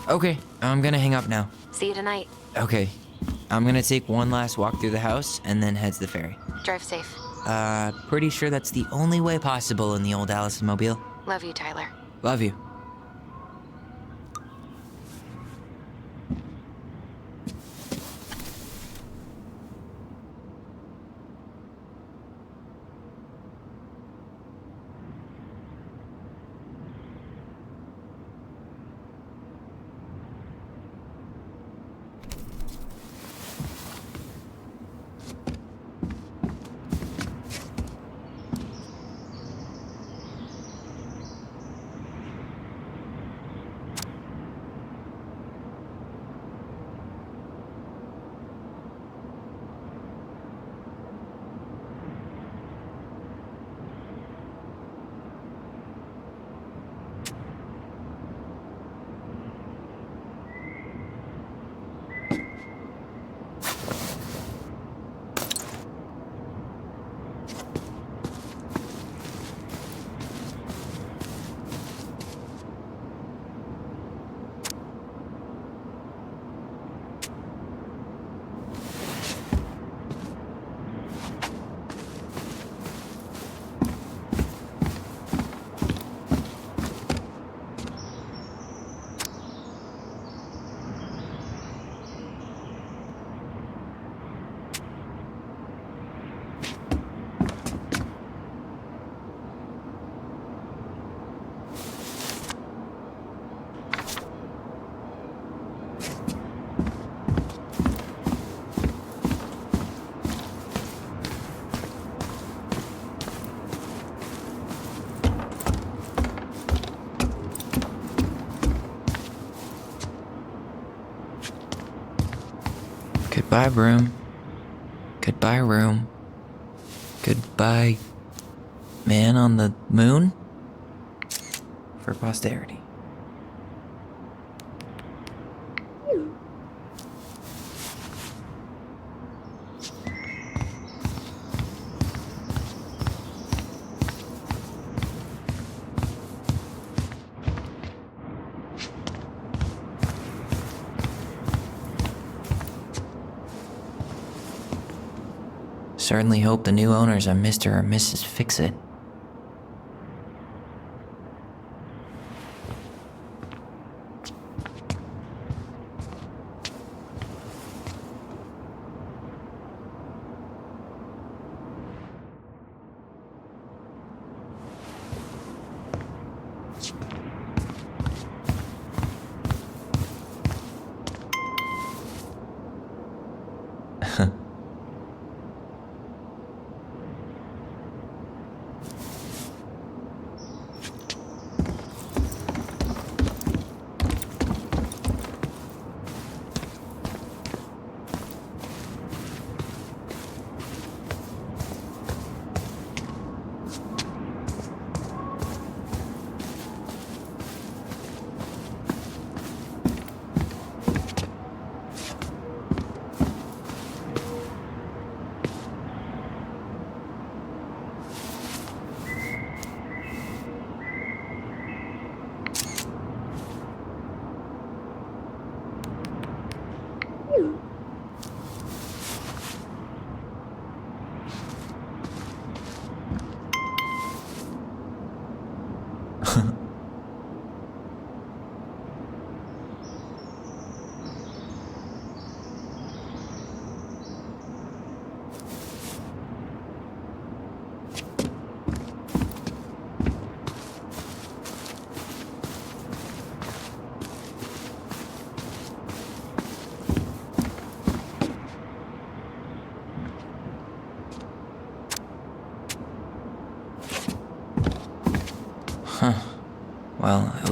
Okay, I'm gonna hang up now. See you tonight. Okay, I'm gonna take one last walk through the house and then head to the ferry. Drive safe. Pretty sure that's the only way possible in the old Allison mobile. Love you, Tyler. Love you. Goodbye, room. Goodbye, room. Goodbye, man on the moon? For posterity. Certainly hope the new owners are Mr. or Mrs. Fix-It.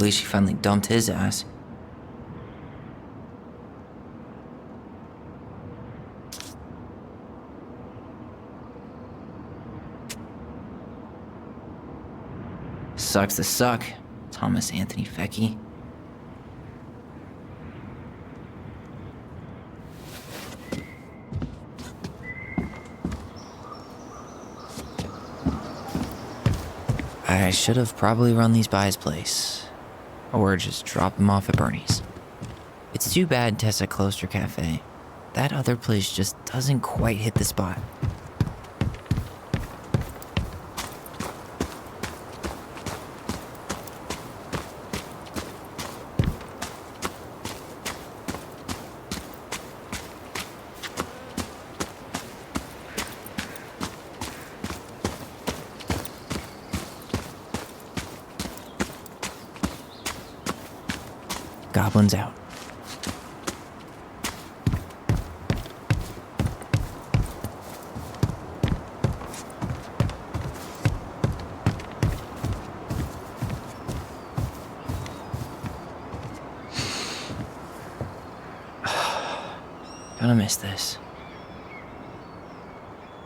least she finally dumped his ass. Sucks to suck, Thomas Anthony Fecky. I should have probably run these by his place, or just drop him off at Bernie's. It's too bad Tessa closed her cafe. That other place just doesn't quite hit the spot. Goblins out. Gonna miss this.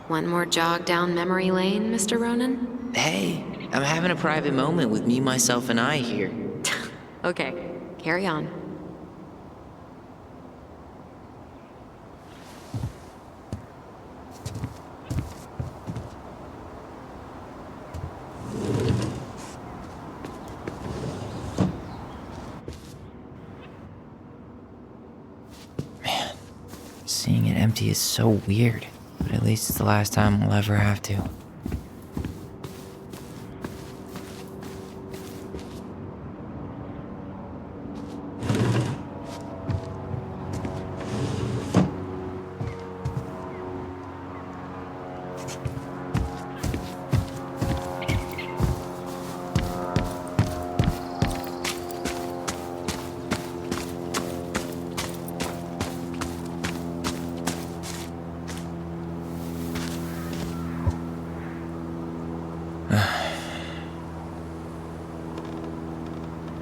One more jog down memory lane, Mr. Ronan? Hey, I'm having a private moment with me, myself, and I here. Okay, carry on. Man, seeing it empty is so weird, but at least it's the last time we'll ever have to.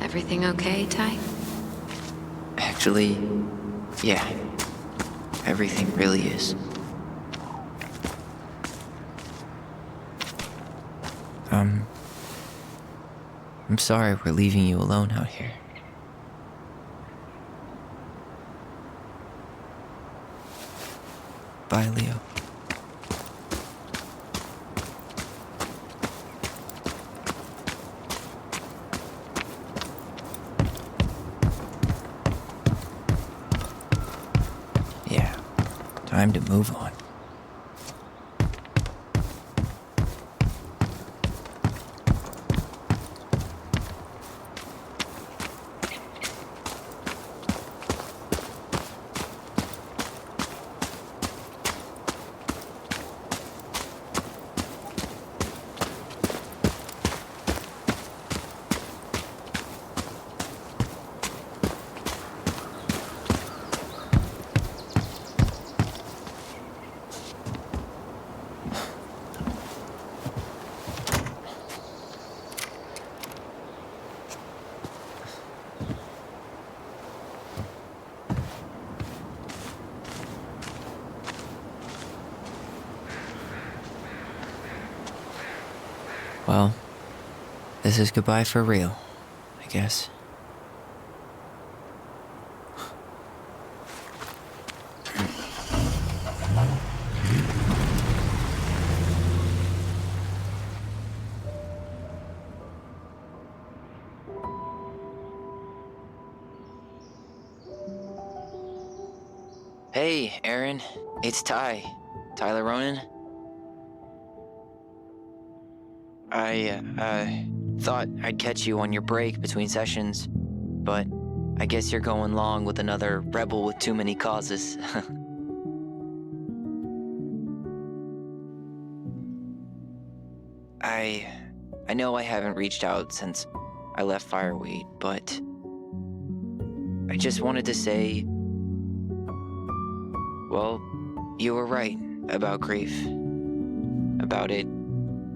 Everything okay, Ty? Actually, yeah. Everything really is. I'm sorry we're leaving you alone out here. Bye, Leo. Yeah, time to move on. Well, this is goodbye for real, I guess. Hey, Aaron. It's Ty. Tyler Ronan. I thought I'd catch you on your break between sessions, but I guess you're going along with another rebel with too many causes. I know I haven't reached out since I left Fireweed, but I just wanted to say, well, you were right about grief, about it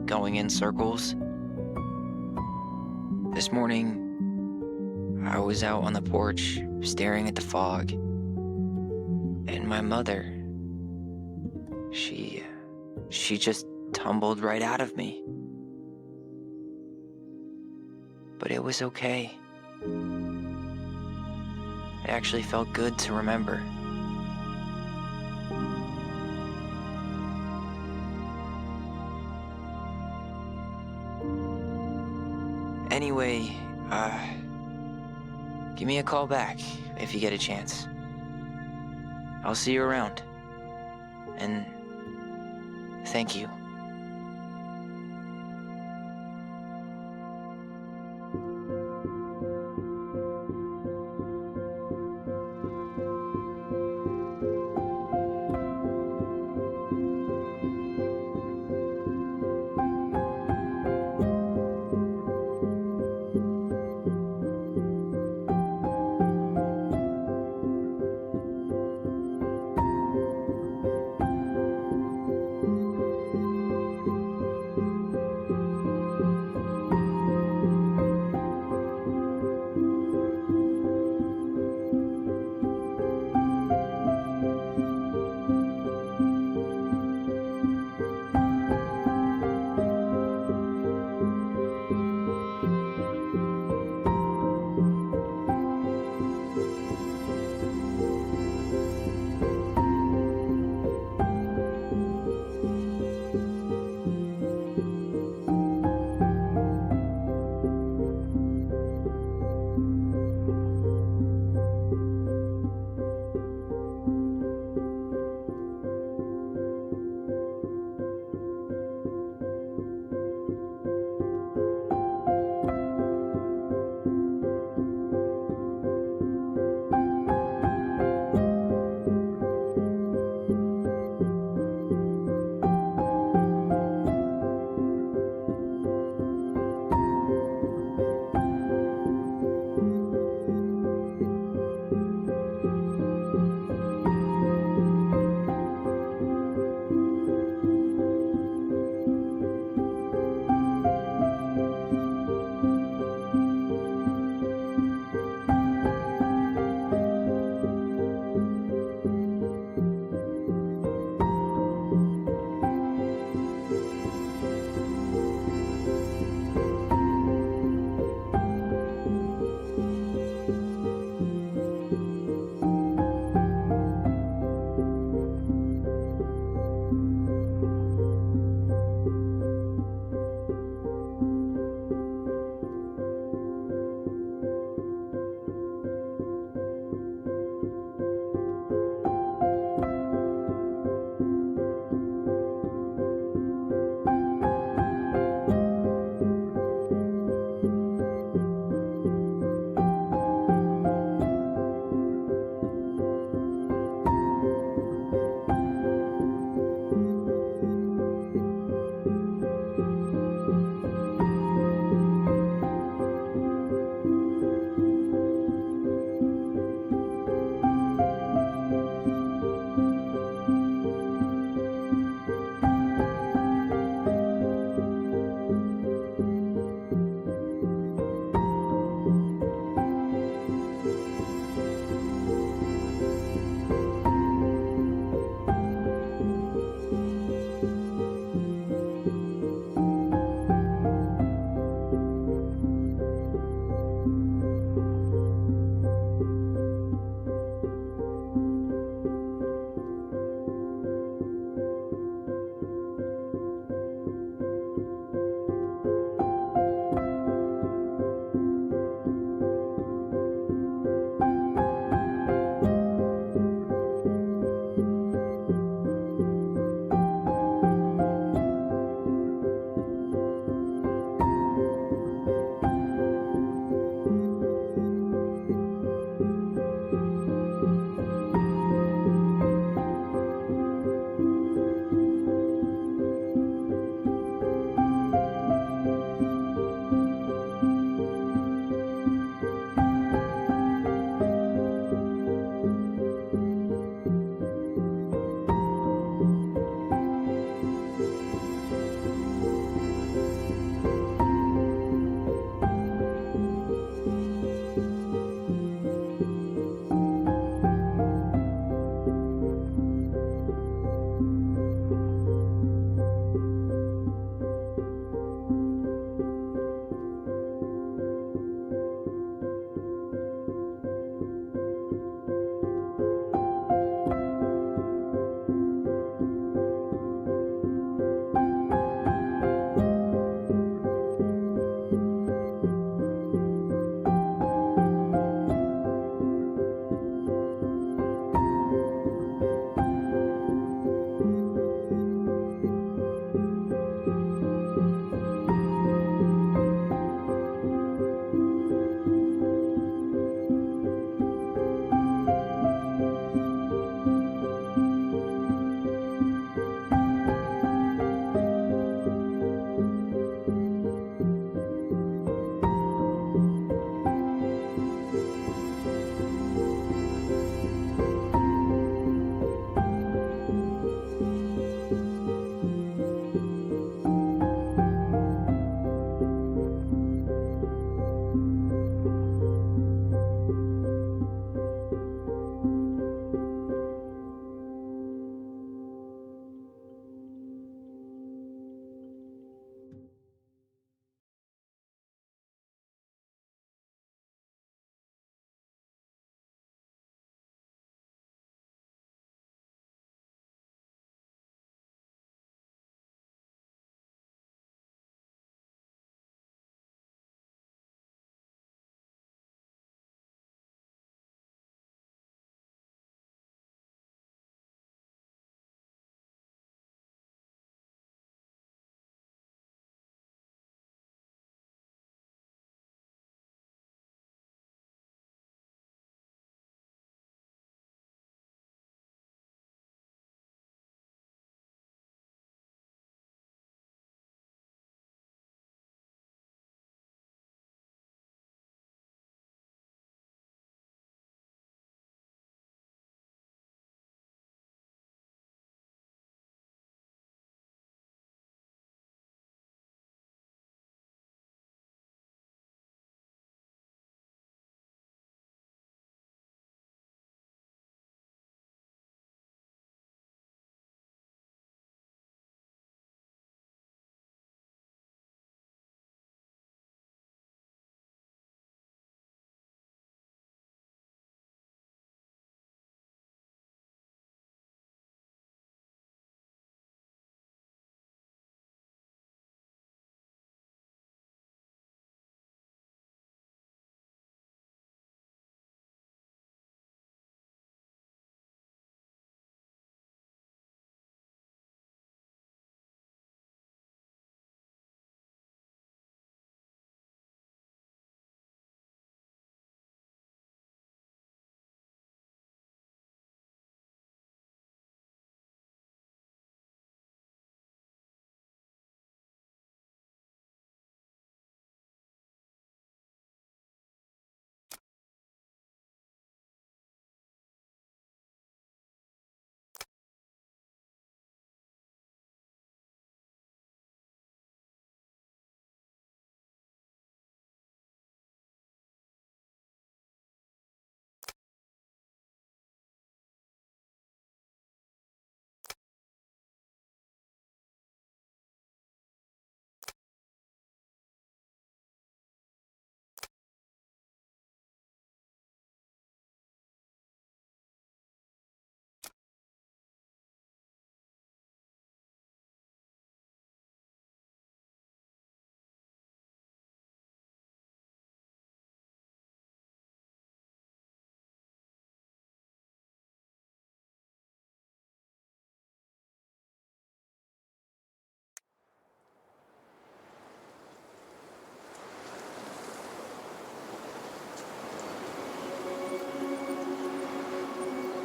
going in circles. This morning, I was out on the porch, staring at the fog. And my mother, she just tumbled right out of me. But it was okay. It actually felt good to remember. Anyway, give me a call back if you get a chance. I'll see you around. And thank you.